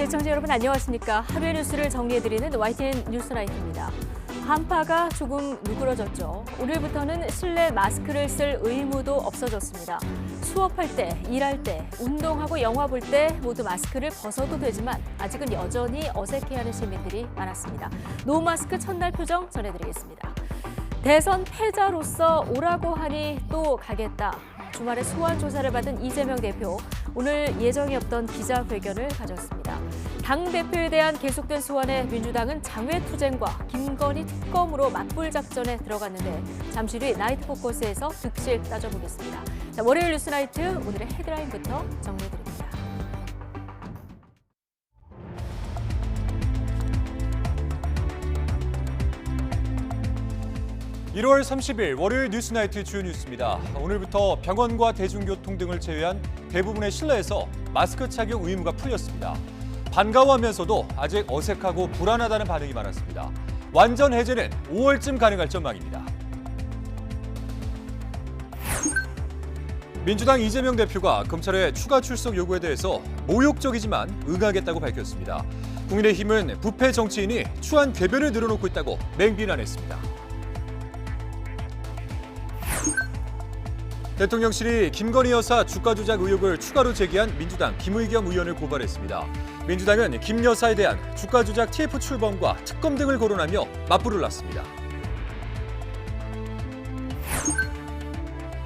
시청자 여러분 안녕하십니까. 하루의 뉴스를 정리해드리는 YTN 뉴스라이트입니다. 한파가 조금 누그러졌죠. 오늘부터는 실내 마스크를 쓸 의무도 없어졌습니다. 수업할 때, 일할 때, 운동하고 영화 볼 때 모두 마스크를 벗어도 되지만 아직은 여전히 어색해하는 시민들이 많았습니다. 노마스크 첫날 표정 전해드리겠습니다. 대선 패자로서 오라고 하니 또 가겠다. 주말에 소환 조사를 받은 이재명 대표, 오늘 예정이 없던 기자회견을 가졌습니다. 당대표에 대한 계속된 소환에 민주당은 장외투쟁과 김건희 특검으로 맞불 작전에 들어갔는데 잠시 뒤 나이트 포커스에서 득실 따져보겠습니다. 자, 월요일 뉴스나이트 오늘의 헤드라인부터 정리해드립니다. 1월 30일 월요일 뉴스나이트 주요 뉴스입니다. 오늘부터 병원과 대중교통 등을 제외한 대부분의 실내에서 마스크 착용 의무가 풀렸습니다. 반가워하면서도 아직 어색하고 불안하다는 반응이 많았습니다. 완전 해제는 5월쯤 가능할 전망입니다. 민주당 이재명 대표가 검찰의 추가 출석 요구에 대해서 모욕적이지만 응하겠다고 밝혔습니다. 국민의힘은 부패 정치인이 추한 궤변을 늘어놓고 있다고 맹비난했습니다. 대통령실이 김건희 여사 주가 조작 의혹을 추가로 제기한 민주당 김의겸 의원을 고발했습니다. 민주당은 김 여사에 대한 주가 조작 TF 출범과 특검 등을 거론하며 맞불을 놨습니다.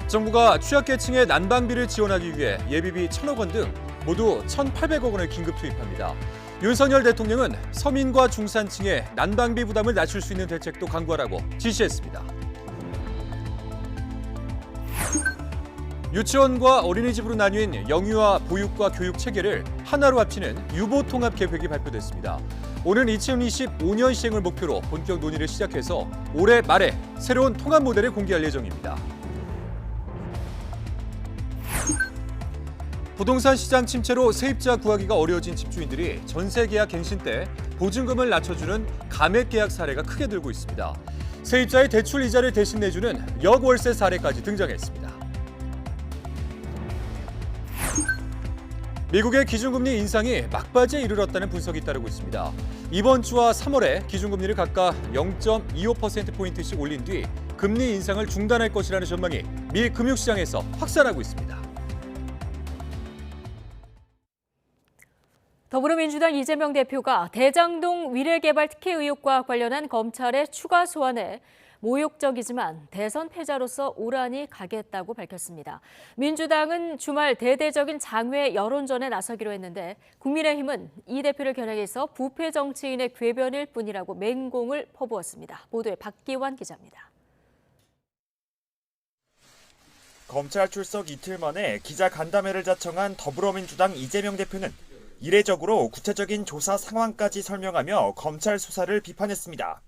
정부가 취약계층의 난방비를 지원하기 위해 예비비 1,000억 원 등 모두 1,800억 원을 긴급 투입합니다. 윤석열 대통령은 서민과 중산층의 난방비 부담을 낮출 수 있는 대책도 강구하라고 지시했습니다. 유치원과 어린이집으로 나뉜 영유아 보육과 교육 체계를 하나로 합치는 유보통합 계획이 발표됐습니다. 오는 2025년 시행을 목표로 본격 논의를 시작해서 올해 말에 새로운 통합 모델을 공개할 예정입니다. 부동산 시장 침체로 세입자 구하기가 어려워진 집주인들이 전세 계약 갱신 때 보증금을 낮춰주는 감액 계약 사례가 크게 늘고 있습니다. 세입자의 대출 이자를 대신 내주는 역월세 사례까지 등장했습니다. 미국의 기준금리 인상이 막바지에 이르렀다는 분석이 따르고 있습니다. 이번 주와 3월에 기준금리를 각각 0.25%포인트씩 올린 뒤 금리 인상을 중단할 것이라는 전망이 미 금융시장에서 확산하고 있습니다. 더불어민주당 이재명 대표가 대장동 위례개발 특혜 의혹과 관련한 검찰의 추가 소환에 모욕적이지만 대선 패자로서 오라니 가겠다고 밝혔습니다. 민주당은 주말 대대적인 장외 여론전에 나서기로 했는데 국민의힘은 이 대표를 겨냥해서 부패 정치인의 궤변일 뿐이라고 맹공을 퍼부었습니다. 보도에 박기환 기자입니다. 검찰 출석 이틀 만에 기자 간담회를 자청한 더불어민주당 이재명 대표는 이례적으로 구체적인 조사 상황까지 설명하며 검찰 수사를 비판했습니다.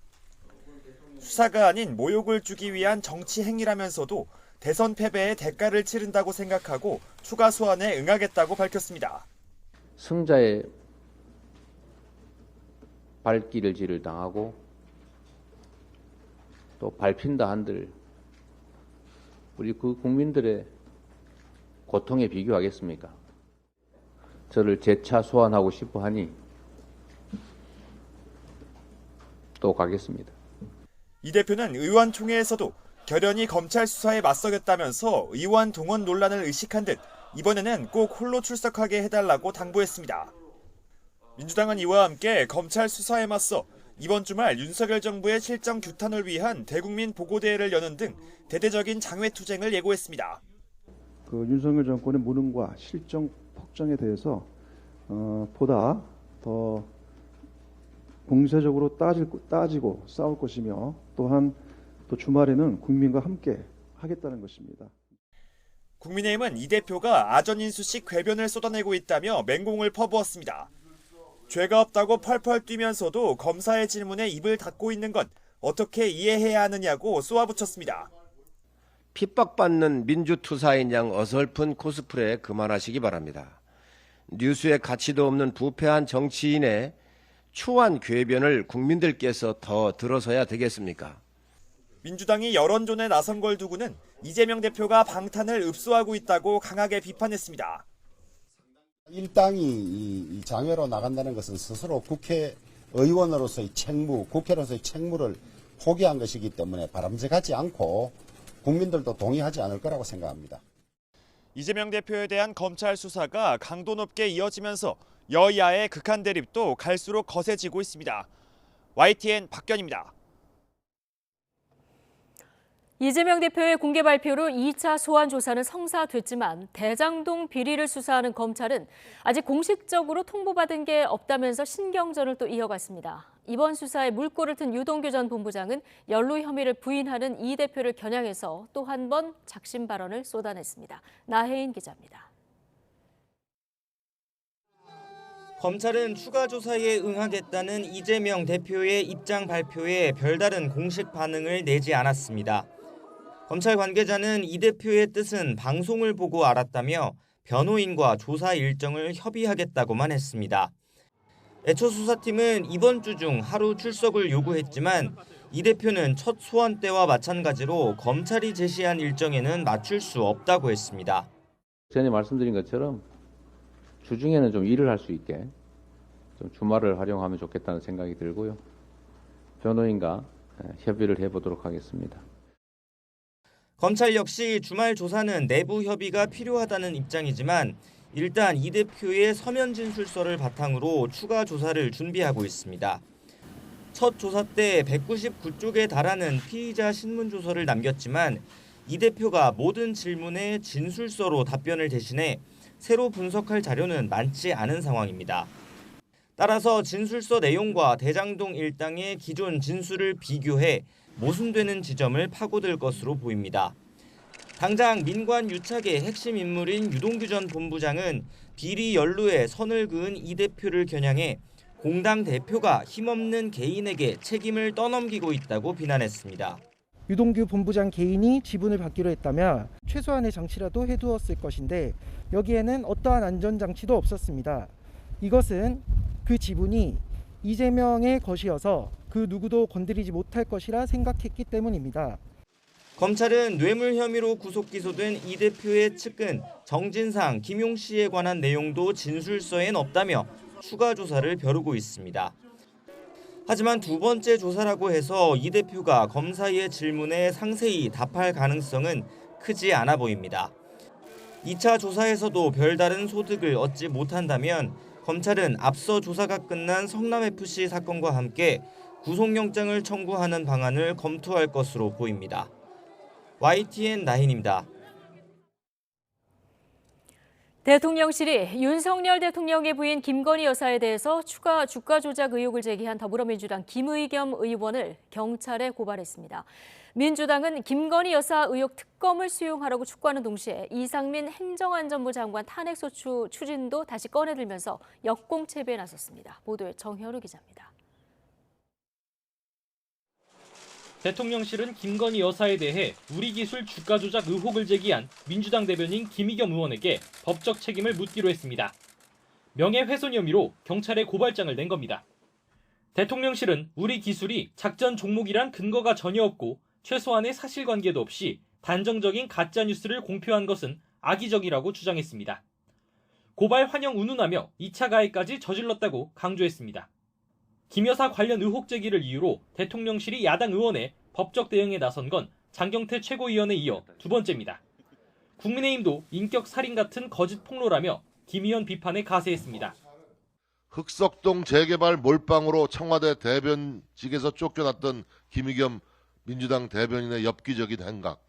수사가 아닌 모욕을 주기 위한 정치 행위라면서도 대선 패배의 대가를 치른다고 생각하고 추가 소환에 응하겠다고 밝혔습니다. 승자의 발길질을 당하고 또 밟힌다 한들 우리 그 국민들의 고통에 비교하겠습니까? 저를 재차 소환하고 싶어 하니 또 가겠습니다. 이 대표는 의원총회에서도 결연히 검찰 수사에 맞서겠다면서 의원 동원 논란을 의식한 듯 이번에는 꼭 홀로 출석하게 해달라고 당부했습니다. 민주당은 이와 함께 검찰 수사에 맞서 이번 주말 윤석열 정부의 실정 규탄을 위한 대국민 보고대회를 여는 등 대대적인 장외투쟁을 예고했습니다. 윤석열 정권의 무능과 실정 폭정에 대해서 보다 더 공세적으로 따지고 싸울 것이며 또한 또 주말에는 국민과 함께 하겠다는 것입니다. 국민의힘은 이 대표가 아전인수식 궤변을 쏟아내고 있다며 맹공을 퍼부었습니다. 죄가 없다고 펄펄 뛰면서도 검사의 질문에 입을 닫고 있는 건 어떻게 이해해야 하느냐고 쏘아붙였습니다. 핍박받는 민주투사인 양 어설픈 코스프레 그만하시기 바랍니다. 뉴스에 가치도 없는 부패한 정치인의 추한 궤변을 국민들께서 더 들어서야 되겠습니까? 민주당이 여론전에 나선 걸 두고는 이재명 대표가 방탄을 읍소하고 있다고 강하게 비판했습니다. 일당이 이 장외로 나간다는 것은 스스로 국회의원으로서의 책무, 국회로서의 책무를 포기한 것이기 때문에 바람직하지 않고 국민들도 동의하지 않을 거라고 생각합니다. 이재명 대표에 대한 검찰 수사가 강도 높게 이어지면서 여야의 극한 대립도 갈수록 거세지고 있습니다. YTN 박견입니다. 이재명 대표의 공개 발표로 2차 소환 조사는 성사됐지만 대장동 비리를 수사하는 검찰은 아직 공식적으로 통보받은 게 없다면서 신경전을 또 이어갔습니다. 이번 수사에 물꼬를 튼 유동규 전 본부장은 연루 혐의를 부인하는 이 대표를 겨냥해서 또 한 번 작심 발언을 쏟아냈습니다. 나혜인 기자입니다. 검찰은 추가 조사에 응하겠다는 이재명 대표의 입장 발표에 별다른 공식 반응을 내지 않았습니다. 검찰 관계자는 이 대표의 뜻은 방송을 보고 알았다며 변호인과 조사 일정을 협의하겠다고만 했습니다. 애초 수사팀은 이번 주 중 하루 출석을 요구했지만 이 대표는 첫 소환 때와 마찬가지로 검찰이 제시한 일정에는 맞출 수 없다고 했습니다. 전에 말씀드린 것처럼 주중에는 좀 일을 할 수 있게 좀 주말을 활용하면 좋겠다는 생각이 들고요. 변호인과 협의를 해보도록 하겠습니다. 검찰 역시 주말 조사는 내부 협의가 필요하다는 입장이지만 일단 이 대표의 서면 진술서를 바탕으로 추가 조사를 준비하고 있습니다. 첫 조사 때 199쪽에 달하는 피의자 신문조서를 남겼지만 이 대표가 모든 질문에 진술서로 답변을 대신해 새로 분석할 자료는 많지 않은 상황입니다. 따라서 진술서 내용과 대장동 일당의 기존 진술을 비교해 모순되는 지점을 파고들 것으로 보입니다. 당장 민관 유착의 핵심 인물인 유동규 전 본부장은 비리 연루에 선을 그은 이 대표를 겨냥해 공당 대표가 힘없는 개인에게 책임을 떠넘기고 있다고 비난했습니다. 유동규 본부장 개인이 지분을 받기로 했다면 최소한의 장치라도 해두었을 것인데 여기에는 어떠한 안전장치도 없었습니다. 이것은 그 지분이 이재명의 것이어서 그 누구도 건드리지 못할 것이라 생각했기 때문입니다. 검찰은 뇌물 혐의로 구속 기소된 이 대표의 측근 정진상, 김용 씨에 관한 내용도 진술서엔 없다며 추가 조사를 벼르고 있습니다. 하지만 두 번째 조사라고 해서 이 대표가 검사의 질문에 상세히 답할 가능성은 크지 않아 보입니다. 2차 조사에서도 별다른 소득을 얻지 못한다면 검찰은 앞서 조사가 끝난 성남FC 사건과 함께 구속영장을 청구하는 방안을 검토할 것으로 보입니다. YTN 나힌입니다. 대통령실이 윤석열 대통령의 부인 김건희 여사에 대해서 추가 주가 조작 의혹을 제기한 더불어민주당 김의겸 의원을 경찰에 고발했습니다. 민주당은 김건희 여사 의혹 특검을 수용하라고 촉구하는 동시에 이상민 행정안전부 장관 탄핵소추 추진도 다시 꺼내들면서 역공채비에 나섰습니다. 보도에 정현우 기자입니다. 대통령실은 김건희 여사에 대해 우리기술 주가 조작 의혹을 제기한 민주당 대변인 김의겸 의원에게 법적 책임을 묻기로 했습니다. 명예훼손 혐의로 경찰에 고발장을 낸 겁니다. 대통령실은 우리기술이 작전 종목이란 근거가 전혀 없고 최소한의 사실관계도 없이 단정적인 가짜뉴스를 공표한 것은 악의적이라고 주장했습니다. 고발 환영 운운하며 2차 가해까지 저질렀다고 강조했습니다. 김 여사 관련 의혹 제기를 이유로 대통령실이 야당 의원의 법적 대응에 나선 건 장경태 최고위원에 이어 두 번째입니다. 국민의힘도 인격 살인 같은 거짓 폭로라며 김 의원 비판에 가세했습니다. 흑석동 재개발 몰빵으로 청와대 대변직에서 쫓겨났던 김의겸 민주당 대변인의 엽기적인 행각.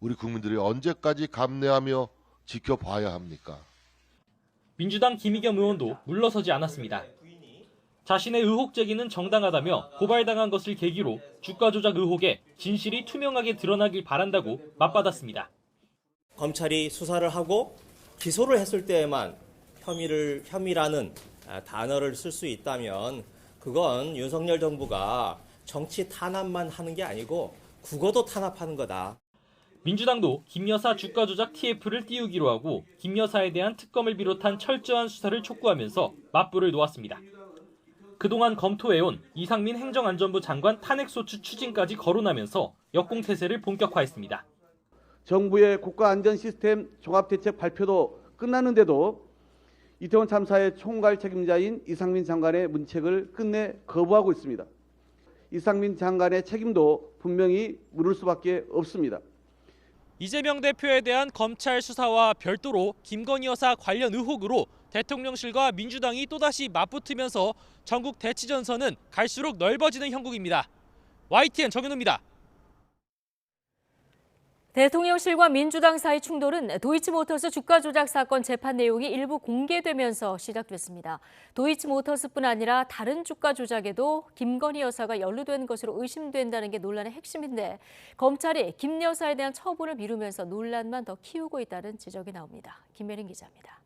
우리 국민들이 언제까지 감내하며 지켜봐야 합니까? 민주당 김의겸 의원도 물러서지 않았습니다. 자신의 의혹 제기는 정당하다며 고발당한 것을 계기로 주가 조작 의혹에 진실이 투명하게 드러나길 바란다고 맞받았습니다. 검찰이 수사를 하고 기소를 했을 때에만 혐의라는 단어를 쓸 수 있다면 그건 윤석열 정부가 정치 탄압만 하는 게 아니고 국어도 탄압하는 거다. 민주당도 김 여사 주가 조작 TF를 띄우기로 하고 김 여사에 대한 특검을 비롯한 철저한 수사를 촉구하면서 맞불을 놓았습니다. 그동안 검토해온 이상민 행정안전부 장관 탄핵소추 추진까지 거론하면서 역공태세를 본격화했습니다. 정부의 국가안전시스템 종합대책 발표도 끝났는데도 이태원 참사의 총괄 책임자인 이상민 장관의 문책을 끝내 거부하고 있습니다. 이상민 장관의 책임도 분명히 물을 수밖에 없습니다. 이재명 대표에 대한 검찰 수사와 별도로 김건희 여사 관련 의혹으로 대통령실과 민주당이 또다시 맞붙으면서 전국 대치 전선은 갈수록 넓어지는 형국입니다. YTN 정현우입니다. 대통령실과 민주당 사이 충돌은 도이치모터스 주가 조작 사건 재판 내용이 일부 공개되면서 시작됐습니다. 도이치모터스뿐 아니라 다른 주가 조작에도 김건희 여사가 연루된 것으로 의심된다는 게 논란의 핵심인데 검찰이 김 여사에 대한 처분을 미루면서 논란만 더 키우고 있다는 지적이 나옵니다. 김혜린 기자입니다.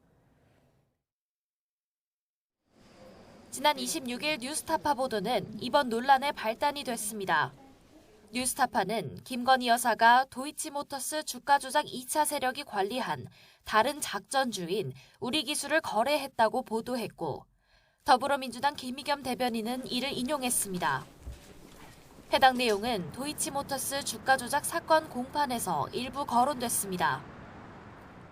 지난 26일 뉴스타파 보도는 이번 논란의 발단이 됐습니다. 뉴스타파는 김건희 여사가 도이치모터스 주가 조작 2차 세력이 관리한 다른 작전주인 우리기술을 거래했다고 보도했고 더불어민주당 김의겸 대변인은 이를 인용했습니다. 해당 내용은 도이치모터스 주가 조작 사건 공판에서 일부 거론됐습니다.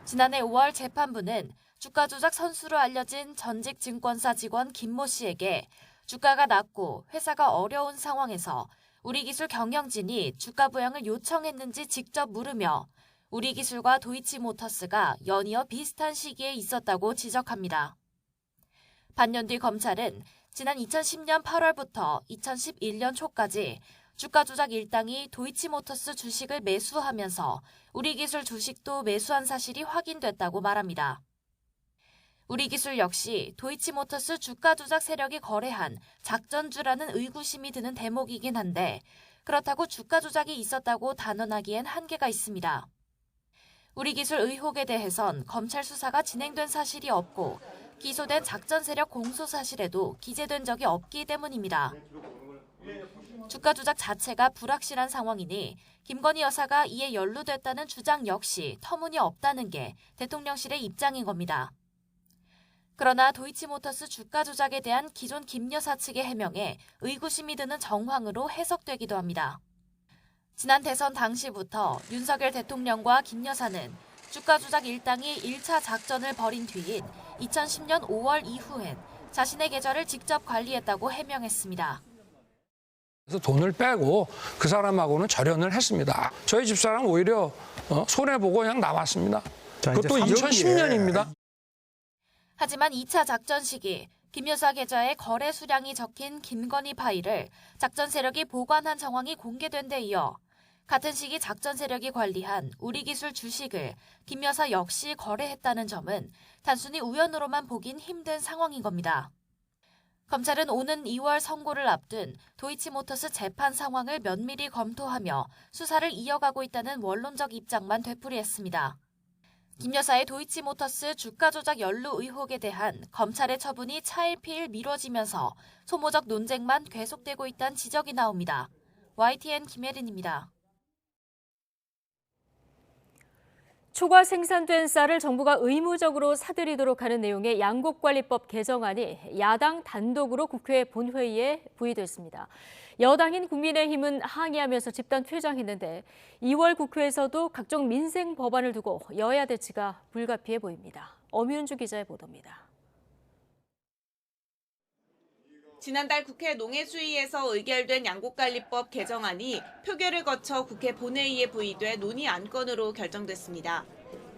지난해 5월 재판부는 주가 조작 선수로 알려진 전직 증권사 직원 김모 씨에게 주가가 낮고 회사가 어려운 상황에서 우리기술 경영진이 주가 부양을 요청했는지 직접 물으며 우리기술과 도이치모터스가 연이어 비슷한 시기에 있었다고 지적합니다. 반년 뒤 검찰은 지난 2010년 8월부터 2011년 초까지 주가 조작 일당이 도이치모터스 주식을 매수하면서 우리기술 주식도 매수한 사실이 확인됐다고 말합니다. 우리기술 역시 도이치모터스 주가 조작 세력이 거래한 작전주라는 의구심이 드는 대목이긴 한데 그렇다고 주가 조작이 있었다고 단언하기엔 한계가 있습니다. 우리기술 의혹에 대해선 검찰 수사가 진행된 사실이 없고 기소된 작전 세력 공소 사실에도 기재된 적이 없기 때문입니다. 주가 조작 자체가 불확실한 상황이니 김건희 여사가 이에 연루됐다는 주장 역시 터무니없다는 게 대통령실의 입장인 겁니다. 그러나 도이치모터스 주가 조작에 대한 기존 김 여사 측의 해명에 의구심이 드는 정황으로 해석되기도 합니다. 지난 대선 당시부터 윤석열 대통령과 김 여사는 주가 조작 일당이 1차 작전을 벌인 뒤인 2010년 5월 이후엔 자신의 계좌를 직접 관리했다고 해명했습니다. 그래서 돈을 빼고 그 사람하고는 절연을 했습니다. 저희 집사람 오히려 손해보고 그냥 나왔습니다. 그것도 2010년입니다. 하지만 2차 작전 시기 김 여사 계좌에 거래 수량이 적힌 김건희 파일을 작전 세력이 보관한 정황이 공개된 데 이어 같은 시기 작전 세력이 관리한 우리기술 주식을 김 여사 역시 거래했다는 점은 단순히 우연으로만 보긴 힘든 상황인 겁니다. 검찰은 오는 2월 선고를 앞둔 도이치모터스 재판 상황을 면밀히 검토하며 수사를 이어가고 있다는 원론적 입장만 되풀이했습니다. 김 여사의 도이치모터스 주가 조작 연루 의혹에 대한 검찰의 처분이 차일피일 미뤄지면서 소모적 논쟁만 계속되고 있다는 지적이 나옵니다. YTN 김혜린입니다. 초과 생산된 쌀을 정부가 의무적으로 사들이도록 하는 내용의 양곡관리법 개정안이 야당 단독으로 국회 본회의에 부의됐습니다. 여당인 국민의힘은 항의하면서 집단 퇴장했는데 2월 국회에서도 각종 민생 법안을 두고 여야 대치가 불가피해 보입니다. 엄윤주 기자의 보도입니다. 지난달 국회 농해수위에서 의결된 양곡관리법 개정안이 표결을 거쳐 국회 본회의에 부의돼 논의 안건으로 결정됐습니다.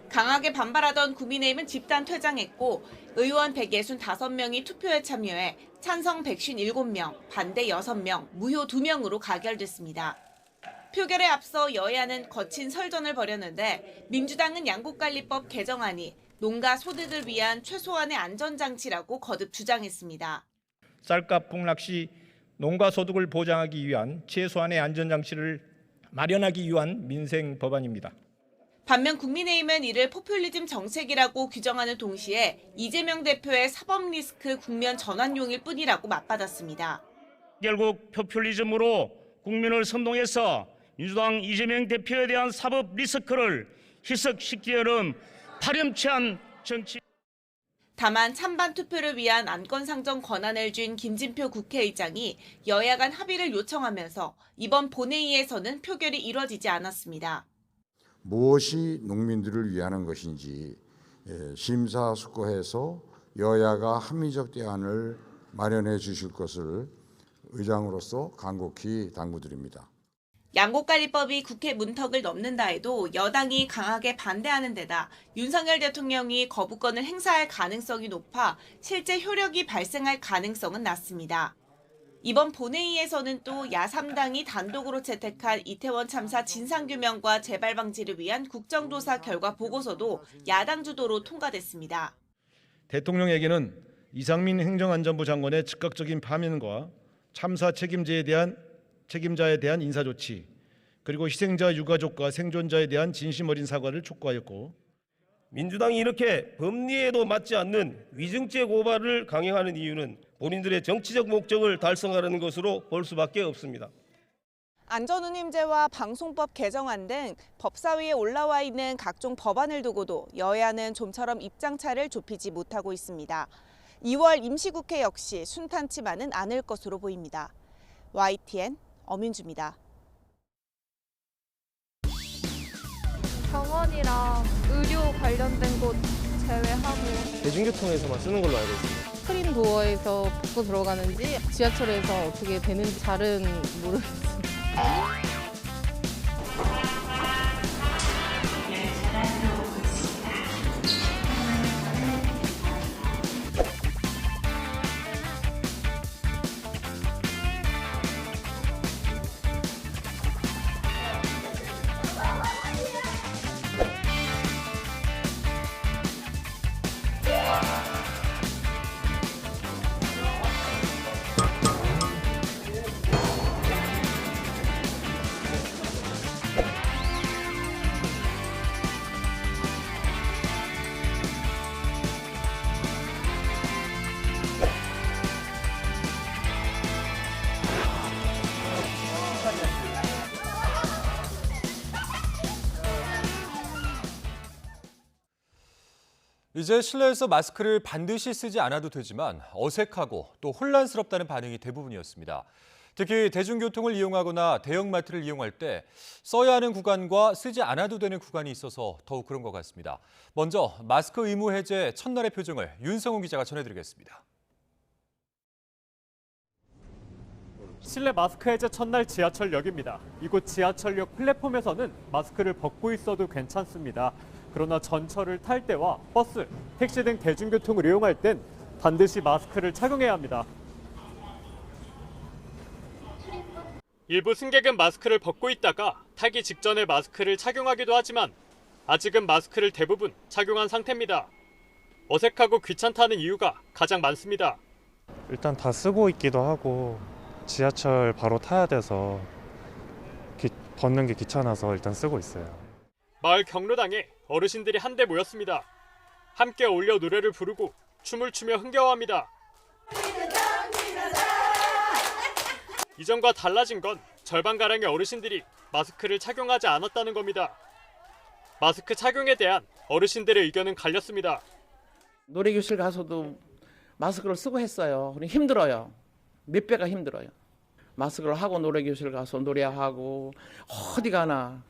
강하게 반발하던 국민의힘은 집단 퇴장했고 의원 165명이 투표에 참여해 찬성 157명, 반대 6명, 무효 2명으로 가결됐습니다. 표결에 앞서 여야는 거친 설전을 벌였는데 민주당은 양곡관리법 개정안이 농가 소득을 위한 최소한의 안전장치라고 거듭 주장했습니다. 쌀값 폭락 시 농가 소득을 보장하기 위한 최소한의 안전장치를 마련하기 위한 민생 법안입니다. 반면 국민의힘은 이를 포퓰리즘 정책이라고 규정하는 동시에 이재명 대표의 사법 리스크 국면 전환용일 뿐이라고 맞받았습니다. 결국 포퓰리즘으로 국민을 선동해서 민주당 이재명 대표에 대한 사법 리스크를 희석시키려는 파렴치한 정치. 다만 찬반 투표를 위한 안건 상정 권한을 쥔 김진표 국회의장이 여야 간 합의를 요청하면서 이번 본회의에서는 표결이 이뤄지지 않았습니다. 무엇이 농민들을 위하는 것인지 심사숙고해서 여야가 합리적 대안을 마련해 주실 것을 의장으로서 간곡히 당부드립니다. 양곡관리법이 국회 문턱을 넘는다 해도 여당이 강하게 반대하는 데다 윤석열 대통령이 거부권을 행사할 가능성이 높아 실제 효력이 발생할 가능성은 낮습니다. 이번 본회의에서는 또 야3당이 단독으로 채택한 이태원 참사 진상규명과 재발 방지를 위한 국정조사 결과 보고서도 야당 주도로 통과됐습니다. 대통령에게는 이상민 행정안전부 장관의 즉각적인 파면과 참사 책임자에 대한 인사조치, 그리고 희생자 유가족과 생존자에 대한 진심 어린 사과를 촉구하였고, 민주당이 이렇게 법리에도 맞지 않는 위증죄 고발을 강행하는 이유는 본인들의 정치적 목적을 달성하려는 것으로 볼 수밖에 없습니다. 안전운임제와 방송법 개정안 등 법사위에 올라와 있는 각종 법안을 두고도 여야는 좀처럼 입장차를 좁히지 못하고 있습니다. 2월 임시국회 역시 순탄치만은 않을 것으로 보입니다. YTN 엄윤주입니다. 병원이랑 의료 관련된 곳 제외하고 대중교통에서만 쓰는 걸로 알고 있습니다. 스크린 도어에서 붙고 들어가는지 지하철에서 어떻게 되는지 잘은 모르겠습니다. 이제 실내에서 마스크를 반드시 쓰지 않아도 되지만 어색하고 또 혼란스럽다는 반응이 대부분이었습니다. 특히 대중교통을 이용하거나 대형마트를 이용할 때 써야 하는 구간과 쓰지 않아도 되는 구간이 있어서 더욱 그런 것 같습니다. 먼저 마스크 의무 해제 첫날의 표정을 윤성훈 기자가 전해드리겠습니다. 실내 마스크 해제 첫날 지하철역입니다. 이곳 지하철역 플랫폼에서는 마스크를 벗고 있어도 괜찮습니다. 그러나 전철을 탈 때와 버스, 택시 등 대중교통을 이용할 땐 반드시 마스크를 착용해야 합니다. 일부 승객은 마스크를 벗고 있다가 타기 직전에 마스크를 착용하기도 하지만 아직은 마스크를 대부분 착용한 상태입니다. 어색하고 귀찮다는 이유가 가장 많습니다. 일단 다 쓰고 있기도 하고 지하철 바로 타야 돼서 벗는 게 귀찮아서 일단 쓰고 있어요. 마을 경로당에 어르신들이 한데 모였습니다. 함께 어울려 노래를 부르고 춤을 추며 흥겨워합니다. 이전과 달라진 건 절반가량의 어르신들이 마스크를 착용하지 않았다는 겁니다. 마스크 착용에 대한 어르신들의 의견은 갈렸습니다. 노래교실 가서도 마스크를 쓰고 했어요. 힘들어요. 몇 배가 힘들어요. 마스크를 하고 노래교실 가서 노래하고 어디 가나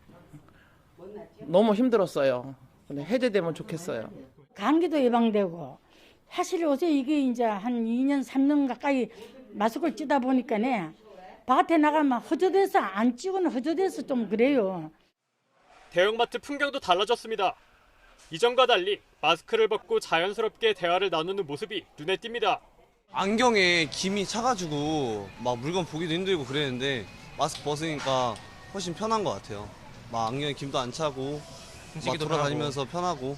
너무 힘들었어요. 근데 해제되면 좋겠어요. 감기도 예방되고 사실 요새 이게 이제 한 2년, 3년 가까이 마스크를 쓰다 보니까네 밭에 나가면 허전해서 안 찍고는 허전해서 좀 그래요. 대형마트 풍경도 달라졌습니다. 이전과 달리 마스크를 벗고 자연스럽게 대화를 나누는 모습이 눈에 띕니다. 안경에 김이 차가지고 막 물건 보기도 힘들고 그랬는데 마스크 벗으니까 훨씬 편한 것 같아요. 막 안경에 김도 안 차고 막 돌아다니면서 편하고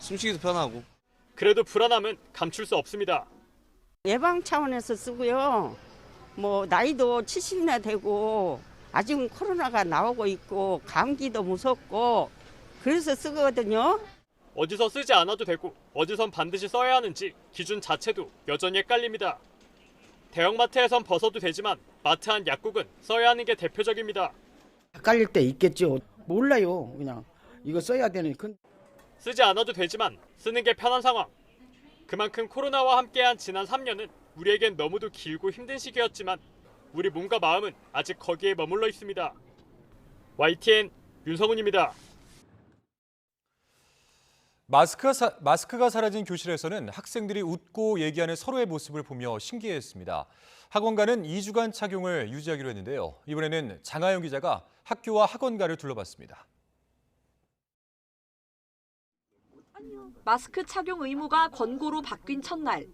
숨쉬기도 편하고. 그래도 불안함은 감출 수 없습니다. 예방 차원에서 쓰고요. 뭐 나이도 70나 되고 아직은 코로나가 나오고 있고 감기도 무섭고 그래서 쓰거든요. 어디서 쓰지 않아도 되고 어디선 반드시 써야 하는지 기준 자체도 여전히 헷갈립니다. 대형마트에선 벗어도 되지만 마트 안 약국은 써야 하는 게 대표적입니다. 헷갈릴 때 있겠죠. 몰라요. 그냥 이거 써야 되는. 쓰지 않아도 되지만 쓰는 게 편한 상황. 그만큼 코로나와 함께한 지난 3년은 우리에겐 너무도 길고 힘든 시기였지만 우리 몸과 마음은 아직 거기에 머물러 있습니다. YTN 윤성훈입니다. 마스크가 사라진 교실에서는 학생들이 웃고 얘기하는 서로의 모습을 보며 신기해했습니다. 학원가는 2주간 착용을 유지하기로 했는데요. 이번에는 장하영 기자가 학교와 학원가를 둘러봤습니다. 마스크 착용 의무가 권고로 바뀐 첫날,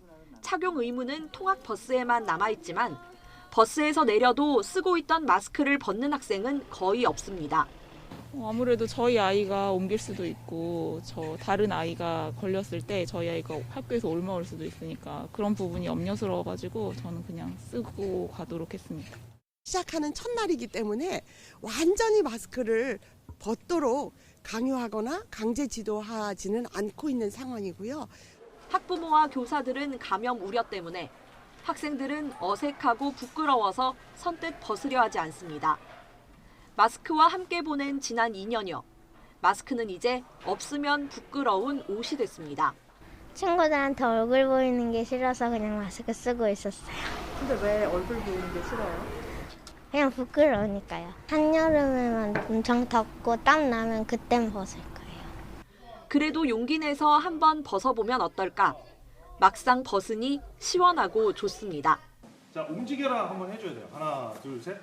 착용 의무는 통학버스에만 남아있지만 버스에서 내려도 쓰고 있던 마스크를 벗는 학생은 거의 없습니다. 아무래도 저희 아이가 옮길 수도 있고 다른 아이가 걸렸을 때 저희 아이가 학교에서 옮아올 수도 있으니까 그런 부분이 염려스러워가지고 저는 그냥 쓰고 가도록 했습니다. 시작하는 첫날이기 때문에 완전히 마스크를 벗도록 강요하거나 강제 지도하지는 않고 있는 상황이고요. 학부모와 교사들은 감염 우려 때문에 학생들은 어색하고 부끄러워서 선뜻 벗으려 하지 않습니다. 마스크와 함께 보낸 지난 2년여. 마스크는 이제 없으면 부끄러운 옷이 됐습니다. 친구들한테 얼굴 보이는 게 싫어서 그냥 마스크 쓰고 있었어요. 근데 왜 얼굴 보이는 게 싫어요? 그냥 부끄러우니까요. 한여름에만 엄청 덥고 땀 나면 그땐 벗을 거예요. 그래도 용기 내서 한번 벗어보면 어떨까? 막상 벗으니 시원하고 좋습니다. 자, 움직여라 한번 해줘야 돼요. 하나, 둘, 셋.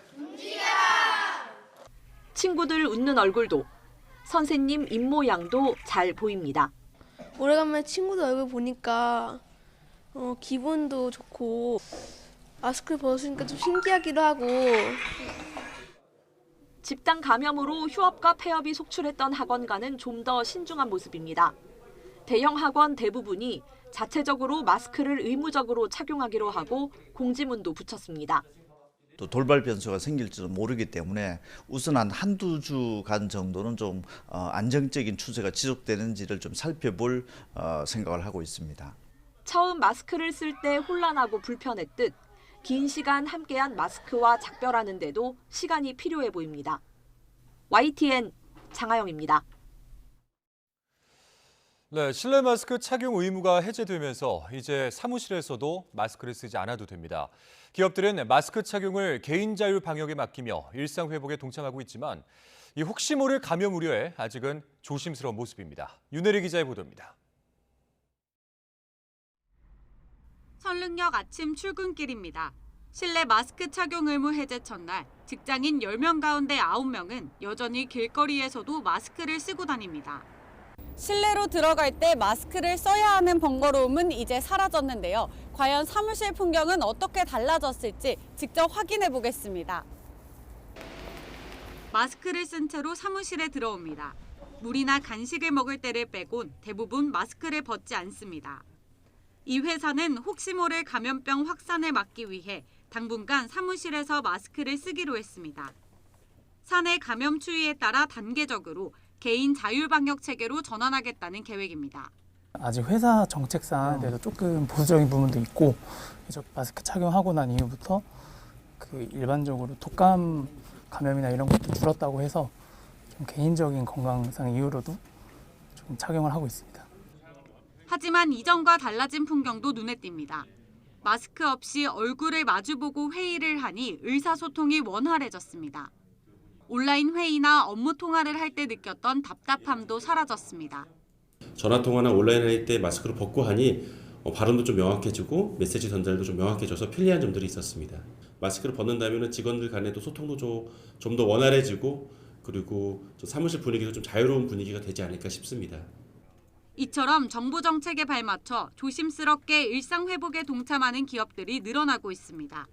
친구들 웃는 얼굴도, 선생님 입모양도 잘 보입니다. 오래간만에 친구들 얼굴 보니까 기분도 좋고 마스크를 벗으니까 좀 신기하기도 하고. 집단 감염으로 휴업과 폐업이 속출했던 학원가는 좀 더 신중한 모습입니다. 대형 학원 대부분이 자체적으로 마스크를 의무적으로 착용하기로 하고 공지문도 붙였습니다. 또 돌발 변수가 생길지도 모르기 때문에 우선 한두 주간 정도는 좀 안정적인 추세가 지속되는지를 좀 살펴볼 생각을 하고 있습니다. 처음 마스크를 쓸 때 혼란하고 불편했듯 긴 시간 함께한 마스크와 작별하는데도 시간이 필요해 보입니다. YTN 장하영입니다. 네, 실내 마스크 착용 의무가 해제되면서 이제 사무실에서도 마스크를 쓰지 않아도 됩니다. 기업들은 마스크 착용을 개인 자율 방역에 맡기며 일상 회복에 동참하고 있지만 이 혹시 모를 감염 우려에 아직은 조심스러운 모습입니다. 윤혜리 기자의 보도입니다. 설릉역 아침 출근길입니다. 실내 마스크 착용 의무 해제 첫날, 직장인 10명 가운데 9명은 여전히 길거리에서도 마스크를 쓰고 다닙니다. 실내로 들어갈 때 마스크를 써야 하는 번거로움은 이제 사라졌는데요. 과연 사무실 풍경은 어떻게 달라졌을지 직접 확인해 보겠습니다. 마스크를 쓴 채로 사무실에 들어옵니다. 물이나 간식을 먹을 때를 빼곤 대부분 마스크를 벗지 않습니다. 이 회사는 혹시 모를 감염병 확산을 막기 위해 당분간 사무실에서 마스크를 쓰기로 했습니다. 사내 감염 추이에 따라 단계적으로 개인 자율방역 체계로 전환하겠다는 계획입니다. 아직 회사 정책상에 대해서 조금 보수적인 부분도 있고, 마스크 착용하고 난 이후부터 일반적으로 독감 감염이나 이런 것도 줄었다고 해서 좀 개인적인 건강상 이유로도 좀 착용을 하고 있습니다. 하지만 이전과 달라진 풍경도 눈에 띕니다. 마스크 없이 얼굴을 마주보고 회의를 하니 의사소통이 원활해졌습니다. 온라인 회의나 업무 통화를 할 때 느꼈던 답답함도 사라졌습니다. 전화 통화나 온라인 할 때 마스크를 벗고 하니 발음도 좀 명확해지고 메시지 전달도 좀 명확해져서 편리한 점들이 있었습니다. 마스크를 벗는다면 직원들 간에도 소통도 좀 더 원활해지고 그리고 사무실 분위기도 좀 자유로운 분위기가 되지 않을까 싶습니다. 이처럼 정부 정책에 발맞춰 조심스럽게 일상 회복에 동참하는 기업들이 늘어나고 있습니다.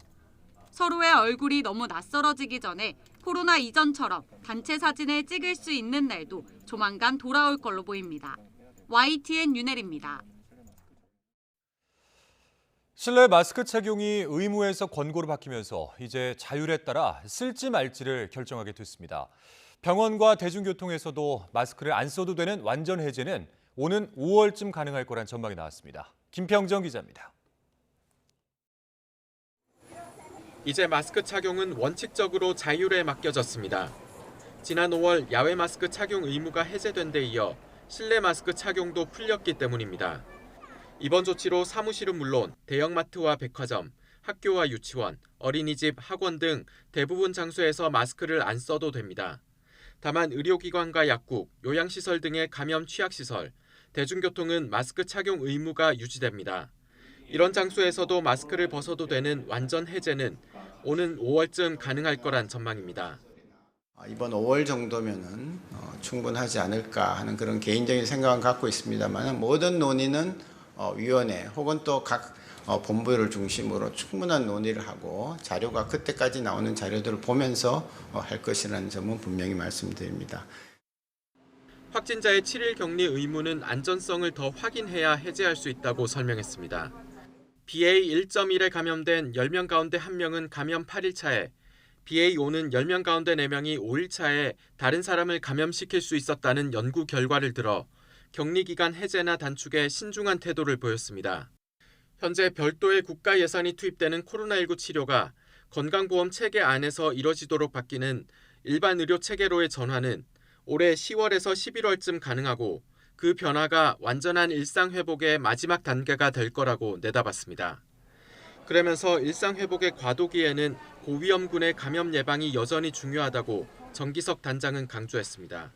서로의 얼굴이 너무 낯설어지기 전에 코로나 이전처럼 단체 사진을 찍을 수 있는 날도 조만간 돌아올 걸로 보입니다. YTN 윤혜리입니다. 실내 마스크 착용이 의무에서 권고로 바뀌면서 이제 자율에 따라 쓸지 말지를 결정하게 됐습니다. 병원과 대중교통에서도 마스크를 안 써도 되는 완전 해제는 오는 5월쯤 가능할 거란 전망이 나왔습니다. 김평정 기자입니다. 이제 마스크 착용은 원칙적으로 자율에 맡겨졌습니다. 지난 5월 야외 마스크 착용 의무가 해제된 데 이어 실내 마스크 착용도 풀렸기 때문입니다. 이번 조치로 사무실은 물론 대형마트와 백화점, 학교와 유치원, 어린이집, 학원 등 대부분 장소에서 마스크를 안 써도 됩니다. 다만 의료기관과 약국, 요양시설 등의 감염 취약시설, 대중교통은 마스크 착용 의무가 유지됩니다. 이런 장소에서도 마스크를 벗어도 되는 완전 해제는 오는 5월쯤 가능할 거란 전망입니다. 이번 5월 정도면은 충분하지 않을까 하는 그런 개인적인 생각은 갖고 있습니다만 모든 논의는 위원회 혹은 또 각 본부를 중심으로 충분한 논의를 하고 자료가 그때까지 나오는 자료들을 보면서 할 것이라는 점은 분명히 말씀드립니다. 확진자의 7일 격리 의무는 안전성을 더 확인해야 해제할 수 있다고 설명했습니다. BA1.1에 감염된 10명 가운데 1명은 감염 8일차에 BA5는 10명 가운데 4명이 5일차에 다른 사람을 감염시킬 수 있었다는 연구 결과를 들어 격리기간 해제나 단축에 신중한 태도를 보였습니다. 현재 별도의 국가 예산이 투입되는 코로나19 치료가 건강보험 체계 안에서 이뤄지도록 바뀌는 일반 의료 체계로의 전환은 올해 10월에서 11월쯤 가능하고 그 변화가 완전한 일상 회복의 마지막 단계가 될 거라고 내다봤습니다. 그러면서 일상 회복의 과도기에는 고위험군의 감염 예방이 여전히 중요하다고 정기석 단장은 강조했습니다.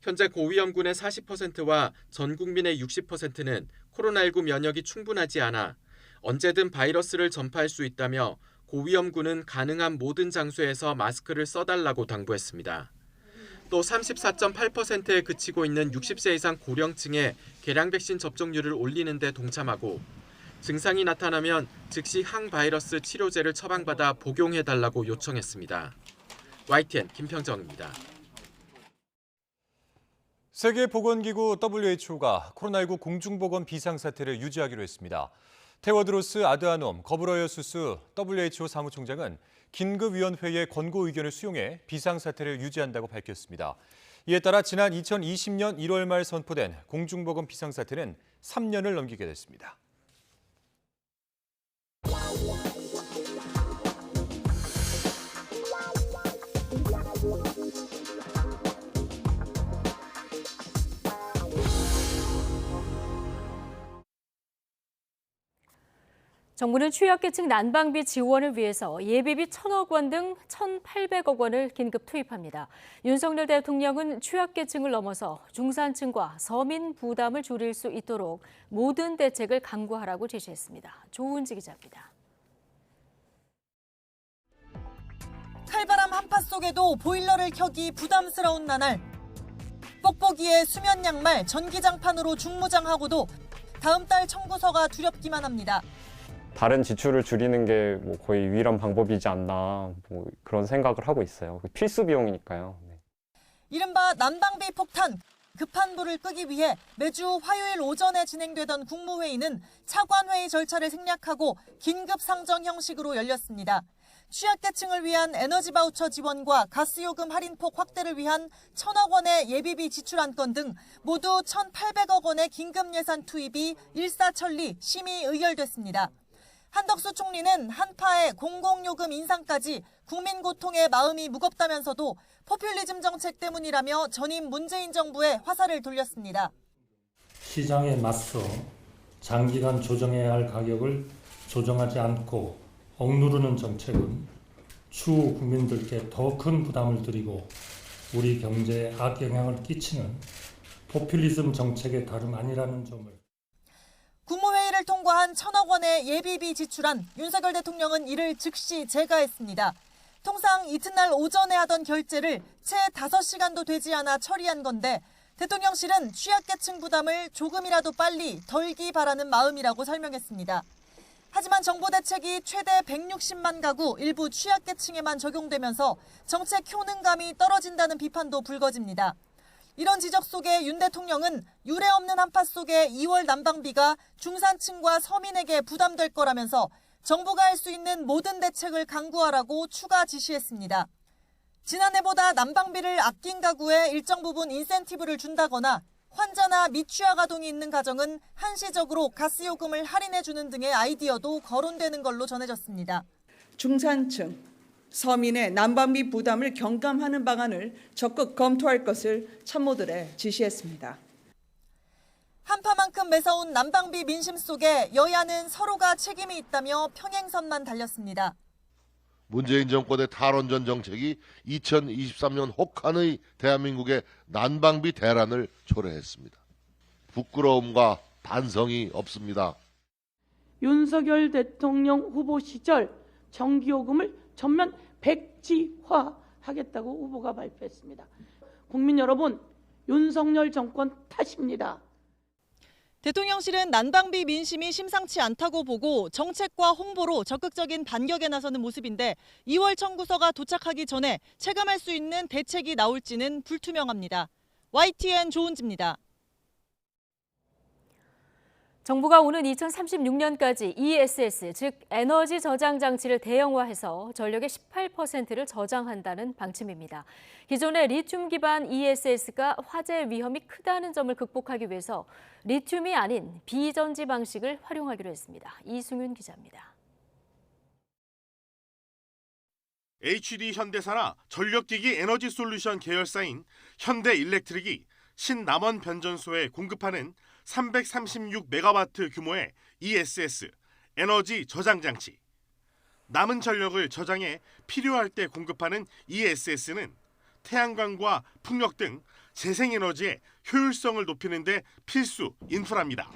현재 고위험군의 40%와 전 국민의 60%는 코로나19 면역이 충분하지 않아 언제든 바이러스를 전파할 수 있다며 고위험군은 가능한 모든 장소에서 마스크를 써달라고 당부했습니다. 또 34.8%에 그치고 있는 60세 이상 고령층의 개량 백신 접종률을 올리는 데 동참하고 증상이 나타나면 즉시 항바이러스 치료제를 처방받아 복용해달라고 요청했습니다. YTN 김평정입니다. 세계보건기구 WHO가 코로나19 공중보건 비상사태를 유지하기로 했습니다. 테워드로스 아드하놈 거브러여수스 WHO 사무총장은 긴급위원회의 권고 의견을 수용해 비상사태를 유지한다고 밝혔습니다. 이에 따라 지난 2020년 1월 말 선포된 공중보건 비상사태는 3년을 넘기게 됐습니다. 정부는 취약계층 난방비 지원을 위해서 예비비 1,000억 원 등 1,800억 원을 긴급 투입합니다. 윤석열 대통령은 취약계층을 넘어서 중산층과 서민 부담을 줄일 수 있도록 모든 대책을 강구하라고 지시했습니다. 조은지 기자입니다. 칼바람 한파 속에도 보일러를 켜기 부담스러운 나날. 뽁뽁이에 수면 양말, 전기장판으로 중무장하고도 다음 달 청구서가 두렵기만 합니다. 다른 지출을 줄이는 게 뭐 거의 유일한 방법이지 않나 뭐 그런 생각을 하고 있어요. 필수 비용이니까요. 네. 이른바 난방비 폭탄, 급한 불을 끄기 위해 매주 화요일 오전에 진행되던 국무회의는 차관회의 절차를 생략하고 긴급 상정 형식으로 열렸습니다. 취약계층을 위한 에너지 바우처 지원과 가스요금 할인폭 확대를 위한 1,000억 원의 예비비 지출 안건 등 모두 1,800억 원의 긴급 예산 투입이 일사천리 심의 의결됐습니다. 한덕수 총리는 한파에 공공요금 인상까지 국민 고통에 마음이 무겁다면서도 포퓰리즘 정책 때문이라며 전임 문재인 정부에 화살을 돌렸습니다. 시장에 맞서 장기간 조정해야 할 가격을 조정하지 않고 억누르는 정책은 추후 국민들께 더 큰 부담을 드리고 우리 경제에 악영향을 끼치는 포퓰리즘 정책의 다름 아니라는 점을 국무회의를 통과한 1,000억 원의 예비비 지출안, 윤석열 대통령은 이를 즉시 재가했습니다. 통상 이튿날 오전에 하던 결제를 채 5시간도 되지 않아 처리한 건데 대통령실은 취약계층 부담을 조금이라도 빨리 덜기 바라는 마음이라고 설명했습니다. 하지만 정부 대책이 최대 160만 가구 일부 취약계층에만 적용되면서 정책 효능감이 떨어진다는 비판도 불거집니다. 이런 지적 속에 윤 대통령은 유례없는 한파 속에 2월 난방비가 중산층과 서민에게 부담될 거라면서 정부가 할 수 있는 모든 대책을 강구하라고 추가 지시했습니다. 지난해보다 난방비를 아낀 가구에 일정 부분 인센티브를 준다거나 환자나 미취학 아동이 있는 가정은 한시적으로 가스요금을 할인해주는 등의 아이디어도 거론되는 걸로 전해졌습니다. 중산층, 서민의 난방비 부담을 경감하는 방안을 적극 검토할 것을 참모들에 지시했습니다. 한파만큼 매서운 난방비 민심 속에 여야는 서로가 책임이 있다며 평행선만 달렸습니다. 문재인 정권의 탈원전 정책이 2023년 혹한의 대한민국의 난방비 대란을 초래했습니다. 부끄러움과 반성이 없습니다. 윤석열 대통령 후보 시절 전기요금을 전면 백지화하겠다고 후보가 발표했습니다. 국민 여러분, 윤석열 정권 탓입니다. 대통령실은 난방비 민심이 심상치 않다고 보고 정책과 홍보로 적극적인 반격에 나서는 모습인데 2월 청구서가 도착하기 전에 체감할 수 있는 대책이 나올지는 불투명합니다. YTN 조은지입니다. 정부가 오는 2036년까지 ESS, 즉 에너지 저장 장치를 대형화해서 전력의 18%를 저장한다는 방침입니다. 기존의 리튬 기반 ESS가 화재 위험이 크다는 점을 극복하기 위해서 리튬이 아닌 비전지 방식을 활용하기로 했습니다. 이승윤 기자입니다. HD 현대사나 전력기기 에너지솔루션 계열사인 현대일렉트릭이 신남원 변전소에 공급하는 336메가와트 규모의 ESS, 에너지 저장 장치. 남은 전력을 저장해 필요할 때 공급하는 ESS는 태양광과 풍력 등 재생에너지의 효율성을 높이는 데 필수 인프라입니다.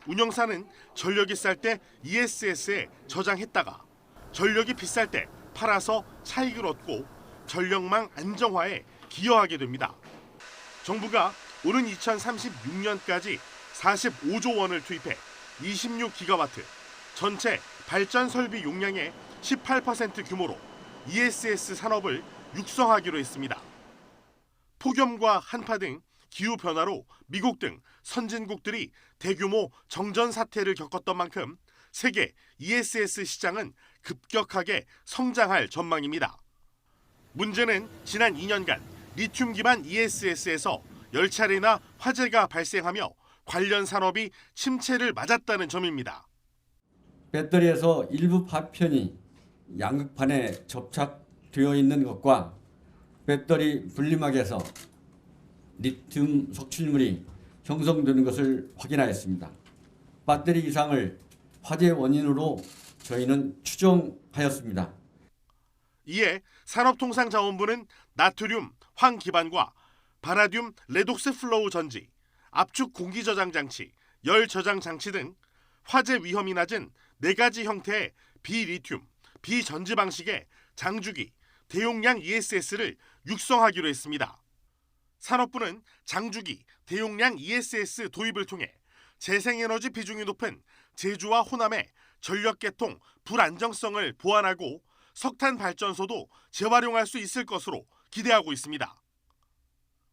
운영사는 전력이 쌀 때 ESS에 저장했다가 전력이 비쌀 때 팔아서 차익을 얻고 전력망 안정화에 기여하게 됩니다. 정부가 오는 2036년까지 45조 원을 투입해 26기가와트, 전체 발전 설비 용량의 18% 규모로 ESS 산업을 육성하기로 했습니다. 폭염과 한파 등 기후변화로 미국 등 선진국들이 대규모 정전 사태를 겪었던 만큼 세계 ESS 시장은 급격하게 성장할 전망입니다. 문제는 지난 2년간 리튬 기반 ESS에서 10차례나 화재가 발생하며 관련 산업이 침체를 맞았다는 점입니다. 배터리에서 일부 파편이 양극판에 접착되어 있는 것과 배터리 분리막에서 리튬 석출물이 형성되는 것을 확인하였습니다. 배터리 이상을 화재 원인으로 저희는 추정하였습니다. 이에 산업통상자원부는 나트륨 황 기반과 바나듐 레독스 플로우 전지, 압축 공기 저장 장치, 열 저장 장치 등 화재 위험이 낮은 4가지 형태의 비리튬, 비전지 방식의 장주기, 대용량 ESS를 육성하기로 했습니다. 산업부는 장주기, 대용량 ESS 도입을 통해 재생에너지 비중이 높은 제주와 호남의 전력계통 불안정성을 보완하고 석탄 발전소도 재활용할 수 있을 것으로 기대하고 있습니다.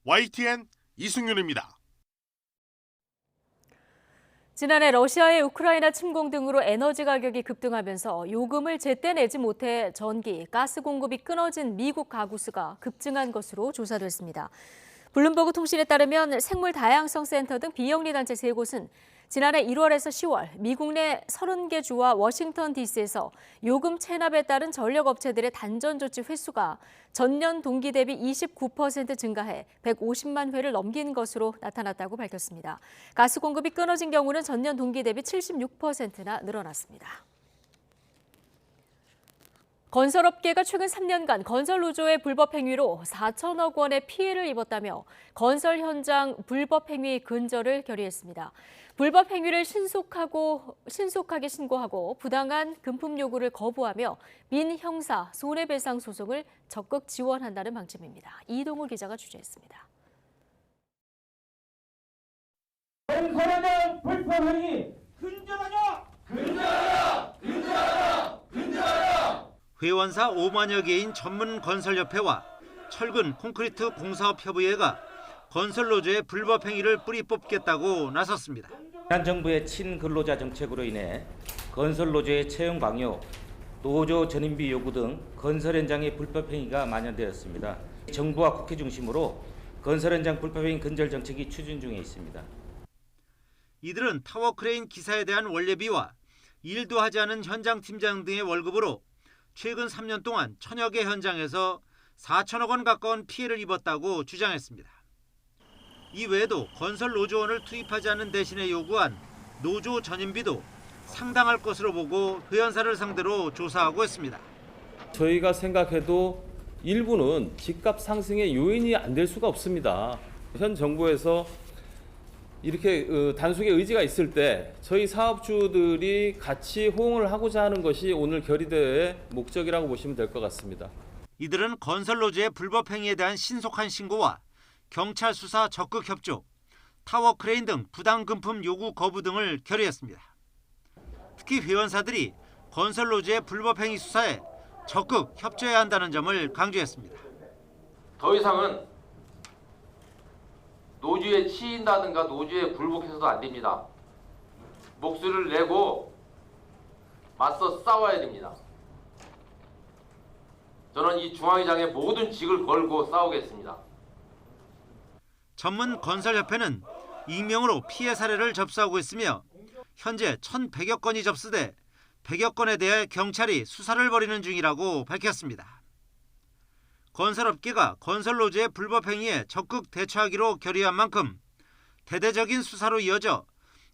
YTN 이승윤입니다. 지난해 러시아의 우크라이나 침공 등으로 에너지 가격이 급등하면서 요금을 제때 내지 못해 전기, 가스 공급이 끊어진 미국 가구 수가 급증한 것으로 조사됐습니다. 블룸버그 통신에 따르면 생물 다양성 센터 등 비영리 단체 3곳은 지난해 1월에서 10월 미국 내 30개 주와 워싱턴 DC에서 요금 체납에 따른 전력업체들의 단전 조치 횟수가 전년 동기 대비 29% 증가해 150만 회를 넘긴 것으로 나타났다고 밝혔습니다. 가스 공급이 끊어진 경우는 전년 동기 대비 76%나 늘어났습니다. 건설업계가 최근 3년간 건설 노조의 불법 행위로 4천억 원의 피해를 입었다며 건설 현장 불법 행위 근절을 결의했습니다. 불법 행위를 신속하게 신고하고 부당한 금품 요구를 거부하며 민형사 손해배상 소송을 적극 지원한다는 방침입니다. 이동훈 기자가 취재했습니다. 건설 현장 불법 행위 근절하자! 근절하자! 근절하자! 근절하자! 회원사 5만여 개인 전문건설협회와 철근 콘크리트 공사업협의회가 건설노조의 불법 행위를 뿌리 뽑겠다고 나섰습니다. 지난 정부의 친근로자 정책으로 인해 건설노조의 채용 방요, 노조 전임비 요구 등 건설 현장의 불법 행위가 만연되었습니다. 정부와 국회 중심으로 건설 현장 불법 행위 근절 정책이 추진 중에 있습니다. 이들은 타워 크레인 기사에 대한 원래비와 일도 하지 않은 현장 팀장 등의 월급으로 최근 3년 동안 천여 개 현장에서 4천억 원 가까운 피해를 입었다고 주장했습니다. 이 외에도 건설 노조원을 투입하지 않는 대신에 요구한 노조 전임비도 상당할 것으로 보고 회원사를 상대로 조사하고 있습니다. 저희가 생각해도 일부는 집값 상승의 요인이 안 될 수가 없습니다. 현 정부에서 이렇게 단속의 의지가 있을 때 저희 사업주들이 같이 호응을 하고자 하는 것이 오늘 결의대회의 목적이라고 보시면 될 것 같습니다. 이들은 건설 노조의 불법 행위에 대한 신속한 신고와 경찰 수사 적극 협조, 타워 크레인 등 부당 금품 요구 거부 등을 결의했습니다. 특히 회원사들이 건설 노조의 불법 행위 수사에 적극 협조해야 한다는 점을 강조했습니다. 더 이상은 노조에 치인다든가 노조에 굴복해서도 안 됩니다. 목소리를 내고 맞서 싸워야 됩니다. 저는 이 중앙회장의 모든 직을 걸고 싸우겠습니다. 전문 건설협회는 익명으로 피해 사례를 접수하고 있으며 현재 1,100여 건이 접수돼 100여 건에 대해 경찰이 수사를 벌이는 중이라고 밝혔습니다. 건설업계가 건설노조의 불법 행위에 적극 대처하기로 결의한 만큼 대대적인 수사로 이어져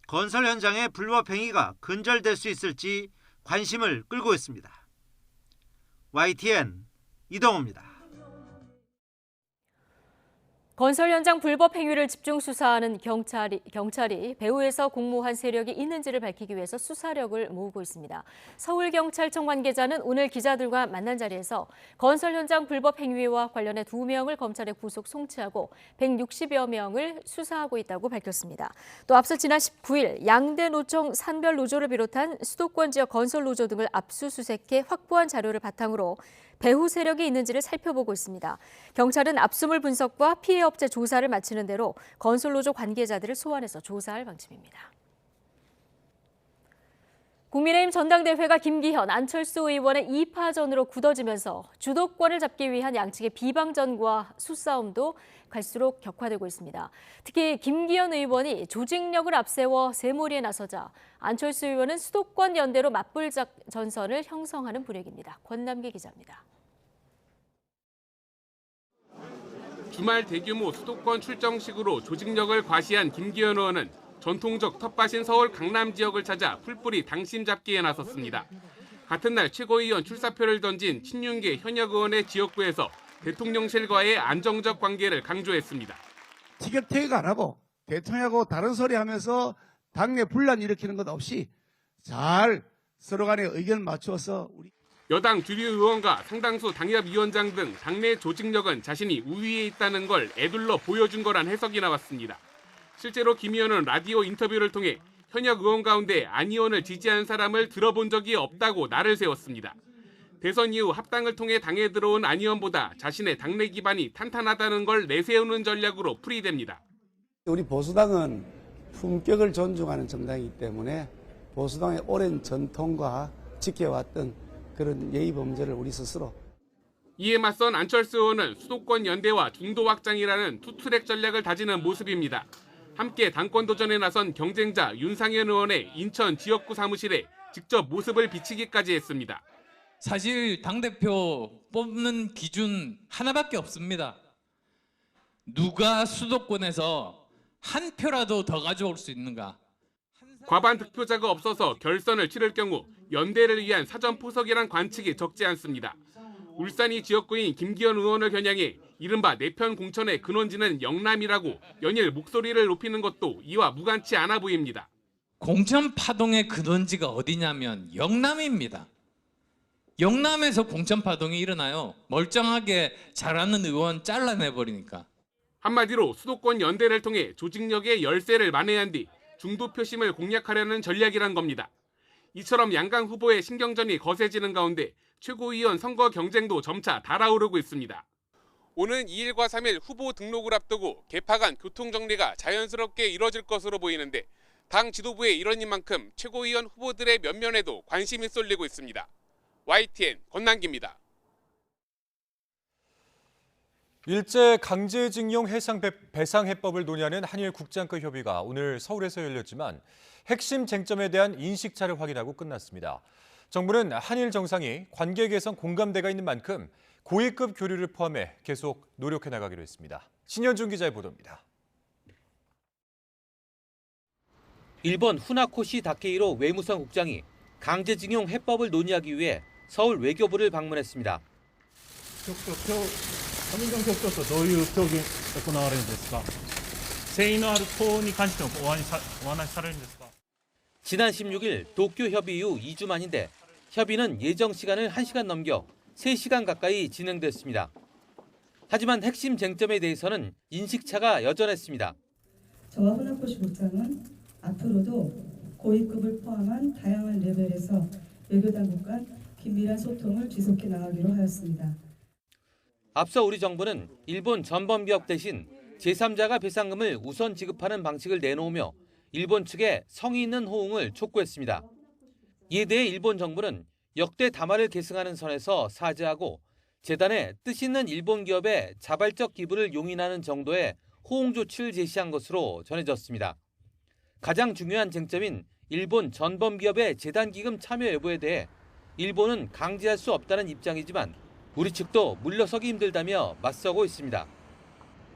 건설 현장의 불법 행위가 근절될 수 있을지 관심을 끌고 있습니다. YTN 이동호입니다. 건설 현장 불법 행위를 집중 수사하는 경찰이 배후에서 공모한 세력이 있는지를 밝히기 위해서 수사력을 모으고 있습니다. 서울경찰청 관계자는 오늘 기자들과 만난 자리에서 건설 현장 불법 행위와 관련해 2명을 검찰에 구속 송치하고 160여 명을 수사하고 있다고 밝혔습니다. 또 앞서 지난 19일 양대 노총 산별 노조를 비롯한 수도권 지역 건설 노조 등을 압수수색해 확보한 자료를 바탕으로 배후 세력이 있는지를 살펴보고 있습니다. 경찰은 압수물 분석과 피해 업체 조사를 마치는 대로 건설노조 관계자들을 소환해서 조사할 방침입니다. 국민의힘 전당대회가 김기현, 안철수 의원의 2파전으로 굳어지면서 주도권을 잡기 위한 양측의 비방전과 수싸움도 갈수록 격화되고 있습니다. 특히 김기현 의원이 조직력을 앞세워 세몰이에 나서자 안철수 의원은 수도권 연대로 맞불 전선을 형성하는 분위기입니다. 권남기 기자입니다. 주말 대규모 수도권 출정식으로 조직력을 과시한 김기현 의원은 전통적 텃밭인 서울 강남 지역을 찾아 풀뿌리 당심 잡기에 나섰습니다. 같은 날 최고위원 출사표를 던진 친윤계 현역 의원의 지역구에서 대통령실과의 안정적 관계를 강조했습니다. 티격태격 안 하고 대통령하고 다른 소리 하면서 당내 분란 일으키는 것 없이 잘 서로 간에 의견을 맞추어서 여당 주류 의원과 상당수 당협위원장 등 당내 조직력은 자신이 우위에 있다는 걸 애둘러 보여준 거란 해석이 나왔습니다. 실제로 김 의원은 라디오 인터뷰를 통해 현역 의원 가운데 안 의원을 지지한 사람을 들어본 적이 없다고 날을 세웠습니다. 대선 이후 합당을 통해 당에 들어온 안 의원보다 자신의 당내 기반이 탄탄하다는 걸 내세우는 전략으로 풀이됩니다. 우리 보수당은 품격을 존중하는 정당이기 때문에 보수당의 오랜 전통과 지켜왔던 그런 예의 범죄를 우리 스스로. 이에 맞선 안철수 의원은 수도권 연대와 중도 확장이라는 투트랙 전략을 다지는 모습입니다. 함께 당권 도전에 나선 경쟁자 윤상현 의원의 인천 지역구 사무실에 직접 모습을 비치기까지 했습니다. 사실 당대표 뽑는 기준 하나밖에 없습니다. 누가 수도권에서 한 표라도 더 가져올 수 있는가. 과반 득표자가 없어서 결선을 치를 경우 연대를 위한 사전 포석이란 관측이 적지 않습니다. 울산이 지역구인 김기현 의원을 겨냥해 이른바 내편 공천의 근원지는 영남이라고 연일 목소리를 높이는 것도 이와 무관치 않아 보입니다. 공천 파동의 근원지가 어디냐면 영남입니다. 영남에서 공천 파동이 일어나요. 멀쩡하게 잘하는 의원 잘라내버리니까. 한마디로 수도권 연대를 통해 조직력의 열세를 만회한 뒤 중도 표심을 공략하려는 전략이란 겁니다. 이처럼 양강 후보의 신경전이 거세지는 가운데 최고위원 선거 경쟁도 점차 달아오르고 있습니다. 오는 2일과 3일 후보 등록을 앞두고 개파 간 교통정리가 자연스럽게 이뤄질 것으로 보이는데 당 지도부의 일원인 만큼 최고위원 후보들의 면면에도 관심이 쏠리고 있습니다. YTN 권남기입니다. 일제 강제징용 배상 해법을 논의하는 한일 국장급 협의가 오늘 서울에서 열렸지만 핵심 쟁점에 대한 인식차를 확인하고 끝났습니다. 정부는 한일 정상이 관계 개선 공감대가 있는 만큼 고위급 교류를 포함해 계속 노력해 나가기로 했습니다. 신현준 기자의 보도입니다. 일본 후나코시 다케이로 외무성 국장이 강제징용 해법을 논의하기 위해 서울 외교부를 방문했습니다. 韓日協調とどういう協議が行われるんですか。誠意のある法に関してお話しされるんですか? 지난 16일 도쿄 협의 이후 2주 만인데 협의는 예정 시간을 1시간 넘겨 3시간 가까이 진행됐습니다. 하지만 핵심 쟁점에 대해서는 인식차가 여전했습니다. 저와 후나코시 국장은 앞으로도 고위급을 포함한 다양한 레벨에서 외교당국 간 긴밀한 소통을 지속해 나가기로 하였습니다. 앞서 우리 정부는 일본 전범기업 대신 제3자가 배상금을 우선 지급하는 방식을 내놓으며 일본 측에 성의 있는 호응을 촉구했습니다. 이에 대해 일본 정부는 역대 담화를 계승하는 선에서 사죄하고 재단에 뜻 있는 일본 기업의 자발적 기부를 용인하는 정도의 호응 조치를 제시한 것으로 전해졌습니다. 가장 중요한 쟁점인 일본 전범기업의 재단 기금 참여 여부에 대해 일본은 강제할 수 없다는 입장이지만 우리 측도 물러서기 힘들다며 맞서고 있습니다.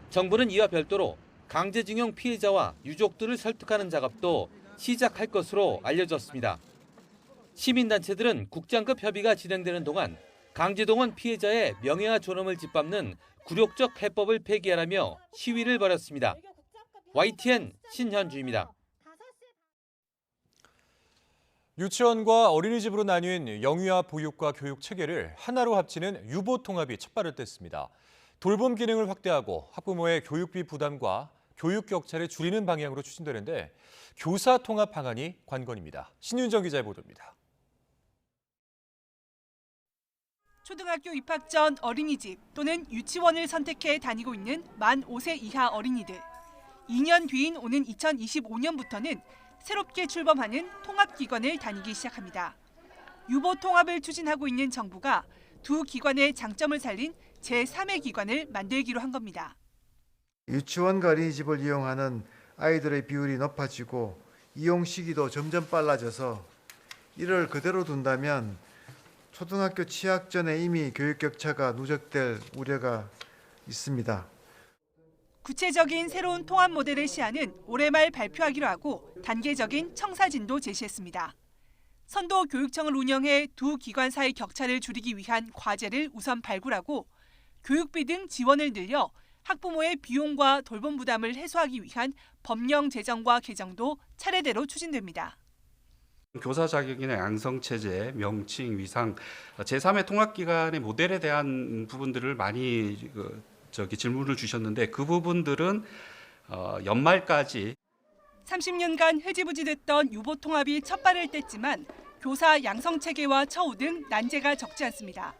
정부는 이와 별도로 강제징용 피해자와 유족들을 설득하는 작업도 시작할 것으로 알려졌습니다. 시민단체들은 국장급 협의가 진행되는 동안 강제동원 피해자의 명예와 존엄을 짓밟는 굴욕적 해법을 폐기하라며 시위를 벌였습니다. YTN 신현주입니다. 유치원과 어린이집으로 나뉜 영유아 보육과 교육 체계를 하나로 합치는 유보 통합이 첫 발을 뗐습니다. 돌봄 기능을 확대하고 학부모의 교육비 부담과 교육 격차를 줄이는 방향으로 추진되는데 교사 통합 방안이 관건입니다. 신윤정 기자의 보도입니다. 초등학교 입학 전 어린이집 또는 유치원을 선택해 다니고 있는 만 5세 이하 어린이들. 2년 뒤인 오는 2025년부터는 새롭게 출범하는 통합기관을 다니기 시작합니다. 유보 통합을 추진하고 있는 정부가 두 기관의 장점을 살린 제3의 기관을 만들기로 한 겁니다. 유치원과 어린이집을 이용하는 아이들의 비율이 높아지고 이용 시기도 점점 빨라져서 이를 그대로 둔다면 초등학교 취학 전에 이미 교육 격차가 누적될 우려가 있습니다. 구체적인 새로운 통합 모델의 시안은 올해 말 발표하기로 하고 단계적인 청사진도 제시했습니다. 선도교육청을 운영해 두 기관 사이 격차를 줄이기 위한 과제를 우선 발굴하고 교육비 등 지원을 늘려 학부모의 비용과 돌봄 부담을 해소하기 위한 법령 제정과 개정도 차례대로 추진됩니다. 교사 자격이나 양성체제, 명칭, 위상, 제3의 통합기관의 모델에 대한 부분들을 많이 질문을 주셨는데 그 부분들은 연말까지 30년간 흐지부지됐던 유보 통합이 첫 발을 뗐지만 교사 양성체계와 처우 등 난제가 적지 않습니다.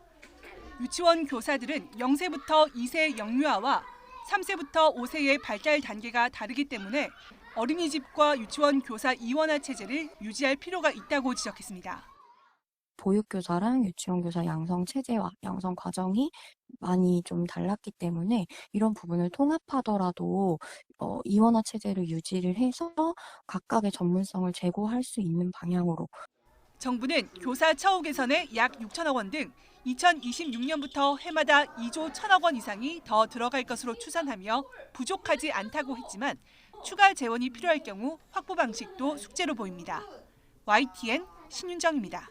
유치원 교사들은 0세부터 2세 영유아와 3세부터 5세의 발달 단계가 다르기 때문에 어린이집과 유치원 교사 이원화 체제를 유지할 필요가 있다고 지적했습니다. 보육교사랑 유치원교사 양성체제와 양성 과정이 많이 좀 달랐기 때문에 이런 부분을 통합하더라도 이원화 체제를 유지를 해서 각각의 전문성을 제고할 수 있는 방향으로. 정부는 교사 처우 개선에 약 6천억 원 등 2026년부터 해마다 2조 1천억 원 이상이 더 들어갈 것으로 추산하며 부족하지 않다고 했지만 추가 재원이 필요할 경우 확보 방식도 숙제로 보입니다. YTN 신윤정입니다.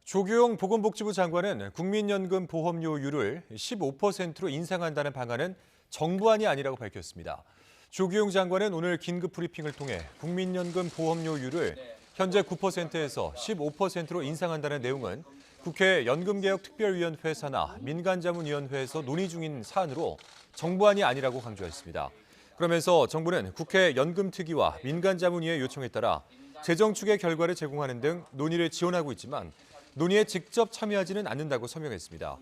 조규용 보건복지부 장관은 국민연금 보험료율을 15%로 인상한다는 방안은 정부안이 아니라고 밝혔습니다. 조규용 장관은 오늘 긴급 브리핑을 통해 국민연금 보험료율을 현재 9%에서 15%로 인상한다는 내용은 국회 연금개혁특별위원회 산하 민간자문위원회에서 논의 중인 사안으로 정부안이 아니라고 강조했습니다. 그러면서 정부는 국회 연금특위와 민간자문위의 요청에 따라 재정 추계 결과를 제공하는 등 논의를 지원하고 있지만 논의에 직접 참여하지는 않는다고 설명했습니다.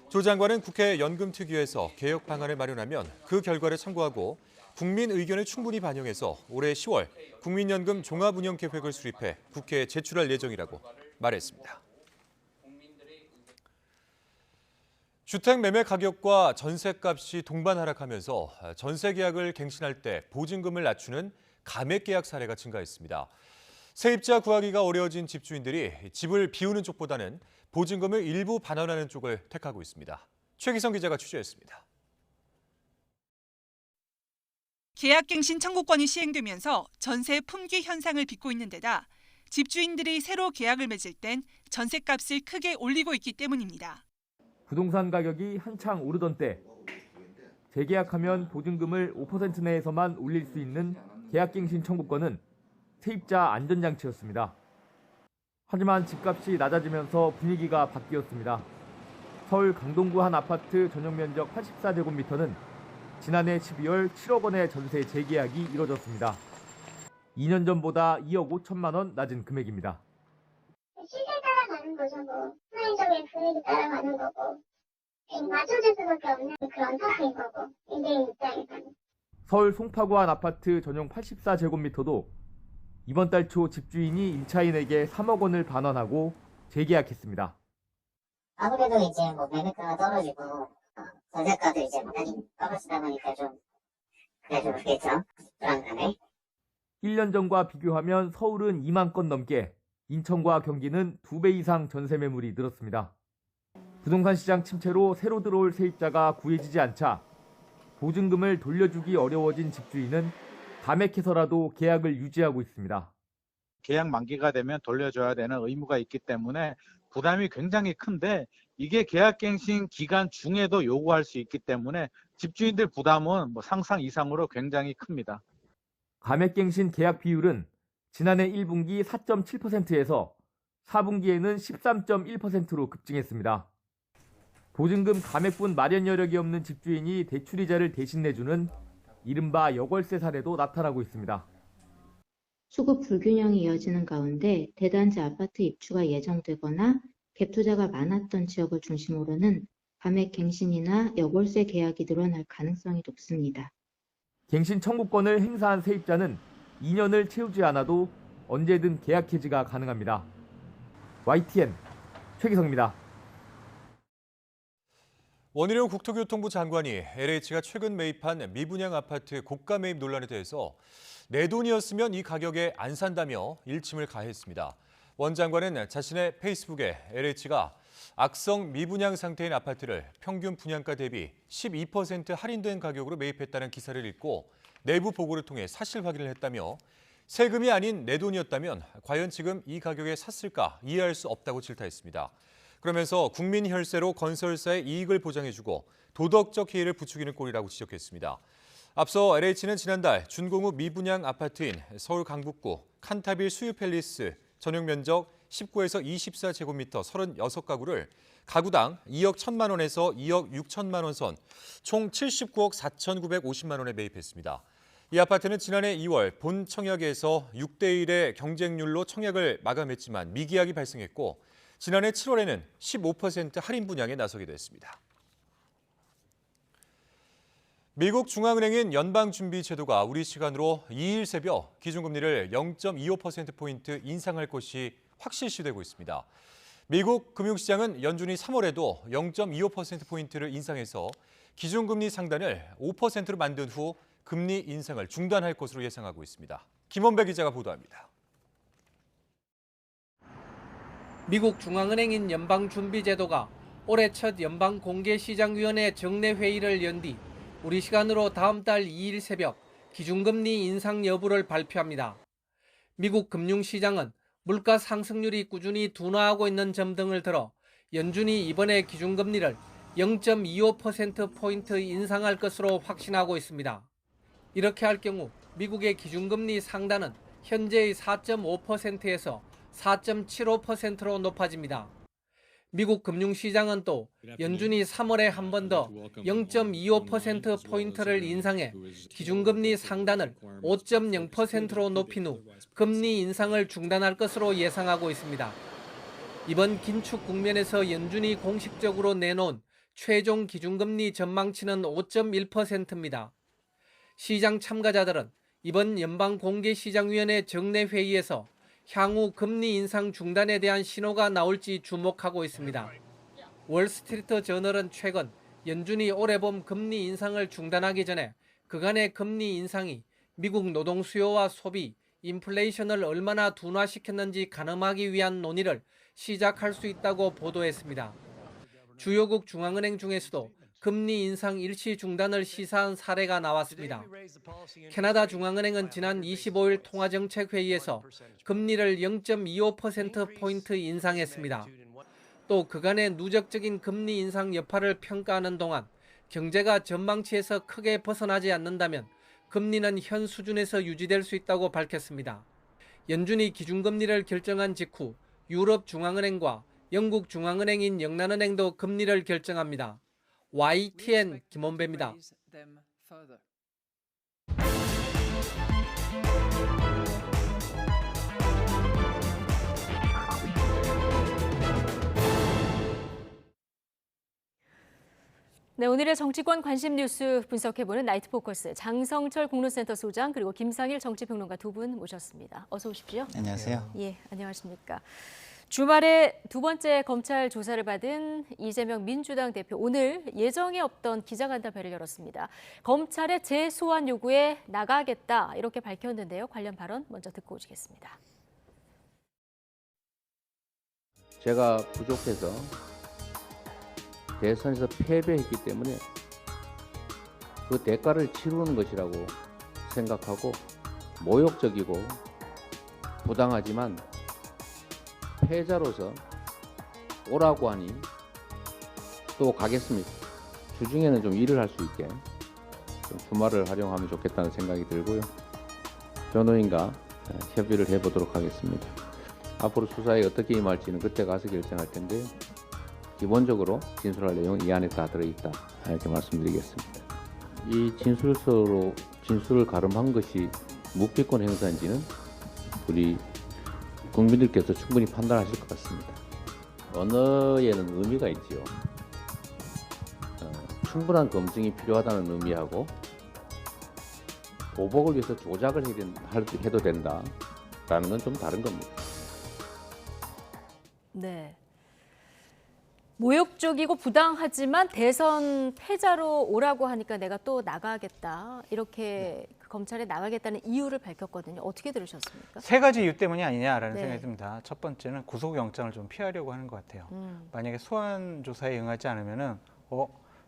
조 장관은 국회 연금특위에서 개혁 방안을 마련하면 그 결과를 참고하고 국민 의견을 충분히 반영해서 올해 10월 국민연금 종합운영계획을 수립해 국회에 제출할 예정이라고 말했습니다. 주택 매매 가격과 전셋값이 동반 하락하면서 전세 계약을 갱신할 때 보증금을 낮추는 감액 계약 사례가 증가했습니다. 세입자 구하기가 어려워진 집주인들이 집을 비우는 쪽보다는 보증금을 일부 반환하는 쪽을 택하고 있습니다. 최기성 기자가 취재했습니다. 계약갱신 청구권이 시행되면서 전세 품귀 현상을 빚고 있는 데다 집주인들이 새로 계약을 맺을 땐 전셋값을 크게 올리고 있기 때문입니다. 부동산 가격이 한창 오르던 때 재계약하면 보증금을 5% 내에서만 올릴 수 있는 계약갱신 청구권은 세입자 안전장치였습니다. 하지만 집값이 낮아지면서 분위기가 바뀌었습니다. 서울 강동구 한 아파트 전용 면적 84제곱미터는 지난해 12월 7억 원의 전세 재계약이 이뤄졌습니다. 2년 전보다 2억 5천만 원 낮은 금액입니다. 시세에 따라가는 거죠. 뭐 사회적인 분위기 따라가는 거고 맞춰줄 수밖에 없는 그런 상황인 거고 임대인 입장에서는. 서울 송파구 한 아파트 전용 84제곱미터도 이번 달 초 집주인이 임차인에게 3억 원을 반환하고 재계약했습니다. 아무래도 이제 뭐 매매가가 떨어지고 전세가도 이제 많이 떨어지다 보니까 좀 그래도 그렇겠죠. 불안감에. 1년 전과 비교하면 서울은 2만 건 넘게, 인천과 경기는 2배 이상 전세 매물이 늘었습니다. 부동산 시장 침체로 새로 들어올 세입자가 구해지지 않자 보증금을 돌려주기 어려워진 집주인은 감액해서라도 계약을 유지하고 있습니다. 계약 만기가 되면 돌려줘야 되는 의무가 있기 때문에 부담이 굉장히 큰데 이게 계약갱신 기간 중에도 요구할 수 있기 때문에 집주인들 부담은 뭐 상상 이상으로 굉장히 큽니다. 감액갱신 계약 비율은 지난해 1분기 4.7%에서 4분기에는 13.1%로 급증했습니다. 보증금 감액분 마련 여력이 없는 집주인이 대출이자를 대신 내주는 이른바 여걸세 사례도 나타나고 있습니다. 수급 불균형이 이어지는 가운데 대단지 아파트 입주가 예정되거나 갭 투자가 많았던 지역을 중심으로는 감액 갱신이나 여골세 계약이 늘어날 가능성이 높습니다. 갱신 청구권을 행사한 세입자는 2년을 채우지 않아도 언제든 계약 해지가 가능합니다. YTN 최기성입니다. 원희룡 국토교통부 장관이 LH가 최근 매입한 미분양 아파트 고가 매입 논란에 대해서 내 돈이었으면 이 가격에 안 산다며 일침을 가했습니다. 원 장관은 자신의 페이스북에 LH가 악성 미분양 상태인 아파트를 평균 분양가 대비 12% 할인된 가격으로 매입했다는 기사를 읽고 내부 보고를 통해 사실 확인을 했다며 세금이 아닌 내 돈이었다면 과연 지금 이 가격에 샀을까 이해할 수 없다고 질타했습니다. 그러면서 국민 혈세로 건설사의 이익을 보장해주고 도덕적 해이를 부추기는 꼴이라고 지적했습니다. 앞서 LH는 지난달 준공후 미분양 아파트인 서울 강북구 칸타빌 수유팰리스 전용 면적 19에서 24제곱미터 36가구를 가구당 2억 1천만 원에서 2억 6천만 원 선 총 79억 4,950만 원에 매입했습니다. 이 아파트는 지난해 2월 본 청약에서 6대1의 경쟁률로 청약을 마감했지만 미계약이 발생했고 지난해 7월에는 15% 할인 분양에 나서게 됐습니다. 미국 중앙은행인 연방준비제도가 우리 시간으로 2일 새벽 기준금리를 0.25%포인트 인상할 것이 확실시되고 있습니다. 미국 금융시장은 연준이 3월에도 0.25%포인트를 인상해서 기준금리 상단을 5%로 만든 후 금리 인상을 중단할 것으로 예상하고 있습니다. 김원배 기자가 보도합니다. 미국 중앙은행인 연방준비제도가 올해 첫 연방공개시장위원회 정례회의를 연 뒤 우리 시간으로 다음 달 2일 새벽 기준금리 인상 여부를 발표합니다. 미국 금융시장은 물가 상승률이 꾸준히 둔화하고 있는 점 등을 들어 연준이 이번에 기준금리를 0.25%포인트 인상할 것으로 확신하고 있습니다. 이렇게 할 경우 미국의 기준금리 상단은 현재의 4.5%에서 4.75%로 높아집니다. 미국 금융시장은 또 연준이 3월에 한 번 더 0.25%포인트를 인상해 기준금리 상단을 5.0%로 높인 후 금리 인상을 중단할 것으로 예상하고 있습니다. 이번 긴축 국면에서 연준이 공식적으로 내놓은 최종 기준금리 전망치는 5.1%입니다. 시장 참가자들은 이번 연방공개시장위원회 정례회의에서 향후 금리 인상 중단에 대한 신호가 나올지 주목하고 있습니다. 월스트리트 저널은 최근 연준이 올해 봄 금리 인상을 중단하기 전에 그간의 금리 인상이 미국 노동 수요와 소비, 인플레이션을 얼마나 둔화시켰는지 가늠하기 위한 논의를 시작할 수 있다고 보도했습니다. 주요국 중앙은행 중에서도 금리 인상 일시 중단을 시사한 사례가 나왔습니다. 캐나다 중앙은행은 지난 25일 통화정책회의에서 금리를 0.25%포인트 인상했습니다. 또 그간의 누적적인 금리 인상 여파를 평가하는 동안 경제가 전망치에서 크게 벗어나지 않는다면 금리는 현 수준에서 유지될 수 있다고 밝혔습니다. 연준이 기준금리를 결정한 직후 유럽 중앙은행과 영국 중앙은행인 영란은행도 금리를 결정합니다. YTN 김원배입니다. 네, 오늘의 정치권 관심 뉴스 분석해보는 나이트 포커스 장성철 공론센터 소장 그리고 김상일 정치평론가 두 분 모셨습니다. 어서 오십시오. 안녕하세요. 예, 안녕하십니까. 주말에 두 번째 검찰 조사를 받은 이재명 민주당 대표 오늘 예정에 없던 기자간담회를 열었습니다. 검찰의 재소환 요구에 나가겠다 이렇게 밝혔는데요. 관련 발언 먼저 듣고 오시겠습니다. 제가 부족해서 대선에서 패배했기 때문에 그 대가를 치르는 것이라고 생각하고 모욕적이고 부당하지만 패자로서 오라고 하니 또 가겠습니다. 주중에는 좀 일을 할 수 있게 좀 주말을 활용하면 좋겠다는 생각이 들고요. 변호인과 협의를 해보도록 하겠습니다. 앞으로 수사에 어떻게 임할지는 그때 가서 결정할 텐데요. 기본적으로 진술할 내용은 이 안에 다 들어있다 이렇게 말씀드리겠습니다. 이 진술서로 진술을 가름한 것이 묵비권 행사인지는 우리 국민들께서 충분히 판단하실 것 같습니다. 언어에는 의미가 있지요. 충분한 검증이 필요하다는 의미하고 보복을 위해서 조작을 해도 된다라는 건 좀 다른 겁니다. 네. 모욕적이고 부당하지만 대선 패자로 오라고 하니까 내가 또 나가겠다. 이렇게 검찰에 나가겠다는 이유를 밝혔거든요. 어떻게 들으셨습니까? 세 가지 이유 때문이 아니냐라는 네. 생각이 듭니다. 첫 번째는 구속영장을 좀 피하려고 하는 것 같아요. 만약에 소환 조사에 응하지 않으면은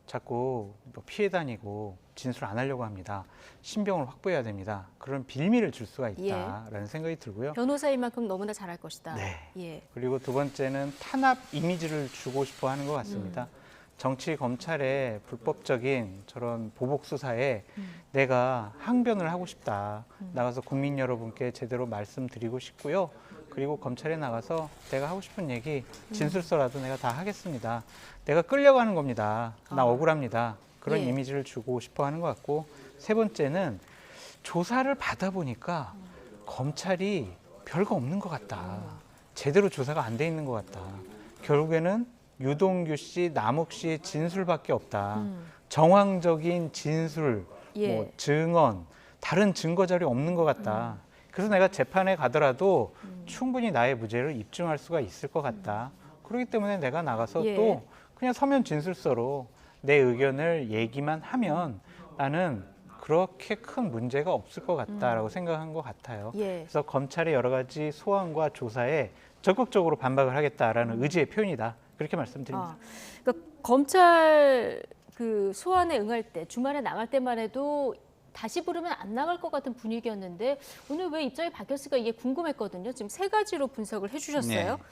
자꾸 피해 다니고 진술 안 하려고 합니다. 신병을 확보해야 됩니다. 그런 빌미를 줄 수가 있다라는 생각이 들고요. 변호사인 만큼 너무나 잘할 것이다. 네. 예. 그리고 두 번째는 탄압 이미지를 주고 싶어 하는 것 같습니다. 정치 검찰의 불법적인 저런 보복 수사에 내가 항변을 하고 싶다. 나가서 국민 여러분께 제대로 말씀드리고 싶고요. 그리고 검찰에 나가서 내가 하고 싶은 얘기 진술서라도 내가 다 하겠습니다. 내가 끌려가는 겁니다. 나 억울합니다. 그런 예. 이미지를 주고 싶어 하는 것 같고 세 번째는 조사를 받아보니까 검찰이 별거 없는 것 같다. 제대로 조사가 안 돼 있는 것 같다. 결국에는 유동규 씨, 남욱 씨의 진술밖에 없다. 정황적인 진술, 예. 증언, 다른 증거 자료 없는 것 같다. 그래서 내가 재판에 가더라도 충분히 나의 무죄를 입증할 수가 있을 것 같다. 그렇기 때문에 내가 나가서 예. 또 그냥 서면 진술서로 내 의견을 얘기만 하면 나는 그렇게 큰 문제가 없을 것 같다라고 생각한 것 같아요. 예. 그래서 검찰의 여러 가지 소환과 조사에 적극적으로 반박을 하겠다라는 의지의 표현이다. 그렇게 말씀드립니다. 그러니까 검찰 그 소환에 응할 때 주말에 나갈 때만 해도 다시 부르면 안 나갈 것 같은 분위기였는데 오늘 왜 입장이 바뀌었을까 이게 궁금했거든요. 지금 세 가지로 분석을 해주셨어요. 네.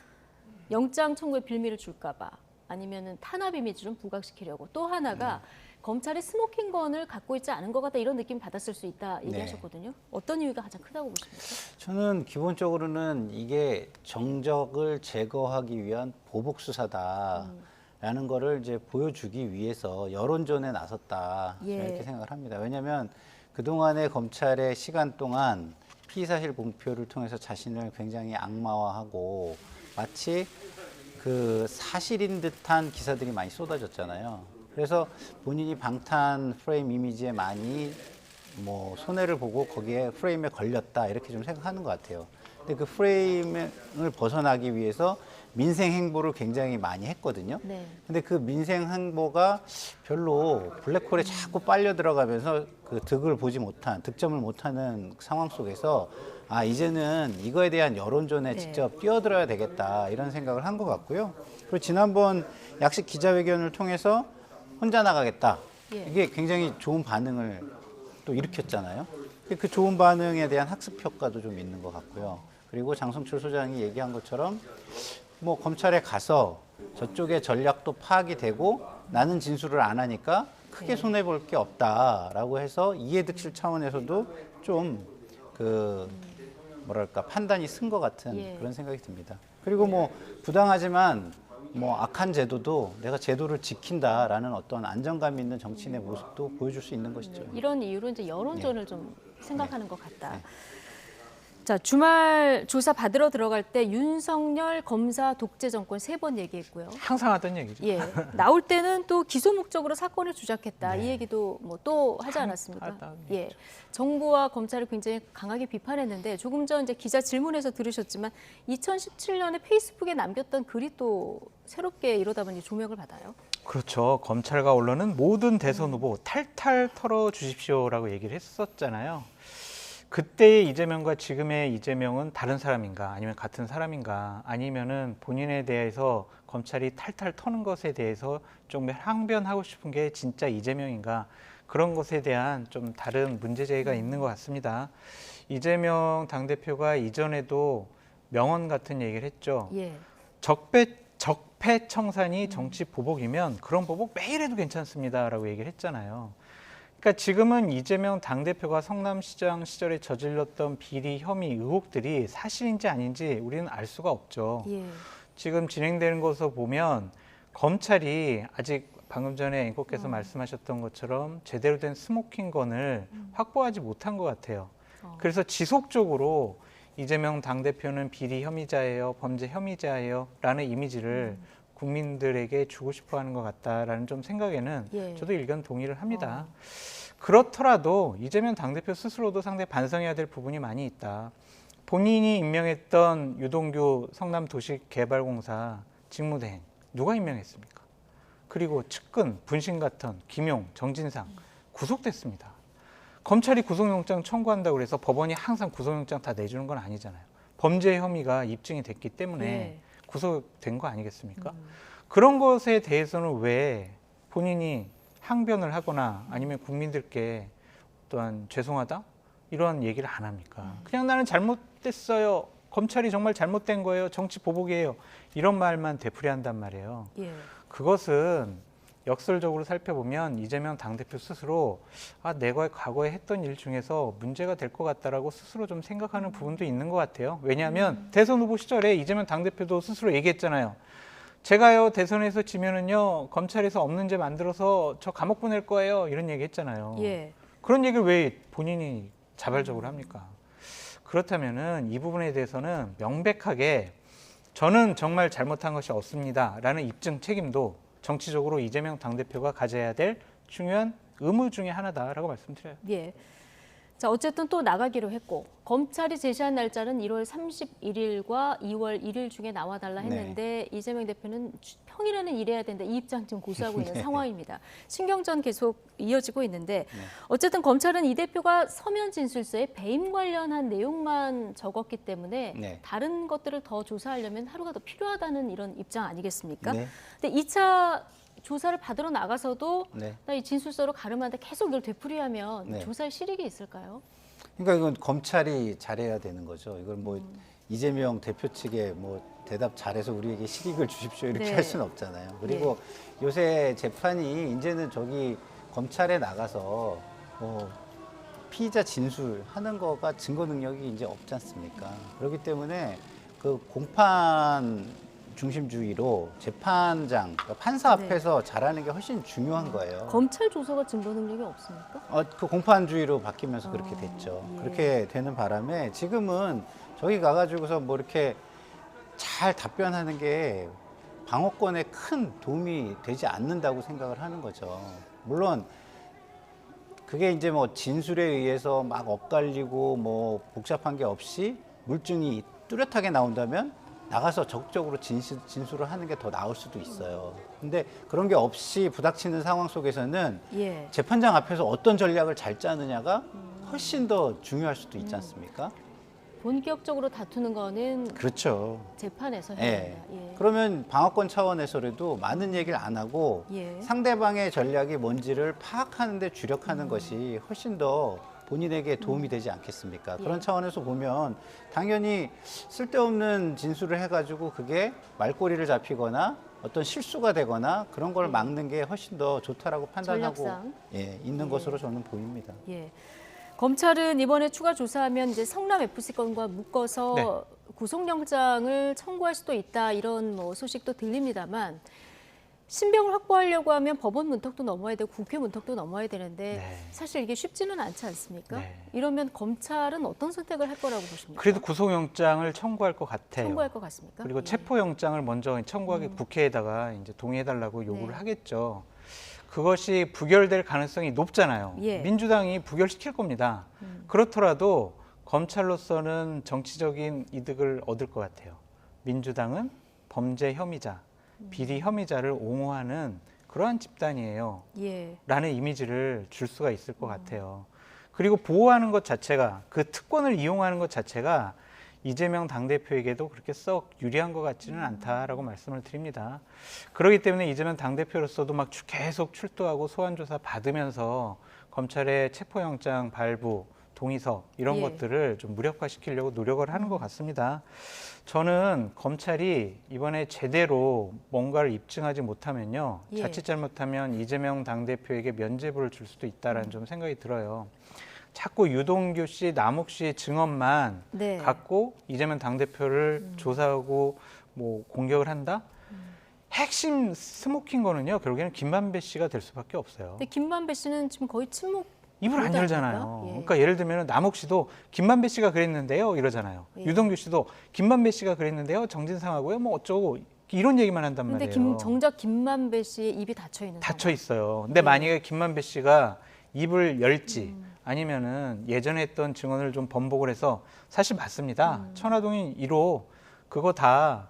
영장 청구에 빌미를 줄까 봐 아니면은 탄압 이미지 좀 부각시키려고 또 하나가 검찰이 스모킹건을 갖고 있지 않은 것 같다 이런 느낌 받았을 수 있다 얘기하셨거든요. 어떤 이유가 가장 크다고 보십니까? 저는 기본적으로는 이게 정적을 제거하기 위한 보복 수사다라는 거를 이제 보여주기 위해서 여론전에 나섰다 이렇게 생각을 합니다. 왜냐하면 그동안의 검찰의 시간 동안 피의사실 공표를 통해서 자신을 굉장히 악마화하고 마치 그 사실인 듯한 기사들이 많이 쏟아졌잖아요. 그래서 본인이 방탄 프레임 이미지에 많이 손해를 보고 거기에 프레임에 걸렸다 이렇게 좀 생각하는 것 같아요. 근데 그 프레임을 벗어나기 위해서 민생 행보를 굉장히 많이 했거든요. 네. 근데 그 민생 행보가 별로 블랙홀에 자꾸 빨려 들어가면서 그 득점을 못하는 상황 속에서 이제는 이거에 대한 여론전에 직접 뛰어들어야 되겠다 이런 생각을 한 것 같고요. 그리고 지난번 약식 기자회견을 통해서 혼자 나가겠다. 이게 굉장히 좋은 반응을 또 일으켰잖아요. 그 좋은 반응에 대한 학습 효과도 좀 있는 것 같고요. 그리고 장성철 소장이 얘기한 것처럼 검찰에 가서 저쪽의 전략도 파악이 되고 나는 진술을 안 하니까 크게 손해 볼 게 없다라고 해서 이해득실 차원에서도 좀 뭐랄까 판단이 쓴 것 같은 그런 생각이 듭니다. 그리고 뭐 부당하지만 뭐 악한 제도도 내가 제도를 지킨다라는 어떤 안정감 있는 정치인의 모습도 보여줄 수 있는 것이죠. 이런 이유로 이제 여론전을 좀 생각하는 것 같다. 자, 주말 조사 받으러 들어갈 때 윤석열 검사 독재 정권 3번 얘기했고요. 항상 하던 얘기죠. 예, 나올 때는 또 기소 목적으로 사건을 조작했다. 이 얘기도 뭐 또 하지 않았습니까? 예, 정부와 검찰을 굉장히 강하게 비판했는데 조금 전 이제 기자 질문에서 들으셨지만 2017년에 페이스북에 남겼던 글이 또 새롭게 이러다 보니 조명을 받아요. 그렇죠. 검찰과 언론은 모든 대선 후보 탈탈 털어 주십시오라고 얘기를 했었잖아요. 그때의 이재명과 지금의 이재명은 다른 사람인가 아니면 같은 사람인가 아니면은 본인에 대해서 검찰이 탈탈 터는 것에 대해서 좀 항변하고 싶은 게 진짜 이재명인가 그런 것에 대한 좀 다른 문제제기가 있는 것 같습니다. 이재명 당대표가 이전에도 명언 같은 얘기를 했죠. 적폐청산이 정치 보복이면 그런 보복 매일 해도 괜찮습니다라고 얘기를 했잖아요. 그러니까 지금은 이재명 당대표가 성남시장 시절에 저질렀던 비리 혐의 의혹들이 사실인지 아닌지 우리는 알 수가 없죠. 지금 진행되는 것을 보면 검찰이 아직 방금 전에 앵커께서 말씀하셨던 것처럼 제대로 된 스모킹건을 확보하지 못한 것 같아요. 그래서 지속적으로 이재명 당대표는 비리 혐의자예요, 범죄 혐의자예요 라는 이미지를 국민들에게 주고 싶어하는 것 같다라는 좀 생각에는 저도 일견 동의를 합니다. 그렇더라도 이재명 당대표 스스로도 상당히 반성해야 될 부분이 많이 있다. 본인이 임명했던 유동규 성남도시개발공사 직무대행 누가 임명했습니까? 그리고 측근, 분신같은 김용, 정진상 구속됐습니다. 검찰이 구속영장 청구한다고 해서 법원이 항상 구속영장 다 내주는 건 아니잖아요. 범죄 혐의가 입증이 됐기 때문에 구속된 거 아니겠습니까? 그런 것에 대해서는 왜 본인이 항변을 하거나 아니면 국민들께 또한 죄송하다? 이런 얘기를 안 합니까? 그냥 나는 잘못됐어요. 검찰이 정말 잘못된 거예요. 정치 보복이에요. 이런 말만 되풀이한단 말이에요. 그것은 역설적으로 살펴보면 이재명 당대표 스스로 내가 과거에 했던 일 중에서 문제가 될 것 같다라고 스스로 좀 생각하는 부분도 있는 것 같아요. 왜냐하면 대선 후보 시절에 이재명 당대표도 스스로 얘기했잖아요. 제가요 대선에서 지면은요 검찰에서 없는 죄 만들어서 저 감옥 보낼 거예요 이런 얘기 했잖아요. 그런 얘기를 왜 본인이 자발적으로 합니까? 그렇다면은 이 부분에 대해서는 명백하게 저는 정말 잘못한 것이 없습니다라는 입증 책임도 정치적으로 이재명 당대표가 가져야 될 중요한 의무 중에 하나다라고 말씀드려요. 자, 어쨌든 또 나가기로 했고 검찰이 제시한 날짜는 1월 31일과 2월 1일 중에 나와달라 했는데 이재명 대표는 평일에는 일해야 된다. 이 입장 지금 고수하고 있는 상황입니다. 신경전 계속 이어지고 있는데 어쨌든 검찰은 이 대표가 서면 진술서에 배임 관련한 내용만 적었기 때문에 다른 것들을 더 조사하려면 하루가 더 필요하다는 이런 입장 아니겠습니까? 근데 2차 조사를 받으러 나가서도 이 진술서로 가름하는데 계속 이걸 되풀이하면 조사에 실익이 있을까요? 그러니까 이건 검찰이 잘해야 되는 거죠. 이걸 뭐 이재명 대표 측에 뭐 대답 잘해서 우리에게 실익을 주십시오 이렇게 할 수는 없잖아요. 그리고 요새 재판이 이제는 저기 검찰에 나가서 피의자 진술하는 거가 증거 능력이 이제 없지 않습니까? 그렇기 때문에 그 공판 중심주의로 재판장, 그러니까 판사 앞에서 잘하는 게 훨씬 중요한 거예요. 검찰 조사가 증거 능력이 없습니까? 그 공판주의로 바뀌면서 그렇게 됐죠. 그렇게 되는 바람에 지금은 저기 가가지고서 뭐 이렇게 잘 답변하는 게 방어권에 큰 도움이 되지 않는다고 생각을 하는 거죠. 물론 그게 이제 뭐 진술에 의해서 막 엇갈리고 뭐 복잡한 게 없이 물증이 뚜렷하게 나온다면 나가서 적극적으로 진술을 하는 게 더 나을 수도 있어요. 근데 그런 게 없이 부닥치는 상황 속에서는 재판장 앞에서 어떤 전략을 잘 짜느냐가 훨씬 더 중요할 수도 있지 않습니까? 본격적으로 다투는 거는 그렇죠. 재판에서 해야 된다. 그러면 방어권 차원에서라도 많은 얘기를 안 하고 상대방의 전략이 뭔지를 파악하는 데 주력하는 것이 훨씬 더 본인에게 도움이 되지 않겠습니까? 그런 차원에서 보면 당연히 쓸데없는 진술을 해가지고 그게 말꼬리를 잡히거나 어떤 실수가 되거나 그런 걸 막는 게 훨씬 더 좋다라고 판단하고 전략상. 있는 것으로 저는 보입니다. 예. 검찰은 이번에 추가 조사하면 이제 성남 FC 건과 묶어서 네. 구속영장을 청구할 수도 있다 이런 뭐 소식도 들립니다만 신병을 확보하려고 하면 법원 문턱도 넘어야 되고 국회 문턱도 넘어야 되는데 사실 이게 쉽지는 않지 않습니까? 이러면 검찰은 어떤 선택을 할 거라고 보십니까? 그래도 구속영장을 청구할 것 같아요. 청구할 것 같습니까? 그리고 체포영장을 먼저 청구하게 국회에다가 이제 동의해달라고 요구를 하겠죠. 그것이 부결될 가능성이 높잖아요. 민주당이 부결시킬 겁니다. 그렇더라도 검찰로서는 정치적인 이득을 얻을 것 같아요. 민주당은 범죄 혐의자, 비리 혐의자를 옹호하는 그러한 집단이에요. 라는 이미지를 줄 수가 있을 것 같아요. 그리고 보호하는 것 자체가, 그 특권을 이용하는 것 자체가 이재명 당대표에게도 그렇게 썩 유리한 것 같지는 않다라고 말씀을 드립니다. 그렇기 때문에 이재명 당대표로서도 막 계속 출두하고 소환조사 받으면서 검찰의 체포영장 발부, 동의서 이런 것들을 좀 무력화시키려고 노력을 하는 것 같습니다. 저는 검찰이 이번에 제대로 뭔가를 입증하지 못하면요. 자칫 잘못하면 이재명 당대표에게 면죄부를 줄 수도 있다라는 좀 생각이 들어요. 자꾸 유동규 씨, 남욱 씨의 증언만 갖고 이재명 당대표를 조사하고 뭐 공격을 한다? 핵심 스모킹 거는요. 결국에는 김만배 씨가 될 수밖에 없어요. 근데 김만배 씨는 지금 거의 침묵 입을 안 열잖아요. 그러니까 예를 들면 남욱 씨도 김만배 씨가 그랬는데요 이러잖아요. 유동규 씨도 김만배 씨가 그랬는데요 정진상하고요 뭐 어쩌고 이런 얘기만 한단 말이에요. 근데 정작 김만배 씨의 입이 닫혀 있는 닫혀 있어요. 근데 만약에 김만배 씨가 입을 열지 아니면은 예전에 했던 증언을 좀 번복을 해서 사실 맞습니다. 천화동인 1호 그거 다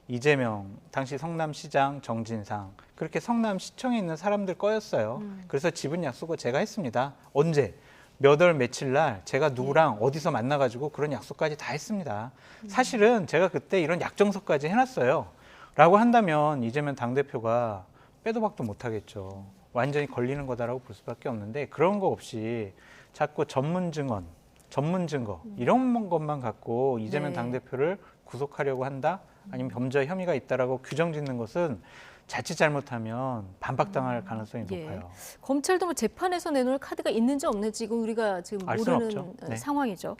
이재명, 당시 성남시장 정진상 그렇게 성남시청에 있는 사람들 거였어요. 그래서 지분 약속을 제가 했습니다. 언제? 몇 월 며칠 날 제가 누구랑 어디서 만나가지고 그런 약속까지 다 했습니다. 사실은 제가 그때 이런 약정서까지 해놨어요. 라고 한다면 이재명 당대표가 빼도 박도 못하겠죠. 완전히 걸리는 거다라고 볼 수밖에 없는데 그런 거 없이 자꾸 전문 증언, 전문 증거 이런 것만 갖고 이재명 당대표를 구속하려고 한다? 아니면 범죄 혐의가 있다라고 규정 짓는 것은 자칫 잘못하면 반박당할 가능성이 높아요. 검찰도 뭐 재판에서 내놓을 카드가 있는지 없는지 우리가 지금 모르는 상황이죠.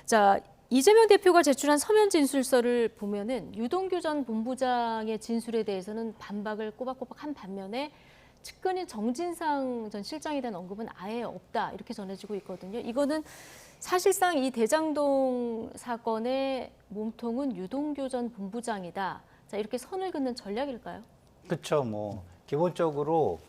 자, 이재명 대표가 제출한 서면 진술서를 보면은 유동규 전 본부장의 진술에 대해서는 반박을 꼬박꼬박 한 반면에 측근인 정진상 전 실장에 대한 언급은 아예 없다 이렇게 전해지고 있거든요. 이거는 사실상 이 대장동 사건의 몸통은 유동규 전 본부장이다. 자, 이렇게 선을 긋는 전략일까요? 그렇죠. 뭐 기본적으로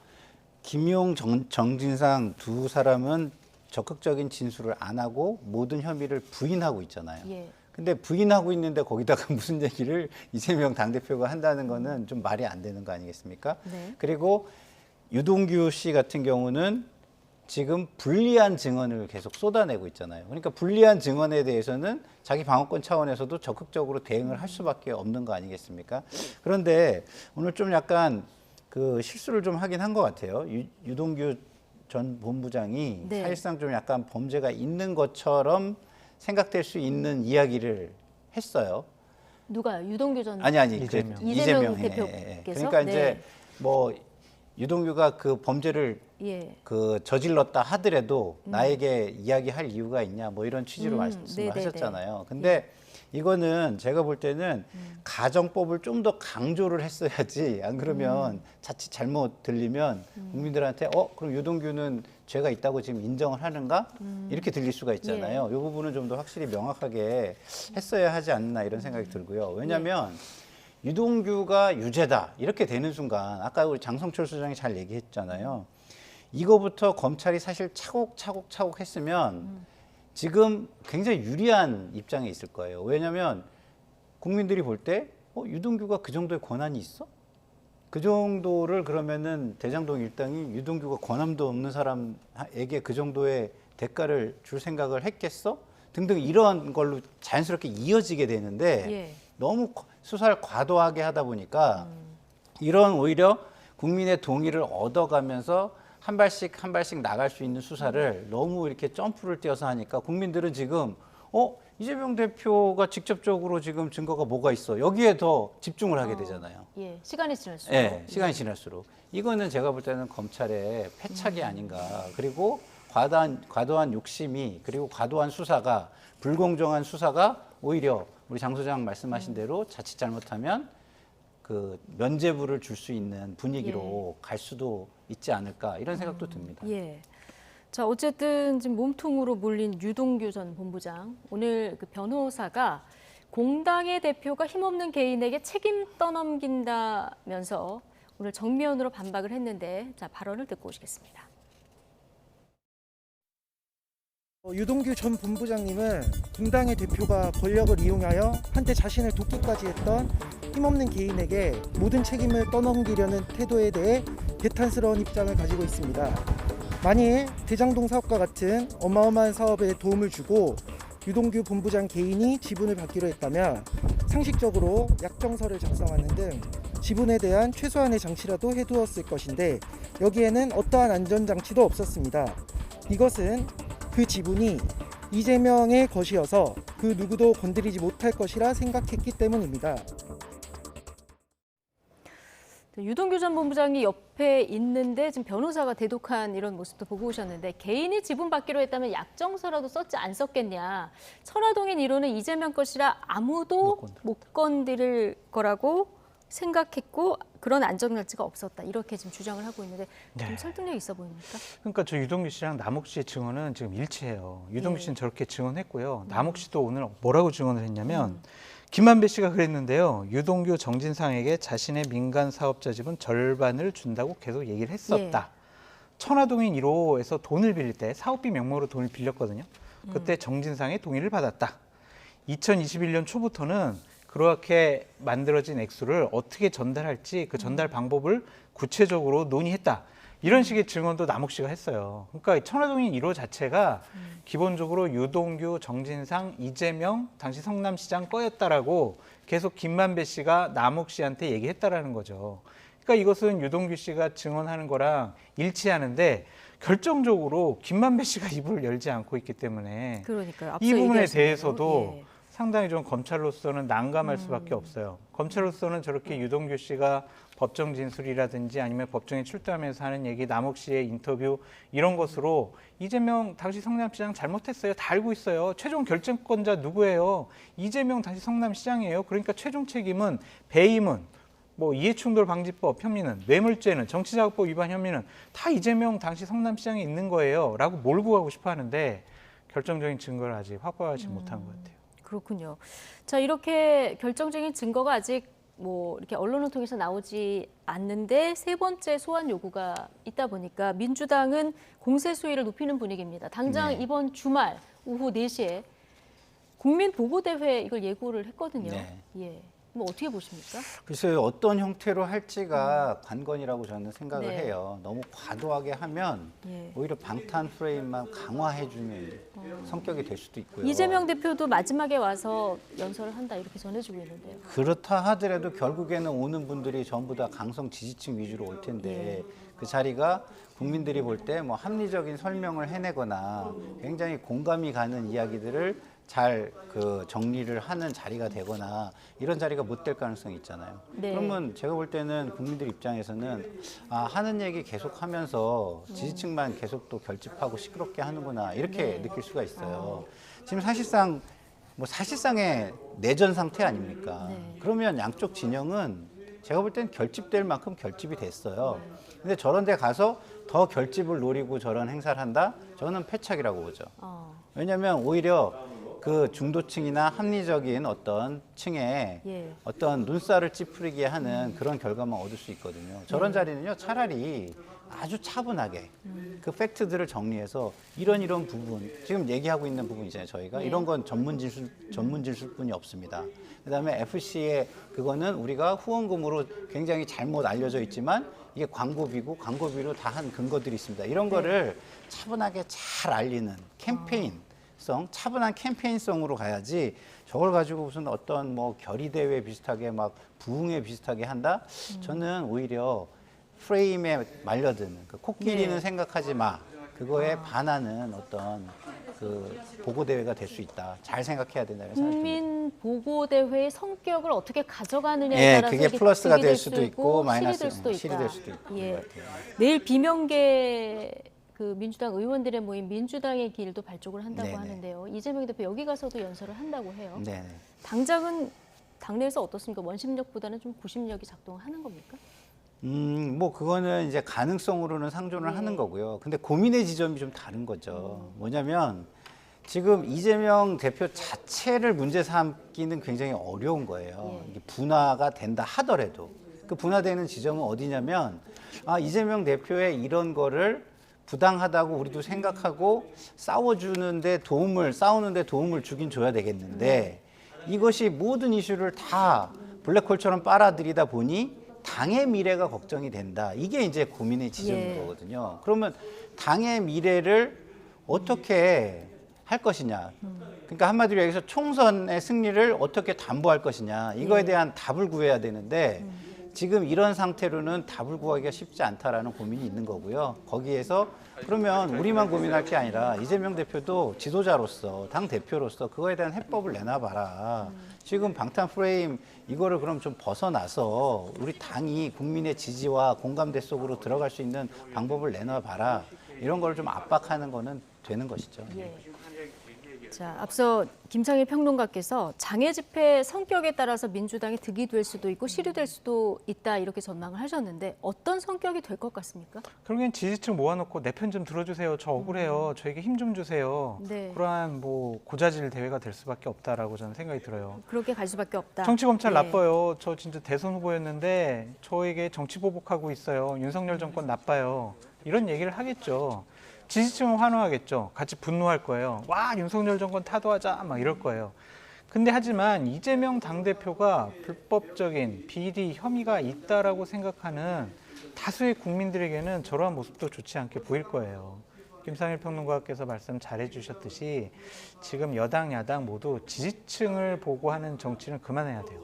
김용, 정진상 두 사람은 적극적인 진술을 안 하고 모든 혐의를 부인하고 있잖아요. 근데 부인하고 있는데 거기다가 무슨 얘기를 이재명 당대표가 한다는 거는 좀 말이 안 되는 거 아니겠습니까? 그리고 유동규 씨 같은 경우는 지금 불리한 증언을 계속 쏟아내고 있잖아요. 그러니까 불리한 증언에 대해서는 자기 방어권 차원에서도 적극적으로 대응을 할 수밖에 없는 거 아니겠습니까? 그런데 오늘 좀 약간 그 실수를 좀 하긴 한 것 같아요. 유동규 전 본부장이 사실상 좀 약간 범죄가 있는 것처럼 생각될 수 있는 이야기를 했어요. 누가요? 유동규 전 이재명 대표께서? 그러니까 이제 뭐 유동규가 그 범죄를 그 저질렀다 하더라도 나에게 이야기할 이유가 있냐 뭐 이런 취지로 말씀을 하셨잖아요. 근데 이거는 제가 볼 때는 가정법을 좀 더 강조를 했어야지 안 그러면 자칫 잘못 들리면 국민들한테 그럼 유동규는 죄가 있다고 지금 인정을 하는가? 이렇게 들릴 수가 있잖아요. 이 부분은 좀 더 확실히 명확하게 했어야 하지 않나 이런 생각이 들고요. 왜냐하면 유동규가 유죄다 이렇게 되는 순간 아까 우리 장성철 소장이 잘 얘기했잖아요. 이거부터 검찰이 사실 차곡차곡 했으면 지금 굉장히 유리한 입장에 있을 거예요. 왜냐하면 국민들이 볼 때 유동규가 그 정도의 권한이 있어? 그 정도를 그러면은 대장동 일당이 유동규가 권한도 없는 사람에게 그 정도의 대가를 줄 생각을 했겠어? 등등 이런 걸로 자연스럽게 이어지게 되는데 너무 수사를 과도하게 하다 보니까 이런 오히려 국민의 동의를 얻어가면서 한 발씩 나갈 수 있는 수사를 너무 이렇게 점프를 뛰어서 하니까 국민들은 지금 이재명 대표가 직접적으로 지금 증거가 뭐가 있어? 여기에 더 집중을 하게 되잖아요. 예, 시간이 지날수록. 예, 시간이 지날수록. 이거는 제가 볼 때는 검찰의 패착이 아닌가. 그리고 과도한 욕심이, 그리고 과도한 수사가, 불공정한 수사가 오히려 우리 장 소장 말씀하신 대로 자칫 잘못하면 그 면죄부를 줄 수 있는 분위기로 갈 수도 있지 않을까, 이런 생각도 듭니다. 예. 자, 어쨌든 지금 몸통으로 몰린 유동규 전 본부장, 오늘 그 변호사가 공당의 대표가 힘없는 개인에게 책임 떠넘긴다면서 오늘 정면으로 반박을 했는데, 자, 발언을 듣고 오시겠습니다. 유동규 전 본부장님은 공당의 대표가 권력을 이용하여 한때 자신을 돕기까지 했던 힘없는 개인에게 모든 책임을 떠넘기려는 태도에 대해 개탄스러운 입장을 가지고 있습니다. 만일 대장동 사업과 같은 어마어마한 사업에 도움을 주고 유동규 본부장 개인이 지분을 받기로 했다면 상식적으로 약정서를 작성하는 등 지분에 대한 최소한의 장치라도 해두었을 것인데, 여기에는 어떠한 안전장치도 없었습니다. 이것은 그 지분이 이재명의 것이어서 그 누구도 건드리지 못할 것이라 생각했기 때문입니다. 유동규 전 본부장이 옆에 있는데 지금 변호사가 대독한 이런 모습도 보고 오셨는데, 개인이 지분 받기로 했다면 약정서라도 썼지 안 썼겠냐. 천화동인 1호는 이재명 것이라 아무도 못 건드릴 거라고 생각했고 그런 안전장치가 없었다. 이렇게 지금 주장을 하고 있는데 좀 설득력 있어 보입니까? 그러니까 저 유동규 씨랑 남욱 씨의 증언은 지금 일치해요. 유동규 씨는 저렇게 증언했고요. 남욱 씨도 오늘 뭐라고 증언을 했냐면 김만배 씨가 그랬는데요. 유동규 정진상에게 자신의 민간 사업자 지분 절반을 준다고 계속 얘기를 했었다. 천화동인 1호에서 돈을 빌릴 때 사업비 명목으로 돈을 빌렸거든요. 그때 정진상의 동의를 받았다. 2021년 초부터는 그렇게 만들어진 액수를 어떻게 전달할지 그 전달 방법을 구체적으로 논의했다. 이런 식의 증언도 남욱 씨가 했어요. 그러니까 천화동인 1호 자체가 기본적으로 유동규, 정진상, 이재명, 당시 성남시장 거였다라고 계속 김만배 씨가 남욱 씨한테 얘기했다라는 거죠. 그러니까 이것은 유동규 씨가 증언하는 거랑 일치하는데 결정적으로 김만배 씨가 입을 열지 않고 있기 때문에 그러니까요. 이 부분에 대해서도 상당히 좀 검찰로서는 난감할 수밖에 없어요. 검찰로서는 저렇게 유동규 씨가 법정 진술이라든지 아니면 법정에 출두하면서 하는 얘기, 남욱 씨의 인터뷰 이런 것으로 이재명 당시 성남시장 잘못했어요. 다 알고 있어요. 최종 결정권자 누구예요? 이재명 당시 성남시장이에요. 그러니까 최종 책임은 배임은 뭐 이해충돌방지법 혐의는 뇌물죄는 정치자금법 위반 혐의는 다 이재명 당시 성남시장에 있는 거예요. 라고 몰고 가고 싶어 하는데 결정적인 증거를 아직 확보하지 못한 것 같아요. 그렇군요. 자, 이렇게 결정적인 증거가 아직 뭐 이렇게 언론을 통해서 나오지 않는데 세 번째 소환 요구가 있다 보니까 민주당은 공세 수위를 높이는 분위기입니다. 당장 이번 주말 오후 4시에 국민보고대회 이걸 예고를 했거든요. 예. 뭐 어떻게 보십니까? 글쎄요, 어떤 형태로 할지가 관건이라고 저는 생각을 해요. 너무 과도하게 하면 오히려 방탄 프레임만 강화해주는 성격이 될 수도 있고요. 이재명 대표도 마지막에 와서 연설을 한다 이렇게 전해주고 있는데요. 그렇다 하더라도 결국에는 오는 분들이 전부 다 강성 지지층 위주로 올 텐데 그 자리가 국민들이 볼 때 뭐 합리적인 설명을 해내거나 굉장히 공감이 가는 이야기들을 잘 그 정리를 하는 자리가 되거나 이런 자리가 못 될 가능성이 있잖아요. 그러면 제가 볼 때는 국민들 입장에서는 하는 얘기 계속 하면서 지지층만 계속 또 결집하고 시끄럽게 하는구나 이렇게 느낄 수가 있어요. 지금 사실상의 내전 상태 아닙니까? 그러면 양쪽 진영은 제가 볼 때는 결집될 만큼 결집이 됐어요. 근데 저런 데 가서 더 결집을 노리고 저런 행사를 한다? 저는 패착이라고 보죠. 왜냐하면 오히려 그 중도층이나 합리적인 어떤 층에 어떤 눈살을 찌푸리게 하는 그런 결과만 얻을 수 있거든요. 저런 자리는요, 차라리 아주 차분하게 그 팩트들을 정리해서 이런 부분, 지금 얘기하고 있는 부분이잖아요, 저희가. 이런 건 전문 진술뿐이 없습니다. 그다음에 FC의 그거는 우리가 후원금으로 굉장히 잘못 알려져 있지만 이게 광고비고 광고비로 다 한 근거들이 있습니다. 이런 거를 차분하게 잘 알리는 차분한 캠페인성으로 가야지 저걸 가지고 무슨 어떤 뭐 결의대회 비슷하게 막 부흥회 비슷하게 한다? 저는 오히려 프레임에 말려드는 그 코끼리는 생각하지 마. 그거에 반하는 어떤 그 보고대회가 될 수 있다. 잘 생각해야 된다는 생각이 듭니다. 국민 보고대회의 성격을 어떻게 가져가느냐에 예, 따라서 그게 이게 플러스가 득이 될 수도 있고 마이너스, 실이 될 수도 있다. 실이 될 수도 있고. 예. 내일 비명계 그 민주당 의원들의 모임 민주당의 길도 발족을 한다고 네네. 하는데요. 이재명 대표 여기 가서도 연설을 한다고 해요. 네. 당장은 당내에서 어떻습니까? 원심력보다는 좀 구심력이 작동하는 겁니까? 뭐 그거는 이제 가능성으로는 상존을 하는 거고요. 근데 고민의 지점이 좀 다른 거죠. 뭐냐면 지금 이재명 대표 자체를 문제 삼기는 굉장히 어려운 거예요. 이게 분화가 된다 하더라도 그 분화되는 지점은 어디냐면 이재명 대표의 이런 거를 부당하다고 우리도 생각하고 싸우는데 도움을 주긴 줘야 되겠는데 이것이 모든 이슈를 다 블랙홀처럼 빨아들이다 보니 당의 미래가 걱정이 된다. 이게 이제 고민의 지점인 거거든요. 그러면 당의 미래를 어떻게 할 것이냐. 그러니까 한마디로 얘기해서 총선의 승리를 어떻게 담보할 것이냐. 이거에 대한 답을 구해야 되는데 지금 이런 상태로는 답을 구하기가 쉽지 않다라는 고민이 있는 거고요. 거기에서 그러면 우리만 고민할 게 아니라 이재명 대표도 지도자로서 당 대표로서 그거에 대한 해법을 내놔봐라. 지금 방탄 프레임 이거를 그럼 좀 벗어나서 우리 당이 국민의 지지와 공감대 속으로 들어갈 수 있는 방법을 내놔봐라. 이런 걸 좀 압박하는 거는 되는 것이죠. 자, 앞서 김창일 평론가께서 장애 집회 성격에 따라서 민주당이 득이 될 수도 있고 실이 될 수도 있다 이렇게 전망을 하셨는데 어떤 성격이 될 것 같습니까? 결국엔 지지층 모아놓고 내 편 좀 들어주세요. 저 억울해요. 저에게 힘 좀 주세요. 네. 그러한 고자질 대회가 될 수밖에 없다라고 저는 생각이 들어요. 그렇게 갈 수밖에 없다. 정치검찰 네. 나빠요. 저 진짜 대선 후보였는데 저에게 정치 보복하고 있어요. 윤석열 정권 나빠요. 이런 얘기를 하겠죠. 지지층은 환호하겠죠. 같이 분노할 거예요. 와, 윤석열 정권 타도하자 막 이럴 거예요. 근데 하지만 이재명 당대표가 불법적인 비리 혐의가 있다라고 생각하는 다수의 국민들에게는 저러한 모습도 좋지 않게 보일 거예요. 김상일 평론가께서 말씀 잘해 주셨듯이 지금 여당, 야당 모두 지지층을 보고 하는 정치는 그만해야 돼요.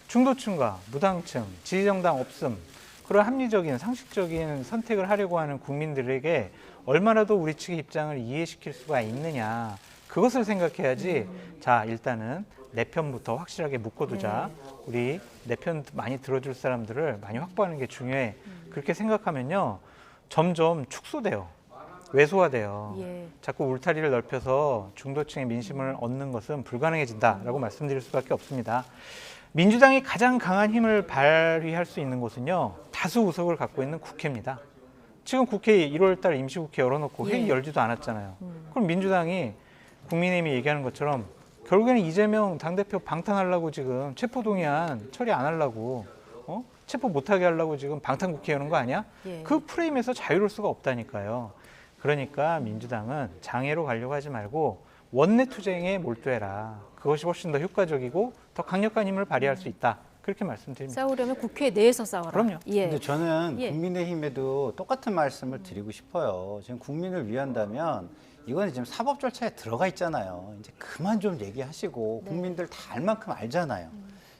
중도층과 무당층, 지지정당 없음, 그런 합리적인, 상식적인 선택을 하려고 하는 국민들에게 얼마나 더 우리 측의 입장을 이해시킬 수가 있느냐. 그것을 생각해야지. 자, 일단은 내 편부터 확실하게 묶어두자. 우리 내 편 많이 들어줄 사람들을 많이 확보하는 게 중요해. 그렇게 생각하면요. 점점 축소돼요. 왜소화돼요. 자꾸 울타리를 넓혀서 중도층의 민심을 얻는 것은 불가능해진다라고 말씀드릴 수밖에 없습니다. 민주당이 가장 강한 힘을 발휘할 수 있는 곳은요. 다수 의석을 갖고 있는 국회입니다. 지금 국회 1월 달 임시국회 열어놓고 회의 열지도 않았잖아요. 그럼 민주당이 국민의힘이 얘기하는 것처럼 결국에는 이재명 당대표 방탄하려고 지금 체포동의안 처리 안 하려고 체포 못하게 하려고 지금 방탄국회 여는 거 아니야? 그 프레임에서 자유로울 수가 없다니까요. 그러니까 민주당은 장애로 가려고 하지 말고 원내 투쟁에 몰두해라. 그것이 훨씬 더 효과적이고 더 강력한 힘을 발휘할 수 있다. 그렇게 말씀드립니다. 싸우려면 국회 내에서 싸워라. 그럼요. 근데 저는 국민의힘에도 똑같은 말씀을 드리고 싶어요. 지금 국민을 위한다면 이거는 지금 사법 절차에 들어가 있잖아요. 이제 그만 좀 얘기하시고 국민들 다 알 만큼 알잖아요.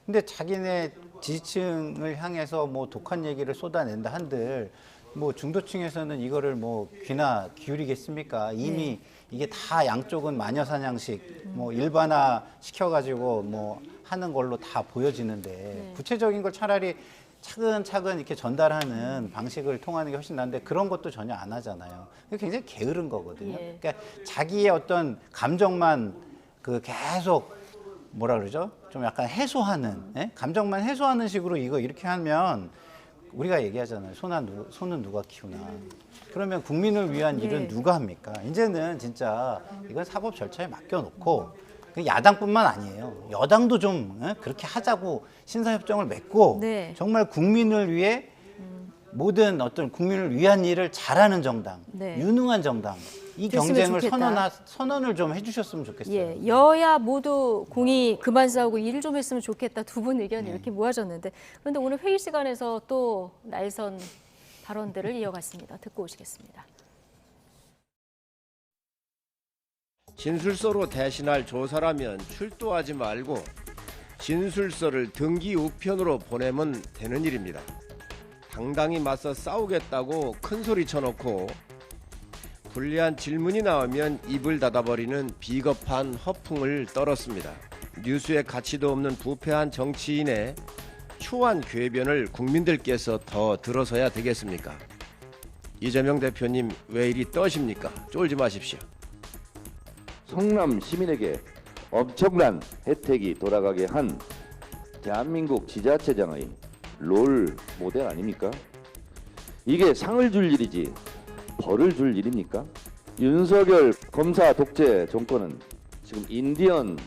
근데 자기네 지지층을 향해서 뭐 독한 얘기를 쏟아낸다 한들 뭐 중도층에서는 이거를 뭐 귀나 기울이겠습니까? 이미 이게 다 양쪽은 마녀사냥식 뭐 일반화 시켜가지고 뭐 하는 걸로 다 보여지는데 구체적인 걸 차라리 차근차근 이렇게 전달하는 방식을 통하는 게 훨씬 나은데 그런 것도 전혀 안 하잖아요. 굉장히 게으른 거거든요. 그러니까 자기의 어떤 감정만 그 계속 뭐라 그러죠? 좀 약간 해소하는, 감정만 해소하는 식으로 이거 이렇게 하면 우리가 얘기하잖아요. 소는 누가 키우나. 그러면 국민을 위한 일은 누가 합니까? 이제는 진짜 이건 사법 절차에 맡겨놓고 야당뿐만 아니에요. 여당도 좀 그렇게 하자고 신사협정을 맺고 정말 국민을 위해 모든 어떤 국민을 위한 일을 잘하는 정당, 유능한 정당 이 경쟁을 선언을 좀 해주셨으면 좋겠어요. 여야 모두 공이 그만 싸우고 일을 좀 했으면 좋겠다. 두 분 의견이 이렇게 모아졌는데 그런데 오늘 회의 시간에서 또 날선 발언들을 이어갔습니다. 듣고 오시겠습니다. 진술서로 대신할 조사라면 출두하지 말고 진술서를 등기 우편으로 보내면 되는 일입니다. 당당히 맞서 싸우겠다고 큰소리 쳐놓고 불리한 질문이 나오면 입을 닫아버리는 비겁한 허풍을 떨었습니다. 뉴스에 가치도 없는 부패한 정치인의 추한 궤변을 국민들께서 더 들어서야 되겠습니까? 이재명 대표님 왜 이리 떠십니까? 쫄지 마십시오. 성남 시민에게 엄청난 혜택이 돌아가게 한 대한민국 지자체장의 롤 모델 아닙니까? 이게 상을 줄 일이지 벌을 줄 일입니까? 윤석열 검사 독재 정권은 지금 인디언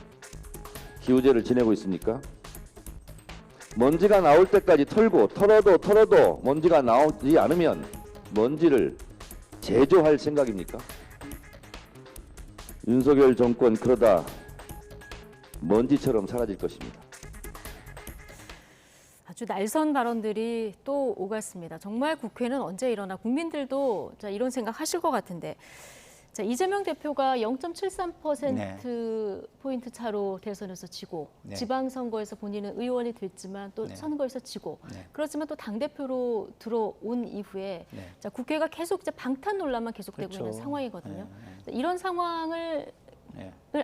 기우제를 지내고 있습니까? 먼지가 나올 때까지 털어도 먼지가 나오지 않으면 먼지를 제조할 생각입니까? 윤석열 정권 그러다 먼지처럼 사라질 것입니다. 아주 날선 발언들이 또 오갔습니다. 정말 국회는 언제 일어나 국민들도 이런 생각 하실 것 같은데 이재명 대표가 0.73% 포인트 차로 대선에서 지고 지방선거에서 본인은 의원이 됐지만 또 선거에서 지고 그렇지만 또 당대표로 들어온 이후에 국회가 계속 방탄 논란만 계속되고 있는 상황이거든요. 이런 상황을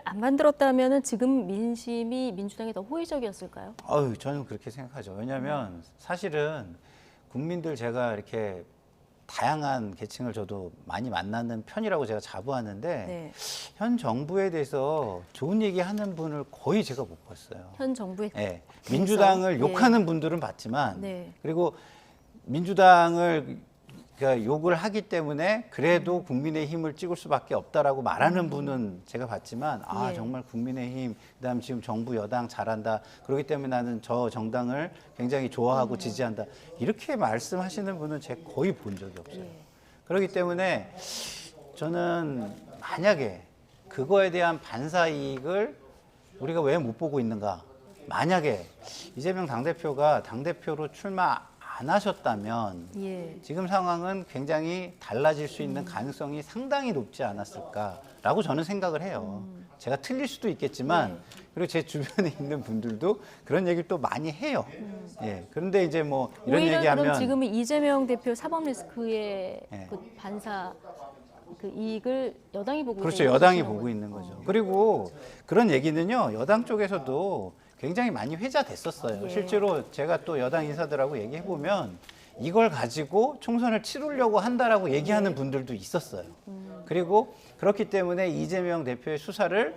안 만들었다면 지금 민심이 민주당에 더 호의적이었을까요? 저는 그렇게 생각하죠. 왜냐하면 사실은 국민들 제가 이렇게 다양한 계층을 저도 많이 만나는 편이라고 제가 자부하는데 현 정부에 대해서 좋은 얘기하는 분을 거의 제가 못 봤어요. 현 정부에 민주당을 욕하는 분들은 봤지만 그리고 민주당을 욕을 하기 때문에 그래도 국민의힘을 찍을 수밖에 없다라고 말하는 분은 제가 봤지만 정말 국민의힘 그다음 지금 정부 여당 잘한다 그렇기 때문에 나는 저 정당을 굉장히 좋아하고 지지한다 이렇게 말씀하시는 분은 제가 거의 본 적이 없어요. 그렇기 때문에 저는 만약에 그거에 대한 반사이익을 우리가 왜 못 보고 있는가, 만약에 이재명 당대표가 당대표로 출마 안 하셨다면 지금 상황은 굉장히 달라질 수 있는 가능성이 상당히 높지 않았을까라고 저는 생각을 해요. 제가 틀릴 수도 있겠지만 그리고 제 주변에 있는 분들도 그런 얘기를 또 많이 해요. 그런데 이제 뭐 이런 얘기하면 그럼 지금은 이재명 대표 사법 리스크의 그 반사 그 이익을 여당이 보고 그렇죠. 여당이 보고 있는 거죠. 그리고 그런 얘기는요. 여당 쪽에서도 굉장히 많이 회자됐었어요. 실제로 제가 또 여당 인사들하고 얘기해보면 이걸 가지고 총선을 치르려고 한다라고 얘기하는 분들도 있었어요. 그리고 그렇기 때문에 이재명 대표의 수사를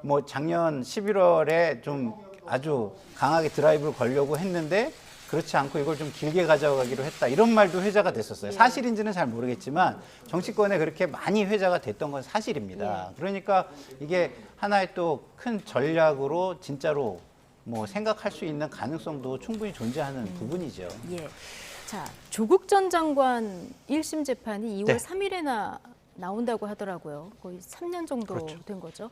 뭐 작년 11월에 좀 아주 강하게 드라이브를 걸려고 했는데 그렇지 않고 이걸 좀 길게 가져가기로 했다. 이런 말도 회자가 됐었어요. 사실인지는 잘 모르겠지만 정치권에 그렇게 많이 회자가 됐던 건 사실입니다. 그러니까 이게 하나의 또 큰 전략으로 진짜로 뭐 생각할 수 있는 가능성도 충분히 존재하는 부분이죠. 자, 조국 전 장관 1심 재판이 2월 3일에나 나온다고 하더라고요. 거의 3년 정도 된 거죠.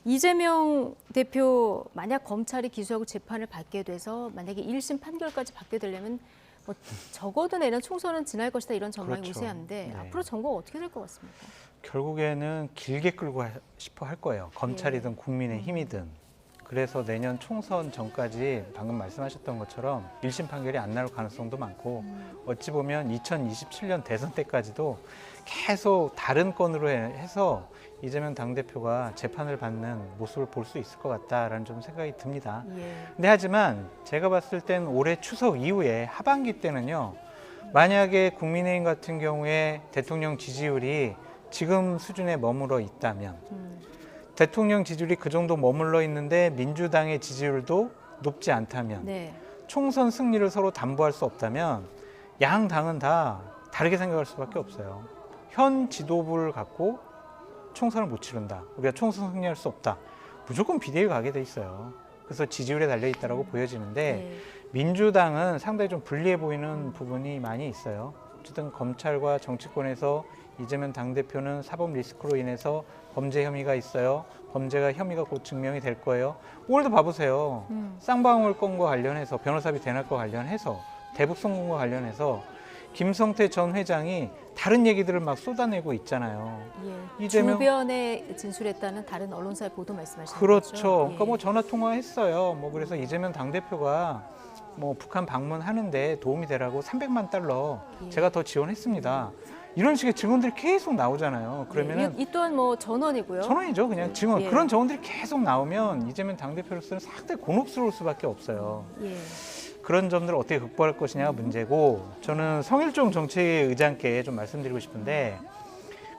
이재명 대표 만약 검찰이 기소하고 재판을 받게 돼서 만약에 1심 판결까지 받게 되려면 뭐 적어도 내년 총선은 지날 것이다 이런 전망이 우세한데 앞으로 정부가 어떻게 될 것 같습니까? 결국에는 길게 끌고 싶어 할 거예요. 검찰이든 국민의힘이든. 그래서 내년 총선 전까지 방금 말씀하셨던 것처럼 1심 판결이 안 나올 가능성도 많고 어찌 보면 2027년 대선 때까지도 계속 다른 건으로 해서 이재명 당대표가 재판을 받는 모습을 볼 수 있을 것 같다라는 좀 생각이 듭니다. 근데 하지만 제가 봤을 땐 올해 추석 이후에 하반기 때는요. 만약에 국민의힘 같은 경우에 대통령 지지율이 지금 수준에 머물러 있다면 대통령 지지율이 그 정도 머물러 있는데 민주당의 지지율도 높지 않다면 총선 승리를 서로 담보할 수 없다면 양 당은 다 다르게 생각할 수밖에 없어요. 현 지도부를 갖고 총선을 못 치른다. 우리가 총선 승리할 수 없다. 무조건 비대위 가게 돼 있어요. 그래서 지지율에 달려 있다라고 보여지는데 민주당은 상당히 좀 불리해 보이는 부분이 많이 있어요. 어쨌든 검찰과 정치권에서 이재명 당대표는 사법 리스크로 인해서 범죄 혐의가 있어요. 혐의가 곧 증명이 될 거예요. 올해도 봐보세요. 쌍방울 건과 관련해서 변호사비 대납과 관련해서 대북송금과 관련해서 김성태 전 회장이 다른 얘기들을 막 쏟아내고 있잖아요. 이재명 주변에 진술했다는 다른 언론사의 보도 말씀하시는 거죠? 거죠? 그러니까 뭐 전화 통화했어요. 뭐 그래서 이재명 당대표가 뭐 북한 방문하는데 도움이 되라고 $300만 제가 더 지원했습니다. 이런 식의 증언들이 계속 나오잖아요. 그러면은 이 또한 뭐 전원이고요. 전원이죠. 그냥 증언. 예. 그런 증언들이 계속 나오면 이재명 당대표로서는 상당히 곤혹스러울 수밖에 없어요. 예. 그런 점들을 어떻게 극복할 것이냐가 문제고, 저는 성일종 정책의장께 좀 말씀드리고 싶은데,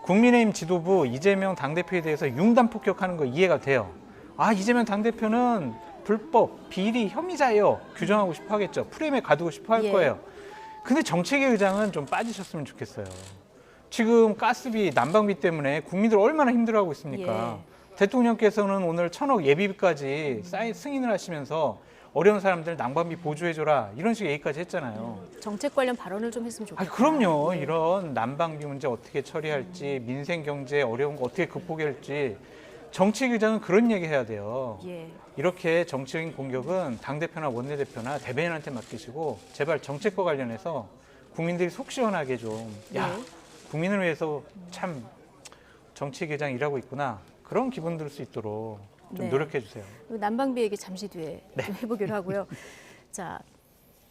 국민의힘 지도부 이재명 당대표에 대해서 융단 폭격하는 거 이해가 돼요. 아, 이재명 당대표는 불법, 비리, 혐의자예요. 규정하고 싶어 하겠죠. 프레임에 가두고 싶어 할 예. 거예요. 근데 정책의 의장은 좀 빠지셨으면 좋겠어요. 지금 가스비, 난방비 때문에 국민들 얼마나 힘들어하고 있습니까? 예. 대통령께서는 오늘 1,000억 예비비까지 승인을 하시면서 어려운 사람들 난방비 보조해줘라, 이런 식의 얘기까지 했잖아요. 정책 관련 발언을 좀 했으면 좋겠다. 그럼요. 이런 난방비 문제 어떻게 처리할지, 민생 경제 어려운 거 어떻게 극복할지, 정책의장은 그런 얘기 해야 돼요. 예. 이렇게 정치적인 공격은 당대표나 원내대표나 대변인한테 맡기시고, 제발 정책과 관련해서 국민들이 속 시원하게 좀, 야, 국민을 위해서 참 정치의장 일하고 있구나, 그런 기분 들 수 있도록 좀 네. 노력해 주세요. 난방비 얘기 잠시 뒤에 좀 해보기로 하고요. 자,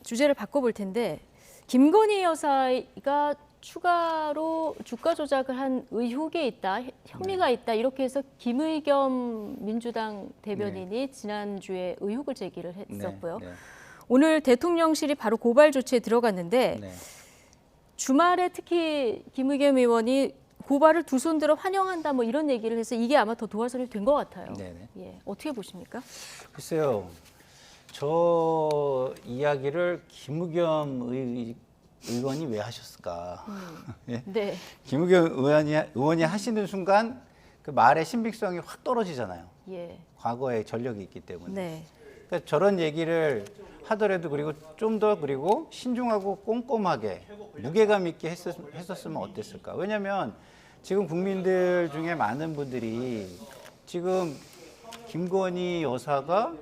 주제를 바꿔볼 텐데, 김건희 여사가 추가로 주가 조작을 한 의혹이 있다, 혐의가 있다, 이렇게 해서 김의겸 민주당 대변인이 지난주에 의혹을 제기를 했었고요. 오늘 대통령실이 바로 고발 조치에 들어갔는데, 주말에 특히 김의겸 의원이 고발을 두 손 들어 환영한다, 뭐 이런 얘기를 해서 이게 아마 더 도화선이 된 것 같아요. 예, 어떻게 보십니까? 글쎄요, 저 이야기를 김의겸 의원이 왜 하셨을까? 예? 네. 김의겸 의원이 하시는 순간 그 말의 신빙성이 확 떨어지잖아요. 예. 과거에 전력이 있기 때문에. 네. 그러니까 저런 얘기를 하더라도 그리고 좀 더 그리고 신중하고 꼼꼼하게 무게감 있게 했었으면 어땠을까? 왜냐하면 지금 국민들 중에 많은 분들이 지금 김건희 여사가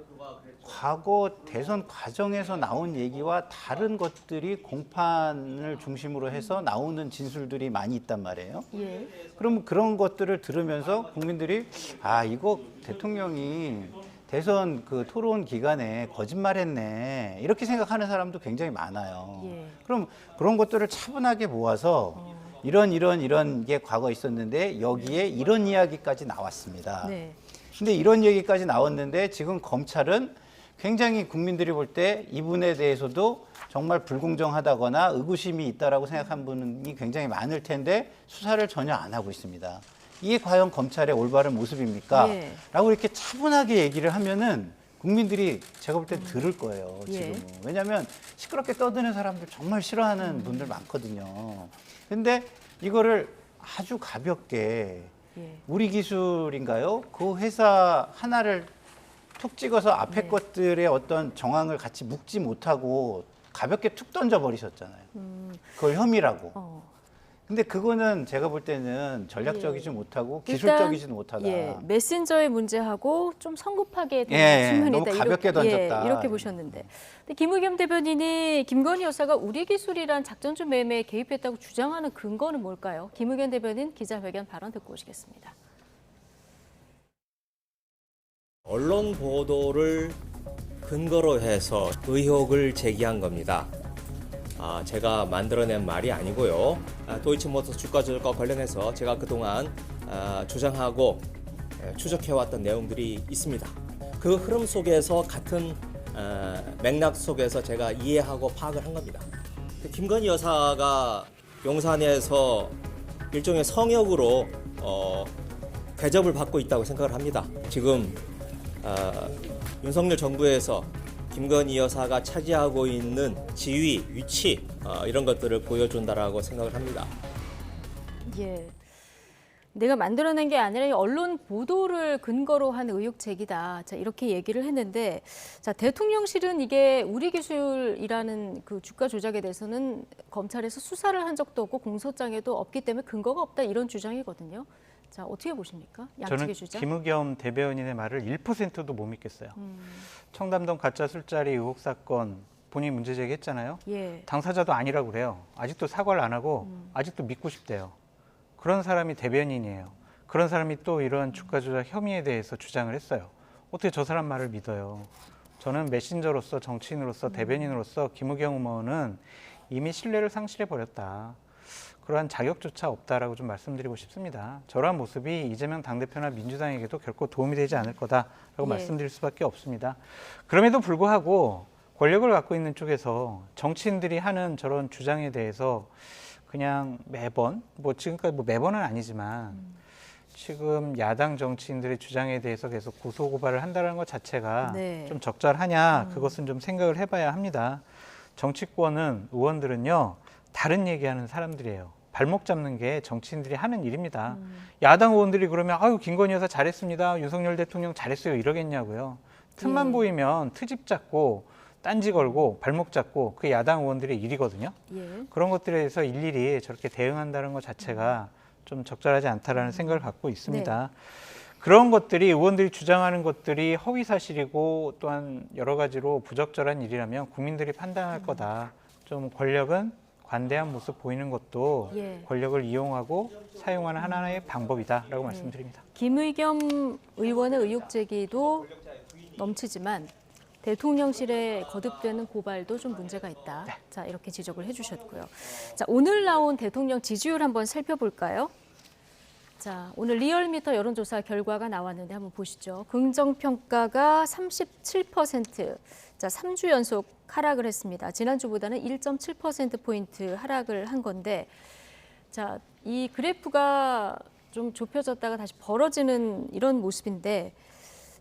과거 대선 과정에서 나온 얘기와 다른 것들이 공판을 중심으로 해서 나오는 진술들이 많이 있단 말이에요. 예. 그럼 그런 것들을 들으면서 국민들이 아, 이거 대통령이 대선 그 토론 기간에 거짓말했네, 이렇게 생각하는 사람도 굉장히 많아요. 예. 그럼 그런 것들을 차분하게 모아서 이런 게 과거 있었는데 여기에 이런 이야기까지 나왔습니다. 네. 근데 이런 얘기까지 나왔는데 지금 검찰은 굉장히 국민들이 볼 때 이분에 대해서도 정말 불공정하다거나 의구심이 있다라고 생각한 분이 굉장히 많을 텐데 수사를 전혀 안 하고 있습니다. 이게 과연 검찰의 올바른 모습입니까? 예. 라고 이렇게 차분하게 얘기를 하면은 국민들이 제가 볼 때 들을 거예요, 지금은. 예. 왜냐하면 시끄럽게 떠드는 사람들 정말 싫어하는 분들 많거든요. 근데 이거를 아주 가볍게 예. 우리 기술인가요? 그 회사 하나를 툭 찍어서 앞에 것들의 어떤 정황을 같이 묶지 못하고 가볍게 툭 던져버리셨잖아요. 그걸 혐의라고. 근데 그거는 제가 볼 때는 전략적이지 못하고 기술적이지도 못하다. 예, 메신저의 문제하고 좀 성급하게 된 예, 측면이 너무 있다. 가볍게 던졌다. 이렇게 보셨는데, 근데 김의겸 대변인이 김건희 여사가 우리 기술이란 작전주 매매에 개입했다고 주장하는 근거는 뭘까요? 김의겸 대변인 기자회견 발언 듣고 오시겠습니다. 언론 보도를 근거로 해서 의혹을 제기한 겁니다. 제가 만들어낸 말이 아니고요. 도이치모터 주가 조작과 관련해서 제가 그동안 주장하고 추적해왔던 내용들이 있습니다. 그 흐름 속에서 같은 맥락 속에서 제가 이해하고 파악을 한 겁니다. 김건희 여사가 용산에서 일종의 성역으로 대접을 받고 있다고 생각을 합니다. 지금 윤석열 정부에서 김건희 여사가 차지하고 있는 지위, 위치 이런 것들을 보여준다라고 생각을 합니다. 예, 내가 만들어낸 게 아니라 이 언론 보도를 근거로 한 의혹 제기다. 자, 이렇게 얘기를 했는데, 자, 대통령실은 이게 우리 기술이라는 그 주가 조작에 대해서는 검찰에서 수사를 한 적도 없고 공소장에도 없기 때문에 근거가 없다, 이런 주장이거든요. 자, 어떻게 보십니까? 양측의 저는 주장? 김의겸 대변인의 말을 1%도 못 믿겠어요. 청담동 가짜 술자리 의혹 사건 본인이 문제 제기했잖아요. 예. 당사자도 아니라고 그래요. 아직도 사과를 안 하고 아직도 믿고 싶대요. 그런 사람이 대변인이에요. 그런 사람이 또 이런 주가 조작 혐의에 대해서 주장을 했어요. 어떻게 저 사람 말을 믿어요? 저는 메신저로서, 정치인으로서, 대변인으로서 김의겸 의원은 이미 신뢰를 상실해 버렸다. 그러한 자격조차 없다라고 좀 말씀드리고 싶습니다. 저러한 모습이 이재명 당대표나 민주당에게도 결코 도움이 되지 않을 거다라고 말씀드릴 수밖에 없습니다. 그럼에도 불구하고 권력을 갖고 있는 쪽에서 정치인들이 하는 저런 주장에 대해서 그냥 매번, 뭐 지금까지 뭐 매번은 아니지만 지금 야당 정치인들의 주장에 대해서 계속 고소고발을 한다는 것 자체가 좀 적절하냐, 그것은 좀 생각을 해봐야 합니다. 정치권은, 의원들은요, 다른 얘기하는 사람들이에요. 발목 잡는 게 정치인들이 하는 일입니다. 야당 의원들이 그러면 아유 김건희 여사 잘했습니다, 윤석열 대통령 잘했어요 이러겠냐고요. 틈만 보이면 트집 잡고 딴지 걸고 발목 잡고 그게 야당 의원들의 일이거든요. 그런 것들에 대해서 일일이 저렇게 대응한다는 것 자체가 좀 적절하지 않다라는 생각을 갖고 있습니다. 그런 것들이, 의원들이 주장하는 것들이 허위 사실이고 또한 여러 가지로 부적절한 일이라면 국민들이 판단할 거다. 좀 권력은 관대한 모습 보이는 것도 권력을 이용하고 사용하는 하나의 방법이다라고 말씀드립니다. 김의겸 의원의 의혹 제기도 넘치지만 대통령실에 거듭되는 고발도 좀 문제가 있다. 자, 이렇게 지적을 해주셨고요. 자, 오늘 나온 대통령 지지율 한번 살펴볼까요? 자, 오늘 리얼미터 여론조사 결과가 나왔는데 한번 보시죠. 긍정평가가 37%. 자, 3주 연속 하락을 했습니다. 지난주보다는 1.7%포인트 하락을 한 건데, 자, 이 그래프가 좀 좁혀졌다가 다시 벌어지는 이런 모습인데,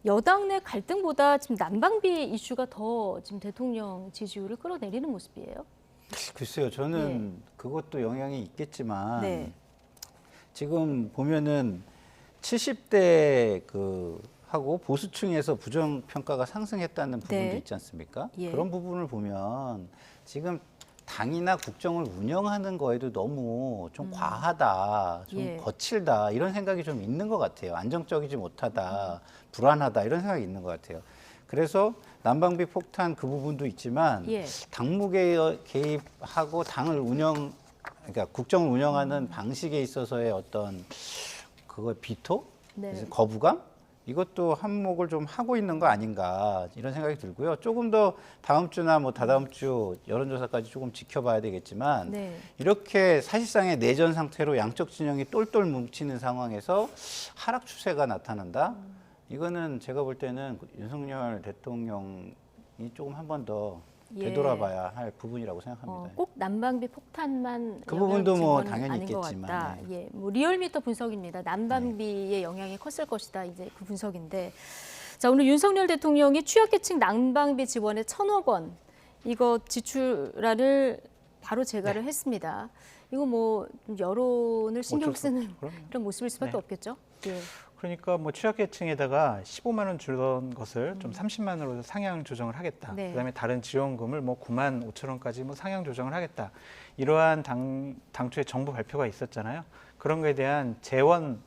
여당 내 갈등보다 지금 난방비 이슈가 더 지금 대통령 지지율을 끌어내리는 모습이에요? 글쎄요, 저는 그것도 영향이 있겠지만 지금 보면은 70대 하고 보수층에서 부정평가가 상승했다는 부분도 있지 않습니까? 그런 부분을 보면 지금 당이나 국정을 운영하는 거에도 너무 좀 과하다, 좀 거칠다 이런 생각이 좀 있는 것 같아요. 안정적이지 못하다, 불안하다 이런 생각이 있는 것 같아요. 그래서 난방비 폭탄 그 부분도 있지만 당무 개입하고 당을 그러니까 국정을 운영하는 방식에 있어서의 어떤 비토, 거부감 이것도 한몫을 좀 하고 있는 거 아닌가 이런 생각이 들고요. 조금 더 다음 주나 뭐 다다음 주 여론조사까지 조금 지켜봐야 되겠지만 이렇게 사실상의 내전 상태로 양쪽 진영이 똘똘 뭉치는 상황에서 하락 추세가 나타난다. 이거는 제가 볼 때는 윤석열 대통령이 조금 한 번 더 되돌아봐야 할 부분이라고 생각합니다. 꼭 난방비 폭탄만 그 부분도 뭐 당연히 아닌 있겠지만. 것 같다. 뭐 리얼미터 분석입니다. 난방비의 영향이 컸을 것이다. 이제 그 분석인데, 자, 오늘 윤석열 대통령이 취약계층 난방비 지원에 1,000억 원 이거 지출안을 바로 제가를 했습니다. 이거 뭐 여론을 신경 쓰는 그런 모습일 수밖에 없겠죠. 그러니까 뭐 취약계층에다가 15만 원 주던 것을 좀 30만 원으로 상향 조정을 하겠다. 그다음에 다른 지원금을 뭐 9만 5천 원까지 뭐 상향 조정을 하겠다. 이러한 당초에 정부 발표가 있었잖아요. 그런 거에 대한 재원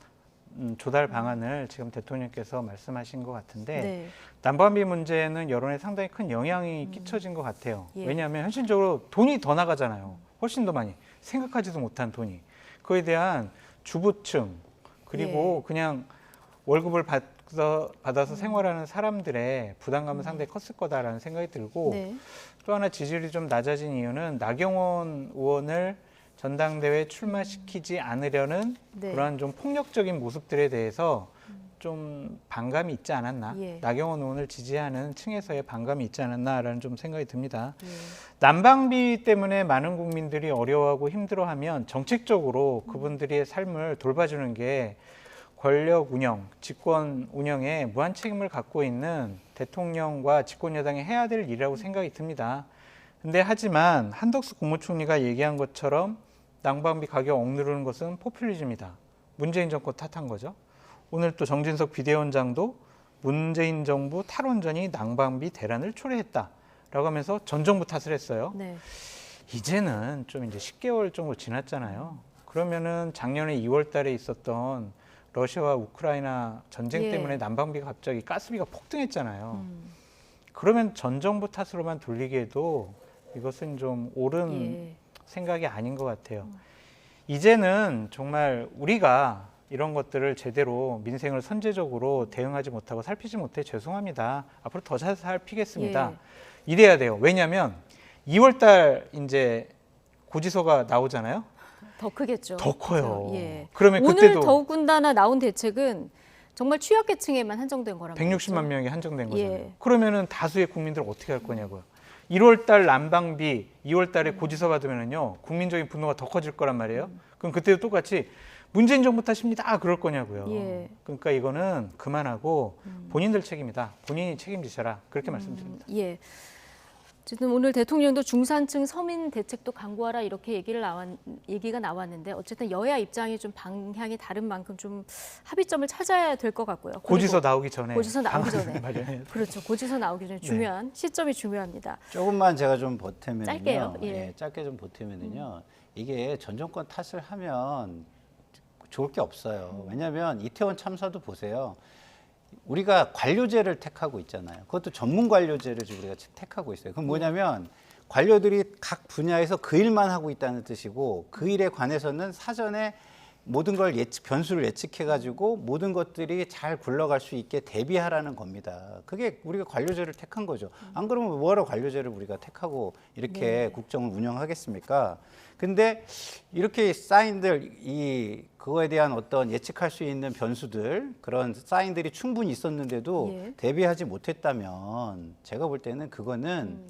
조달 방안을 지금 대통령께서 말씀하신 것 같은데 난방비 문제는 여론에 상당히 큰 영향이 끼쳐진 것 같아요. 왜냐하면 현실적으로 돈이 더 나가잖아요. 훨씬 더 많이. 생각하지도 못한 돈이. 그에 대한 주부층 그리고 그냥 월급을 받아서 생활하는 사람들의 부담감은 상당히 컸을 거다라는 생각이 들고 또 하나 지지율이 좀 낮아진 이유는 나경원 의원을 전당대회에 출마시키지 않으려는 그러한 좀 폭력적인 모습들에 대해서 좀 반감이 있지 않았나, 나경원 의원을 지지하는 층에서의 반감이 있지 않았나라는 좀 생각이 듭니다. 난방비 때문에 많은 국민들이 어려워하고 힘들어하면 정책적으로 그분들의 삶을 돌봐주는 게 권력 운영, 집권 운영에 무한 책임을 갖고 있는 대통령과 집권 여당이 해야 될 일이라고 생각이 듭니다. 근데 하지만 한덕수 국무총리가 얘기한 것처럼 난방비 가격 억누르는 것은 포퓰리즘이다. 문재인 정권 탓한 거죠. 오늘 또 정진석 비대위원장도 문재인 정부 탈원전이 난방비 대란을 초래했다라고 하면서 전 정부 탓을 했어요. 이제는 좀 이제 10개월 정도 지났잖아요. 그러면은 작년에 2월 달에 있었던 러시아와 우크라이나 전쟁 때문에 난방비가 갑자기 가스비가 폭등했잖아요. 그러면 전 정부 탓으로만 돌리기에도 이것은 좀 옳은 생각이 아닌 것 같아요. 이제는 정말 우리가 이런 것들을 제대로 민생을 선제적으로 대응하지 못하고 살피지 못해 죄송합니다. 앞으로 더 잘 살피겠습니다. 이래야 돼요. 왜냐하면 2월 달 이제 고지서가 나오잖아요. 더 크겠죠. 더 커요. 그렇죠? 예. 그러면 오늘 그때도 더군다나 나온 대책은 정말 취약계층에만 한정된 거란 말이죠. 160만 명이 한정된 거잖아요. 예. 그러면은 다수의 국민들 어떻게 할 거냐고요. 1월 달 난방비, 2월 달에 고지서 받으면은요. 국민적인 분노가 더 커질 거란 말이에요. 그럼 그때도 똑같이 문재인 정부 탓입니다. 그럴 거냐고요. 예. 그러니까 이거는 그만하고 본인들 책임이다. 본인이 책임지셔라. 그렇게 말씀드립니다. 예. 어쨌든 오늘 대통령도 중산층 서민 대책도 강구하라 이렇게 얘기가 나왔는데 어쨌든 여야 입장이 좀 방향이 다른 만큼 좀 합의점을 찾아야 될 것 같고요. 고지서 나오기 전에. 고지서 나오기 전에. 맞아요. 그렇죠. 고지서 나오기 전에 중요한 시점이 중요합니다. 조금만 제가 좀 보태면요. 짧게요. 예. 예, 짧게 좀 보태면은요. 이게 전 정권 탓을 하면 좋을 게 없어요. 왜냐하면 이태원 참사도 보세요. 우리가 관료제를 택하고 있잖아요. 그것도 전문 관료제를 지금 우리가 택하고 있어요. 그럼 뭐냐면 관료들이 각 분야에서 그 일만 하고 있다는 뜻이고 그 일에 관해서는 사전에 모든 걸 변수를 예측해가지고 모든 것들이 잘 굴러갈 수 있게 대비하라는 겁니다. 그게 우리가 관료제를 택한 거죠. 안 그러면 뭐하러 관료제를 우리가 택하고 이렇게 국정을 운영하겠습니까? 근데 이렇게 사인들, 그거에 대한 어떤 예측할 수 있는 변수들, 그런 사인들이 충분히 있었는데도 대비하지 못했다면 제가 볼 때는 그거는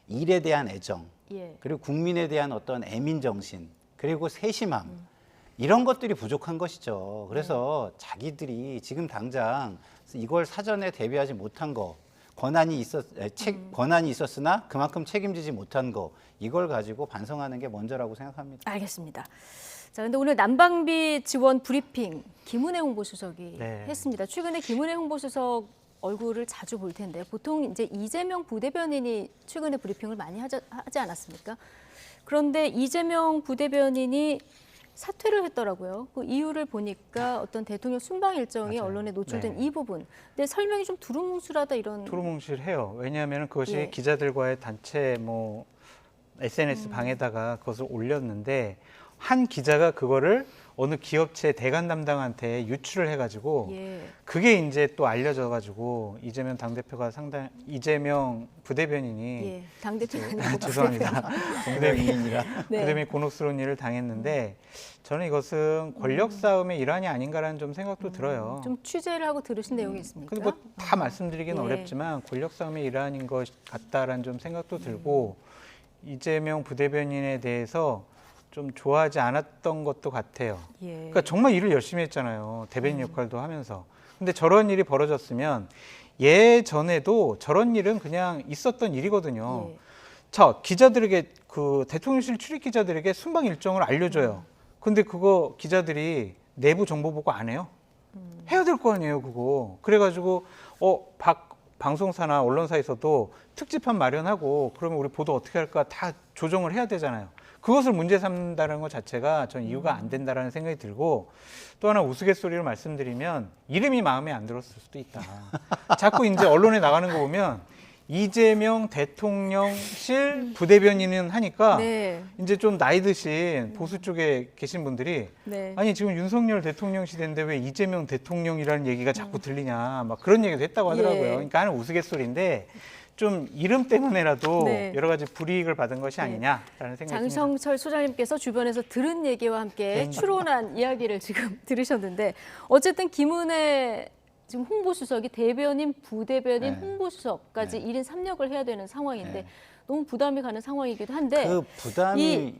일에 대한 애정, 그리고 국민에 대한 어떤 애민정신, 그리고 세심함, 이런 것들이 부족한 것이죠. 그래서 자기들이 지금 당장 이걸 사전에 대비하지 못한 거, 권한이 있었으나 그만큼 책임지지 못한 거, 이걸 가지고 반성하는 게 먼저라고 생각합니다. 알겠습니다. 자, 근데 오늘 난방비 지원 브리핑 김은혜 홍보수석이 했습니다. 최근에 김은혜 홍보수석 얼굴을 자주 볼 텐데 보통 이제 이재명 부대변인이 최근에 브리핑을 많이 하지 않았습니까? 그런데 이재명 부대변인이 사퇴를 했더라고요. 그 이유를 보니까 어떤 대통령 순방 일정이 맞아요. 언론에 노출된 네. 이 부분. 근데 설명이 좀 두루뭉술하다 이런. 두루뭉실해요. 왜냐하면 그것이 예. 기자들과의 단체 SNS 방에다가 그것을 올렸는데 한 기자가 그거를 어느 기업체 대관 담당한테 유출을 해가지고 그게 이제 또 알려져가지고 이재명 당대표가 이재명 부대변인이 당대표가 죄송합니다. 부대변인이라 부대변인이 곤혹스러운 일을 당했는데 저는 이것은 권력 싸움의 일환이 아닌가라는 좀 생각도 들어요. 좀 취재를 하고 들으신 내용이 있습니까? 근데 뭐 다 말씀드리기는 예. 어렵지만 권력 싸움의 일환인 것 같다라는 좀 생각도 들고 이재명 부대변인에 대해서 좀 좋아하지 않았던 것도 같아요. 그러니까 정말 일을 열심히 했잖아요. 대변인 역할도 하면서. 근데 저런 일이 벌어졌으면 예전에도 저런 일은 그냥 있었던 일이거든요. 자, 기자들에게 그 대통령실 출입 기자들에게 순방 일정을 알려줘요. 근데 그거 기자들이 내부 정보 보고 안 해요. 해야 될 거 아니에요, 그거. 그래가지고 방송사나 언론사에서도 특집판 마련하고 그러면 우리 보도 어떻게 할까 다 조정을 해야 되잖아요. 그것을 문제 삼는다는 것 자체가 전 이유가 안 된다라는 생각이 들고 또 하나 우스갯소리로 말씀드리면 이름이 마음에 안 들었을 수도 있다. 자꾸 이제 언론에 나가는 거 보면 이재명 대통령실 부대변인은 하니까 이제 좀 나이 드신 보수 쪽에 계신 분들이 아니 지금 윤석열 대통령 시대인데 왜 이재명 대통령이라는 얘기가 자꾸 들리냐 막 그런 얘기도 했다고 하더라고요. 그러니까 하는 우스갯소리인데 좀 이름 때문에라도 여러 가지 불이익을 받은 것이 아니냐라는 생각이 듭니다. 장성철 소장님께서 주변에서 들은 얘기와 함께 추론한 이야기를 지금 들으셨는데 어쨌든 김은혜 지금 홍보수석이 대변인, 부대변인, 홍보수석까지 1인 3역을 해야 되는 상황인데 너무 부담이 가는 상황이기도 한데 그 부담이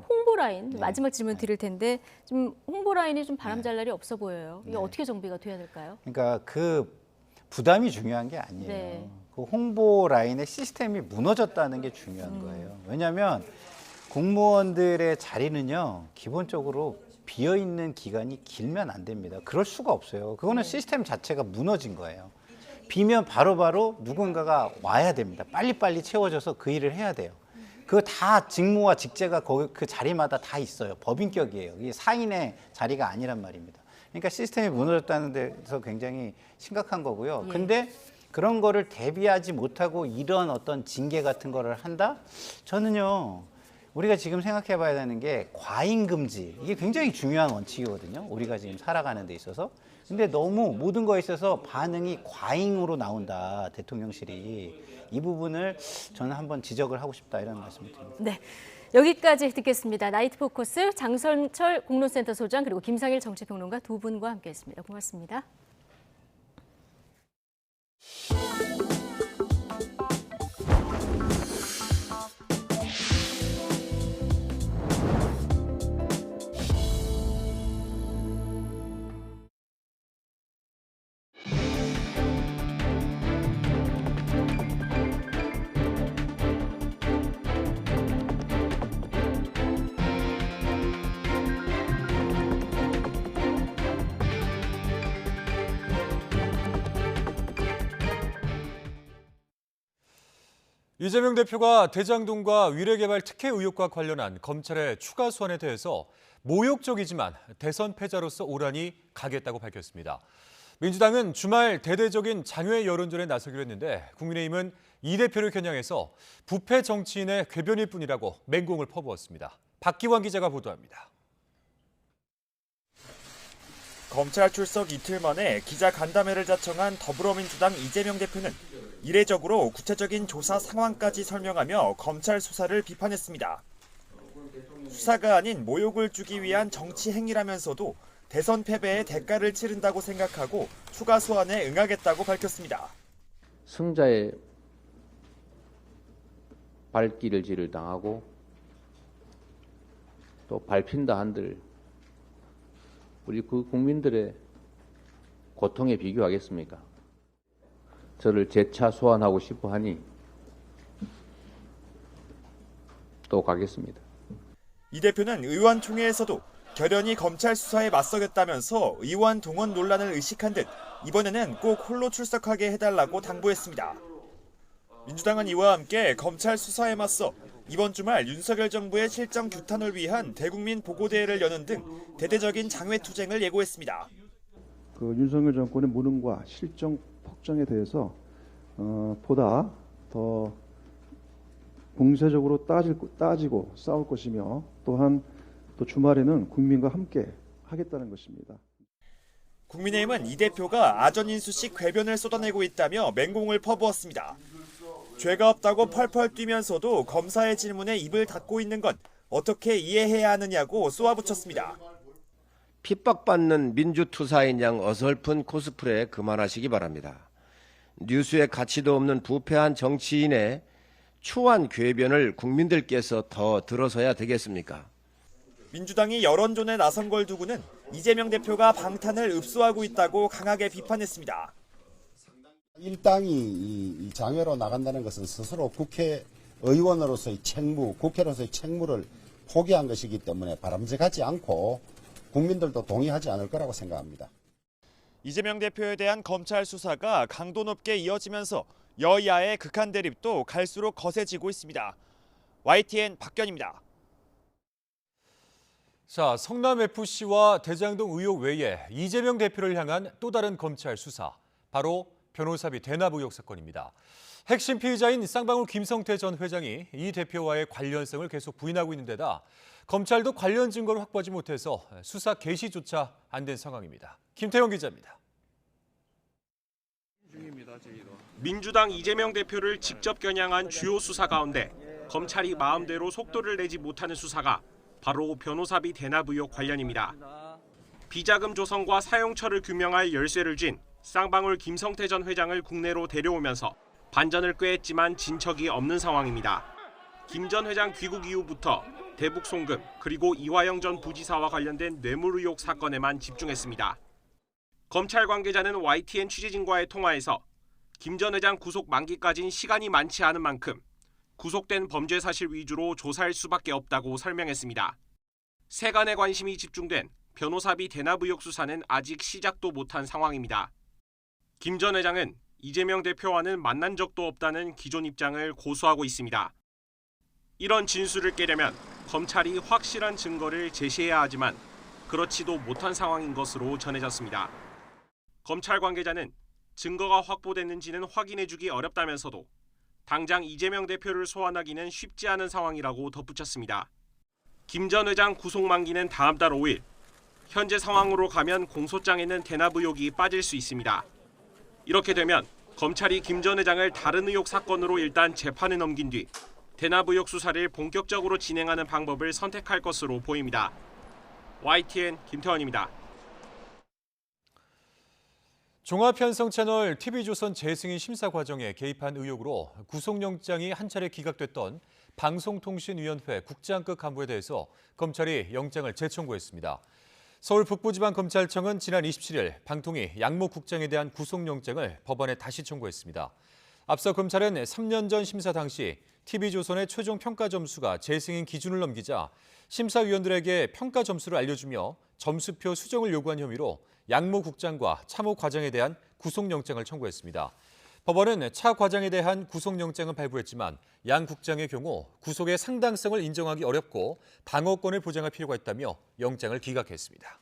홍보 라인 마지막 질문 드릴 텐데 좀 홍보 라인이 좀 바람잘 날이 없어 보여요. 이게 어떻게 정비가 돼야 될까요? 그러니까 그 부담이 중요한 게 아니에요. 그 홍보 라인의 시스템이 무너졌다는 게 중요한 거예요. 왜냐하면 공무원들의 자리는요 기본적으로 비어있는 기간이 길면 안 됩니다. 그럴 수가 없어요. 그거는 시스템 자체가 무너진 거예요. 비면 바로바로 누군가가 와야 됩니다. 빨리빨리 채워져서 그 일을 해야 돼요. 그거 다 직무와 직제가 거기 그 자리마다 다 있어요. 법인격이에요. 이게 사인의 자리가 아니란 말입니다. 그러니까 시스템이 무너졌다는 데서 굉장히 심각한 거고요. 근데 그런 거를 대비하지 못하고 이런 어떤 징계 같은 거를 한다? 저는요. 우리가 지금 생각해 봐야 되는 게 과잉 금지. 이게 굉장히 중요한 원칙이거든요. 우리가 지금 살아가는 데 있어서. 근데 너무 모든 거에 있어서 반응이 과잉으로 나온다. 대통령실이. 이 부분을 저는 한번 지적을 하고 싶다 이런 말씀을 드립니다. 네. 여기까지 듣겠습니다. 나이트 포커스 장선철 공론센터 소장 그리고 김상일 정치평론가 두 분과 함께했습니다. 고맙습니다. 이재명 대표가 대장동과 위례개발 특혜 의혹과 관련한 검찰의 추가 소환에 대해서 모욕적이지만 대선 패자로서 오란이 가겠다고 밝혔습니다. 민주당은 주말 대대적인 장외 여론전에 나서기로 했는데 국민의힘은 이 대표를 겨냥해서 부패 정치인의 궤변일 뿐이라고 맹공을 퍼부었습니다. 박기환 기자가 보도합니다. 검찰 출석 이틀 만에 기자 간담회를 자청한 더불어민주당 이재명 대표는 이례적으로 구체적인 조사 상황까지 설명하며 검찰 수사를 비판했습니다. 수사가 아닌 모욕을 주기 위한 정치 행위라면서도 대선 패배의 대가를 치른다고 생각하고 추가 소환에 응하겠다고 밝혔습니다. 승자의 발길질을 당하고 또 밟힌다 한들 우리 그 국민들의 고통에 비교하겠습니까? 저를 재차 소환하고 싶어 하니 또 가겠습니다. 이 대표는 의원총회에서도 결연히 검찰 수사에 맞서겠다면서 의원 동원 논란을 의식한 듯 이번에는 꼭 홀로 출석하게 해달라고 당부했습니다. 민주당은 이와 함께 검찰 수사에 맞서 이번 주말 윤석열 정부의 실정 규탄을 위한 대국민 보고대회를 여는 등 대대적인 장외투쟁을 예고했습니다. 그 윤석열 정권의 무능과 실정 폭정에 대해서 보다 더 공세적으로 따지고 싸울 것이며 또한 또 주말에는 국민과 함께 하겠다는 것입니다. 국민의힘은 이 대표가 아전인수식 궤변을 쏟아내고 있다며 맹공을 퍼부었습니다. 죄가 없다고 펄펄 뛰면서도 검사의 질문에 입을 닫고 있는 건 어떻게 이해해야 하느냐고 쏘아붙였습니다. 핍박받는 민주투사인 양 어설픈 코스프레 그만하시기 바랍니다. 뉴스에 가치도 없는 부패한 정치인의 추한 궤변을 국민들께서 더 들어서야 되겠습니까? 민주당이 여론전에 나선 걸 두고는 이재명 대표가 방탄을 읍소하고 있다고 강하게 비판했습니다. 일당이 이 장외로 나간다는 것은 스스로 국회의원으로서의 책무, 국회로서의 책무를 포기한 것이기 때문에 바람직하지 않고 국민들도 동의하지 않을 거라고 생각합니다. 이재명 대표에 대한 검찰 수사가 강도 높게 이어지면서 여야의 극한 대립도 갈수록 거세지고 있습니다. YTN 박견입니다. 자, 성남FC와 대장동 의혹 외에 이재명 대표를 향한 또 다른 검찰 수사, 바로 변호사비 대납 의혹 사건입니다. 핵심 피의자인 쌍방울 김성태 전 회장이 이 대표와의 관련성을 계속 부인하고 있는 데다 검찰도 관련 증거를 확보하지 못해서 수사 개시조차 안 된 상황입니다. 김태형 기자입니다. 민주당 이재명 대표를 직접 겨냥한 주요 수사 가운데 검찰이 마음대로 속도를 내지 못하는 수사가 바로 변호사비 대납 의혹 관련입니다. 비자금 조성과 사용처를 규명할 열쇠를 쥔 쌍방울 김성태 전 회장을 국내로 데려오면서 반전을 꾀했지만 진척이 없는 상황입니다. 김 전 회장 귀국 이후부터 대북 송금 그리고 이화영 전 부지사와 관련된 뇌물 의혹 사건에만 집중했습니다. 검찰 관계자는 YTN 취재진과의 통화에서 김 전 회장 구속 만기까지는 시간이 많지 않은 만큼 구속된 범죄 사실 위주로 조사할 수밖에 없다고 설명했습니다. 세간의 관심이 집중된 변호사비 대납 의혹 수사는 아직 시작도 못한 상황입니다. 김 전 회장은 이재명 대표와는 만난 적도 없다는 기존 입장을 고수하고 있습니다. 이런 진술을 깨려면 검찰이 확실한 증거를 제시해야 하지만 그렇지도 못한 상황인 것으로 전해졌습니다. 검찰 관계자는 증거가 확보됐는지는 확인해주기 어렵다면서도 당장 이재명 대표를 소환하기는 쉽지 않은 상황이라고 덧붙였습니다. 김 전 회장 구속 만기는 다음 달 5일. 현재 상황으로 가면 공소장에는 대납 의혹이 빠질 수 있습니다. 이렇게 되면 검찰이 김 전 회장을 다른 의혹 사건으로 일단 재판에 넘긴 뒤 대납 의혹 수사를 본격적으로 진행하는 방법을 선택할 것으로 보입니다. YTN 김태원입니다. 종합편성 채널 TV조선 재승인 심사 과정에 개입한 의혹으로 구속영장이 한 차례 기각됐던 방송통신위원회 국장급 간부에 대해서 검찰이 영장을 재청구했습니다. 서울 북부지방검찰청은 지난 27일 방통위 양모 국장에 대한 구속영장을 법원에 다시 청구했습니다. 앞서 검찰은 3년 전 심사 당시 TV조선의 최종 평가 점수가 재승인 기준을 넘기자 심사위원들에게 평가 점수를 알려주며 점수표 수정을 요구한 혐의로 양모 국장과 차모 과장에 대한 구속영장을 청구했습니다. 법원은 차 과장에 대한 구속영장은 발부했지만 양 국장의 경우 구속의 상당성을 인정하기 어렵고 방어권을 보장할 필요가 있다며 영장을 기각했습니다.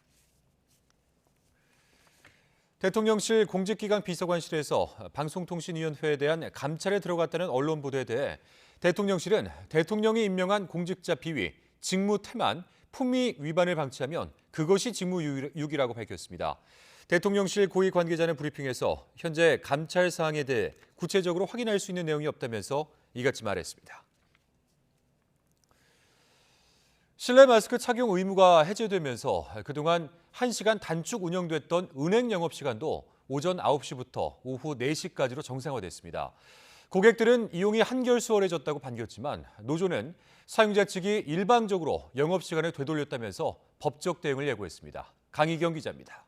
대통령실 공직기강 비서관실에서 방송통신위원회에 대한 감찰에 들어갔다는 언론 보도에 대해 대통령실은 대통령이 임명한 공직자 비위, 직무 태만, 품위 위반을 방치하면 그것이 직무유기라고 밝혔습니다. 대통령실 고위 관계자는 브리핑에서 현재 감찰 사항에 대해 구체적으로 확인할 수 있는 내용이 없다면서 이같이 말했습니다. 실내 마스크 착용 의무가 해제되면서 그동안 1시간 단축 운영됐던 은행 영업시간도 오전 9시부터 오후 4시까지로 정상화됐습니다. 고객들은 이용이 한결 수월해졌다고 반겼지만 노조는 사용자 측이 일방적으로 영업시간을 되돌렸다면서 법적 대응을 예고했습니다. 강희경 기자입니다.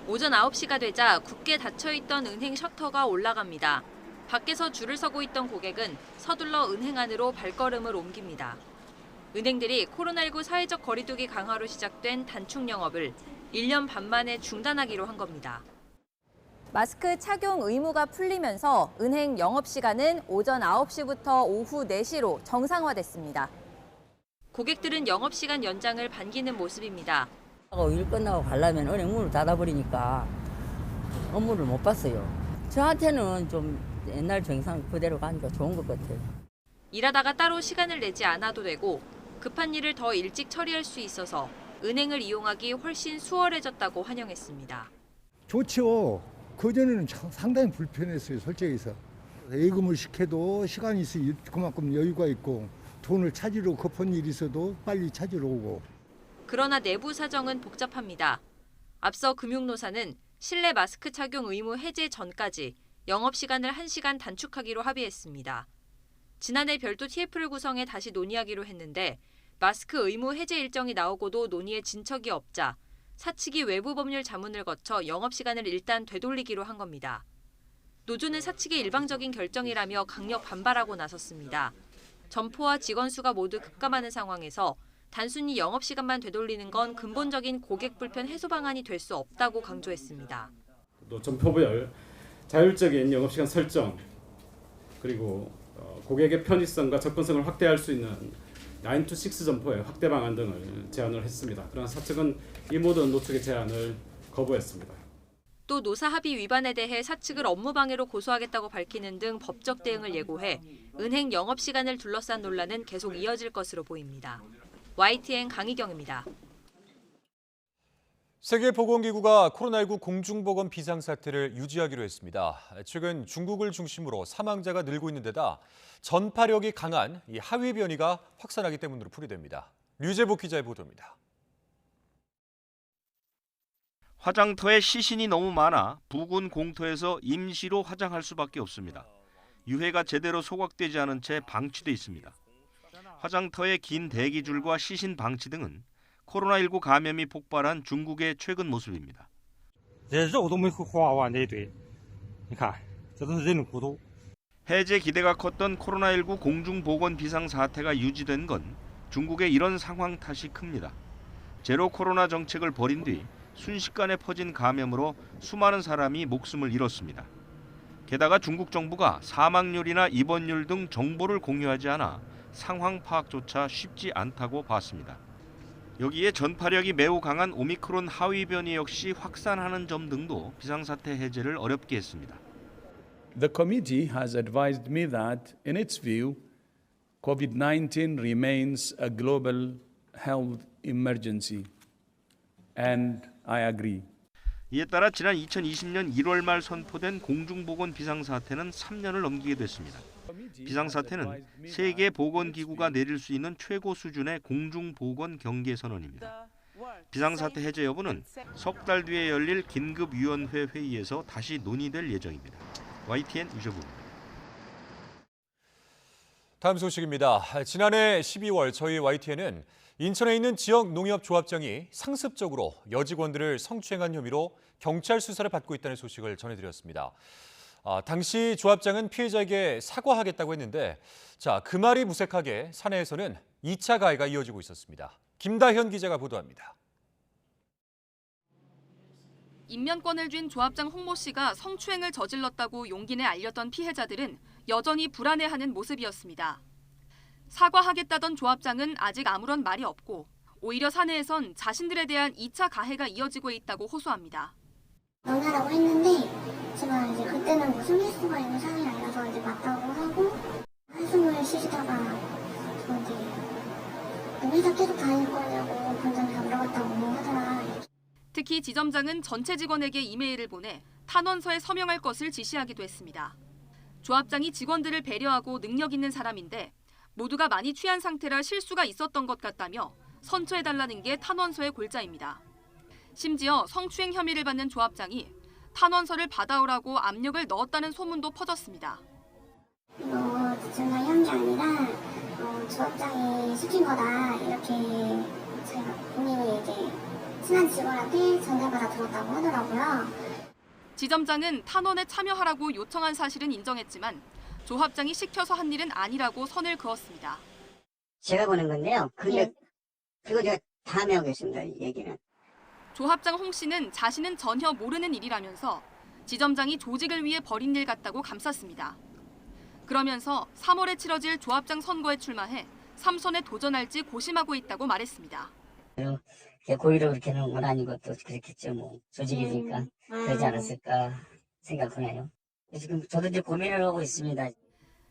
오전 9시가 되자 굳게 닫혀있던 은행 셔터가 올라갑니다. 밖에서 줄을 서고 있던 고객은 서둘러 은행 안으로 발걸음을 옮깁니다. 은행들이 코로나19 사회적 거리두기 강화로 시작된 단축 영업을 1년 반 만에 중단하기로 한 겁니다. 마스크 착용 의무가 풀리면서 은행 영업시간은 오전 9시부터 오후 4시로 정상화됐습니다. 고객들은 영업시간 연장을 반기는 모습입니다. 일 끝나고 가려면 은행 문을 닫아버리니까 업무를 못 봤어요. 저한테는 좀 옛날 정상 그대로 가니까 좋은 것 같아요. 일하다가 따로 시간을 내지 않아도 되고 급한 일을 더 일찍 처리할 수 있어서 은행을 이용하기 훨씬 수월해졌다고 환영했습니다. 좋죠. 그전에는 상당히 불편했어요, 솔직히서. 예금을 시켜도 시간이 있으면 그만큼 여유가 있고 돈을 찾으러 급한 일이 있어도 빨리 찾으러 오고. 그러나 내부 사정은 복잡합니다. 앞서 금융노사는 실내 마스크 착용 의무 해제 전까지 영업시간을 1시간 단축하기로 합의했습니다. 지난해 별도 TF를 구성해 다시 논의하기로 했는데 마스크 의무 해제 일정이 나오고도 논의에 진척이 없자 사측이 외부 법률 자문을 거쳐 영업시간을 일단 되돌리기로 한 겁니다. 노조는 사측의 일방적인 결정이라며 강력 반발하고 나섰습니다. 점포와 직원 수가 모두 급감하는 상황에서 단순히 영업시간만 되돌리는 건 근본적인 고객 불편 해소 방안이 될 수 없다고 강조했습니다. 또 점포별 자율적인 영업시간 설정 그리고 고객의 편의성과 접근성을 확대할 수 있는 9to6 점포의 확대 방안 등을 제안을 했습니다. 그러나 사측은 이 모든 노측의 제안을 거부했습니다. 또 노사 합의 위반에 대해 사측을 업무방해로 고소하겠다고 밝히는 등 법적 대응을 예고해 은행 영업시간을 둘러싼 논란은 계속 이어질 것으로 보입니다. YTN 강희경입니다. 세계보건기구가 코로나19 공중보건 비상사태를 유지하기로 했습니다. 최근 중국을 중심으로 사망자가 늘고 있는 데다 전파력이 강한 이 하위 변이가 확산하기 때문으로 풀이됩니다. 류재복 기자의 보도입니다. 화장터에 시신이 너무 많아 부근 공터에서 임시로 화장할 수밖에 없습니다. 유해가 제대로 소각되지 않은 채 방치돼 있습니다. 화장터의 긴 대기줄과 시신 방치 등은 코로나19 감염이 폭발한 중국의 최근 모습입니다. 해제 기대가 컸던 코로나19 공중보건 비상사태가 유지된 건 중국의 이런 상황 탓이 큽니다. 제로 코로나 정책을 벌인 뒤 순식간에 퍼진 감염으로 수많은 사람이 목숨을 잃었습니다. 게다가 중국 정부가 사망률이나 입원율 등 정보를 공유하지 않아 상황 파악조차 쉽지 않다고 봤습니다. 여기에 전파력이 매우 강한 오미크론 하위 변이 역시 확산하는 점 등도 비상사태 해제를 어렵게 했습니다. The committee has advised me that, in its view, COVID-19 remains a global health emergency, and I agree. 이에 따라 지난 2020년 1월 말 선포된 공중보건 비상사태는 3년을 넘기게 됐습니다. 비상사태는 세계 보건기구가 내릴 수 있는 최고 수준의 공중보건 경계선언입니다. 비상사태 해제 여부는 석 달 뒤에 열릴 긴급위원회 회의에서 다시 논의될 예정입니다. YTN 유재부입니다. 다음 소식입니다. 지난해 12월 저희 YTN은 인천에 있는 지역 농협조합장이 상습적으로 여직원들을 성추행한 혐의로 경찰 수사를 받고 있다는 소식을 전해드렸습니다. 당시 조합장은 피해자에게 사과하겠다고 했는데 그 말이 무색하게 사내에서는 2차 가해가 이어지고 있었습니다. 김다현 기자가 보도합니다. 인면권을 쥔 조합장 홍모 씨가 성추행을 저질렀다고 용기 내 알렸던 피해자들은 여전히 불안해하는 모습이었습니다. 사과하겠다던 조합장은 아직 아무런 말이 없고 오히려 사내에선 자신들에 대한 2차 가해가 이어지고 있다고 호소합니다. 연하라고 했는데 제가 이제 그때는 무슨 실수가 있는 상황이 아니라서 이제 맞다고 하고 한숨을 쉬시다가 저한테 회사 계속 다닐 거냐고 본장에서 물어봤다고 하더라. 특히 지점장은 전체 직원에게 이메일을 보내 탄원서에 서명할 것을 지시하기도 했습니다. 조합장이 직원들을 배려하고 능력 있는 사람인데 모두가 많이 취한 상태라 실수가 있었던 것 같다며 선처해달라는 게 탄원서의 골자입니다. 심지어 성추행 혐의를 받는 조합장이 탄원서를 받아오라고 압력을 넣었다는 소문도 퍼졌습니다. 제가 한 게 아니라 조합장이 시킨 거다 이렇게 제가 본인이 이제 친한 직원한테 전달받아 들었다고 하더라고요. 지점장은 탄원에 참여하라고 요청한 사실은 인정했지만 조합장이 시켜서 한 일은 아니라고 선을 그었습니다. 제가 보낸 건데요. 그거 제가 다음에 하겠습니다. 얘기는. 조합장 홍 씨는 자신은 전혀 모르는 일이라면서 지점장이 조직을 위해 벌인 일 같다고 감쌌습니다. 그러면서 3월에 치러질 조합장 선거에 출마해 3선에 도전할지 고심하고 있다고 말했습니다. 고의로 그렇게 놓은 건 아닌 것도 그렇겠죠. 뭐 조직이니까 그러지 않았을까 생각하네요. 지금 저도 이제 고민을 하고 있습니다.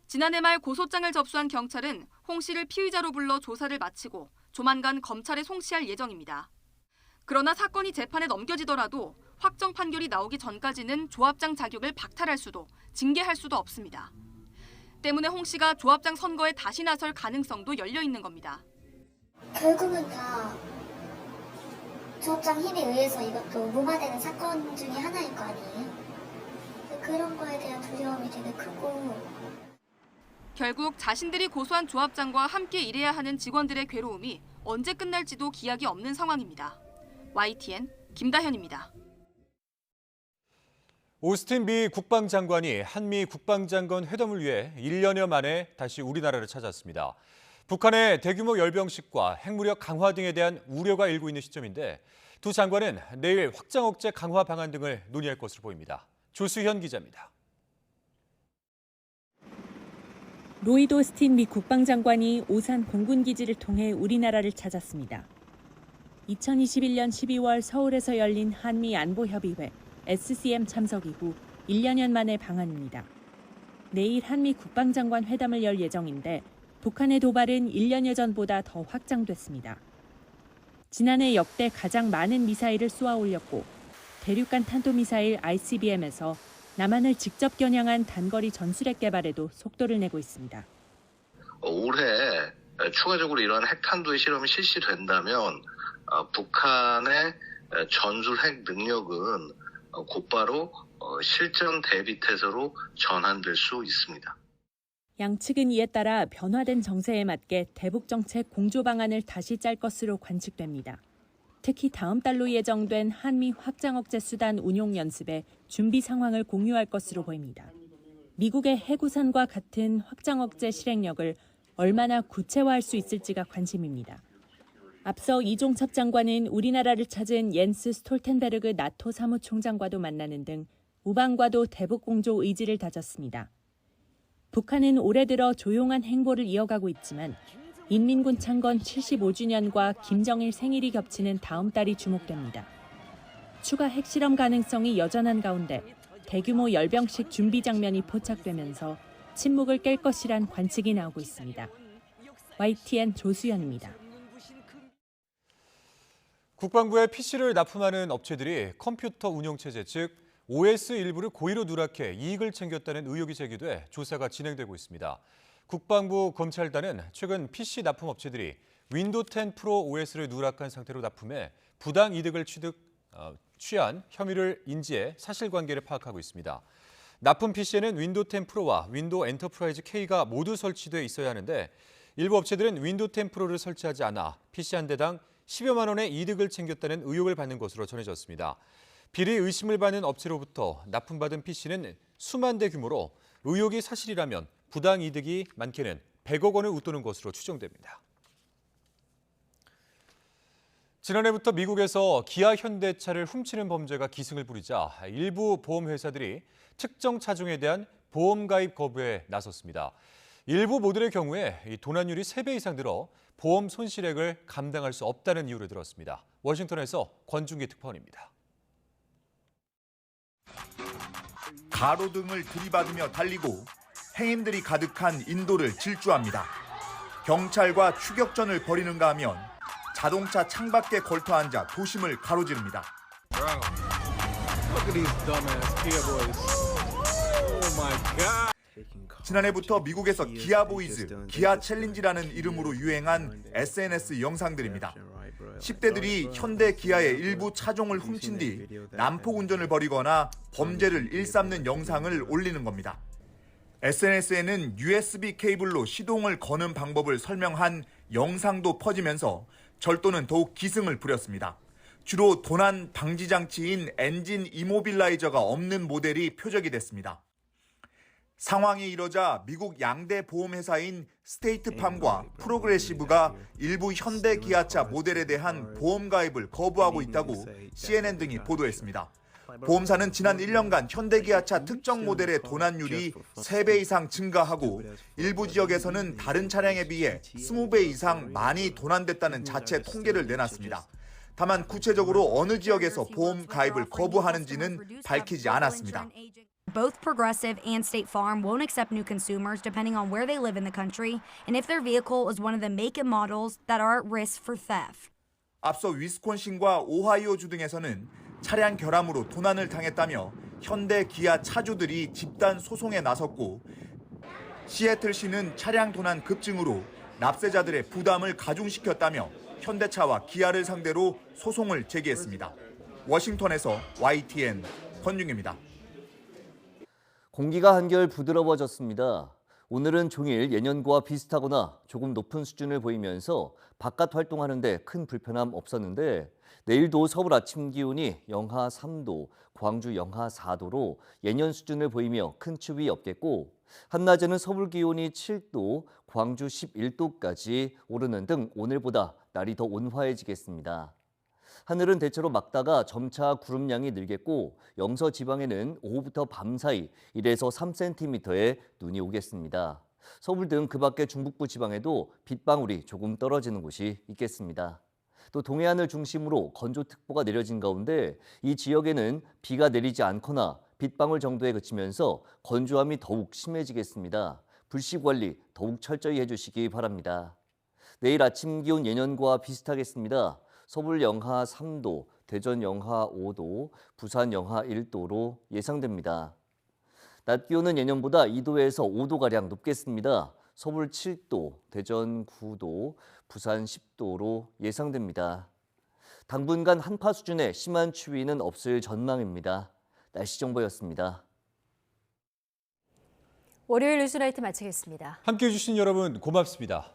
지난해 말 고소장을 접수한 경찰은 홍 씨를 피의자로 불러 조사를 마치고 조만간 검찰에 송치할 예정입니다. 그러나 사건이 재판에 넘겨지더라도 확정 판결이 나오기 전까지는 조합장 자격을 박탈할 수도 징계할 수도 없습니다. 때문에 홍 씨가 조합장 선거에 다시 나설 가능성도 열려 있는 겁니다. 결국은 다 조합장 힘에 의해서 이것도 무마되는 사건 중에 하나일 거 아니에요. 그런 거에 대한 두려움이 되게 크고 결국 자신들이 고소한 조합장과 함께 일해야 하는 직원들의 괴로움이 언제 끝날지도 기약이 없는 상황입니다. YTN 김다현입니다. 오스틴 미 국방장관이 한미 국방장관 회담을 위해 1년여 만에 다시 우리나라를 찾았습니다. 북한의 대규모 열병식과 핵무력 강화 등에 대한 우려가 일고 있는 시점인데 두 장관은 내일 확장 억제 강화 방안 등을 논의할 것으로 보입니다. 조수현 기자입니다. 로이드 오스틴 미 국방장관이 오산 공군기지를 통해 우리나라를 찾았습니다. 2021년 12월 서울에서 열린 한미 안보협의회 SCM 참석 이후 1년여 만의 방한입니다. 내일 한미 국방장관 회담을 열 예정인데 북한의 도발은 1년여 전보다 더 확장됐습니다. 지난해 역대 가장 많은 미사일을 쏘아 올렸고 대륙간 탄도미사일 ICBM에서 남한을 직접 겨냥한 단거리 전술핵 개발에도 속도를 내고 있습니다. 올해 추가적으로 이러한 핵탄두의 실험이 실시된다면 북한의 전술핵 능력은 곧바로 실전 대비 태세로 전환될 수 있습니다. 양측은 이에 따라 변화된 정세에 맞게 대북 정책 공조 방안을 다시 짤 것으로 관측됩니다. 특히 다음 달로 예정된 한미 확장 억제 수단 운용 연습의 준비 상황을 공유할 것으로 보입니다. 미국의 해구산과 같은 확장 억제 실행력을 얼마나 구체화할 수 있을지가 관심입니다. 앞서 이종섭 장관은 우리나라를 찾은 옌스 스톨텐베르그 나토 사무총장과도 만나는 등 우방과도 대북 공조 의지를 다졌습니다. 북한은 올해 들어 조용한 행보를 이어가고 있지만 인민군 창건 75주년과 김정일 생일이 겹치는 다음 달이 주목됩니다. 추가 핵실험 가능성이 여전한 가운데 대규모 열병식 준비 장면이 포착되면서 침묵을 깰 것이란 관측이 나오고 있습니다. YTN 조수연입니다. 국방부에 PC를 납품하는 업체들이 컴퓨터 운영체제 즉 OS 일부를 고의로 누락해 이익을 챙겼다는 의혹이 제기돼 조사가 진행되고 있습니다. 국방부 검찰단은 최근 PC 납품 업체들이 윈도우 10 프로 OS를 누락한 상태로 납품해 부당 이득을 취한 혐의를 인지해 사실관계를 파악하고 있습니다. 납품 PC에는 윈도우 10 프로와 윈도우 엔터프라이즈 K가 모두 설치돼 있어야 하는데 일부 업체들은 윈도우 10 프로를 설치하지 않아 PC 한 대당 10여만 원의 이득을 챙겼다는 의혹을 받는 것으로 전해졌습니다. 비리 의심을 받는 업체로부터 납품받은 PC는 수만 대 규모로 의혹이 사실이라면 부당 이득이 많게는 100억 원을 웃도는 것으로 추정됩니다. 지난해부터 미국에서 기아 현대차를 훔치는 범죄가 기승을 부리자 일부 보험회사들이 특정 차종에 대한 보험 가입 거부에 나섰습니다. 일부 모델의 경우에 도난율이 3배 이상 늘어 보험 손실액을 감당할 수 없다는 이유를 들었습니다. 워싱턴에서 권중기 특파원입니다. 가로등을 들이받으며 달리고 행인들이 가득한 인도를 질주합니다. 경찰과 추격전을 벌이는가 하면 자동차 창밖에 걸터 앉아 도심을 가로지릅니다. 지난해부터 미국에서 기아 보이즈, 기아 챌린지라는 이름으로 유행한 SNS 영상들입니다. 10대들이 현대 기아의 일부 차종을 훔친 뒤 난폭 운전을 벌이거나 범죄를 일삼는 영상을 올리는 겁니다. SNS에는 USB 케이블로 시동을 거는 방법을 설명한 영상도 퍼지면서 절도는 더욱 기승을 부렸습니다. 주로 도난 방지 장치인 엔진 이모빌라이저가 없는 모델이 표적이 됐습니다. 상황이 이러자 미국 양대 보험회사인 스테이트팜과 프로그레시브가 일부 현대 기아차 모델에 대한 보험 가입을 거부하고 있다고 CNN 등이 보도했습니다. 보험사는 지난 1년간 현대기아차 특정 모델의 도난율이 3배 이상 증가하고 일부 지역에서는 다른 차량에 비해 20배 이상 많이 도난됐다는 자체 통계를 내놨습니다. 다만 구체적으로 어느 지역에서 보험 가입을 거부하는지는 밝히지 않았습니다. Both Progressive and State Farm won't accept new consumers depending on where they live in the country and if their vehicle is one of the make and models that are at risk for theft. 앞서 위스콘신과 오하이오주 등에서는 차량 결함으로 도난을 당했다며 현대 기아 차주들이 집단 소송에 나섰고 시애틀시는 차량 도난 급증으로 납세자들의 부담을 가중시켰다며 현대차와 기아를 상대로 소송을 제기했습니다. 워싱턴에서 YTN 권중기입니다. 공기가 한결 부드러워졌습니다. 오늘은 종일 예년과 비슷하거나 조금 높은 수준을 보이면서 바깥 활동하는 데 큰 불편함 없었는데 내일도 서울 아침 기온이 영하 3도, 광주 영하 4도로 예년 수준을 보이며 큰 추위 없겠고 한낮에는 서울 기온이 7도, 광주 11도까지 오르는 등 오늘보다 날이 더 온화해지겠습니다. 하늘은 대체로 맑다가 점차 구름량이 늘겠고 영서 지방에는 오후부터 밤 사이 1에서 3cm의 눈이 오겠습니다. 서울 등 그 밖의 중북부 지방에도 빗방울이 조금 떨어지는 곳이 있겠습니다. 또 동해안을 중심으로 건조특보가 내려진 가운데 이 지역에는 비가 내리지 않거나 빗방울 정도에 그치면서 건조함이 더욱 심해지겠습니다. 불씨 관리 더욱 철저히 해주시기 바랍니다. 내일 아침 기온 예년과 비슷하겠습니다. 서울 영하 3도, 대전 영하 5도, 부산 영하 1도로 예상됩니다. 낮 기온은 예년보다 2도에서 5도가량 높겠습니다. 서울 7도, 대전 9도, 부산 10도로 예상됩니다. 당분간 한파 수준의 심한 추위는 없을 전망입니다. 날씨 정보였습니다. 월요일 뉴스라이트 마치겠습니다. 함께해 주신 여러분 고맙습니다.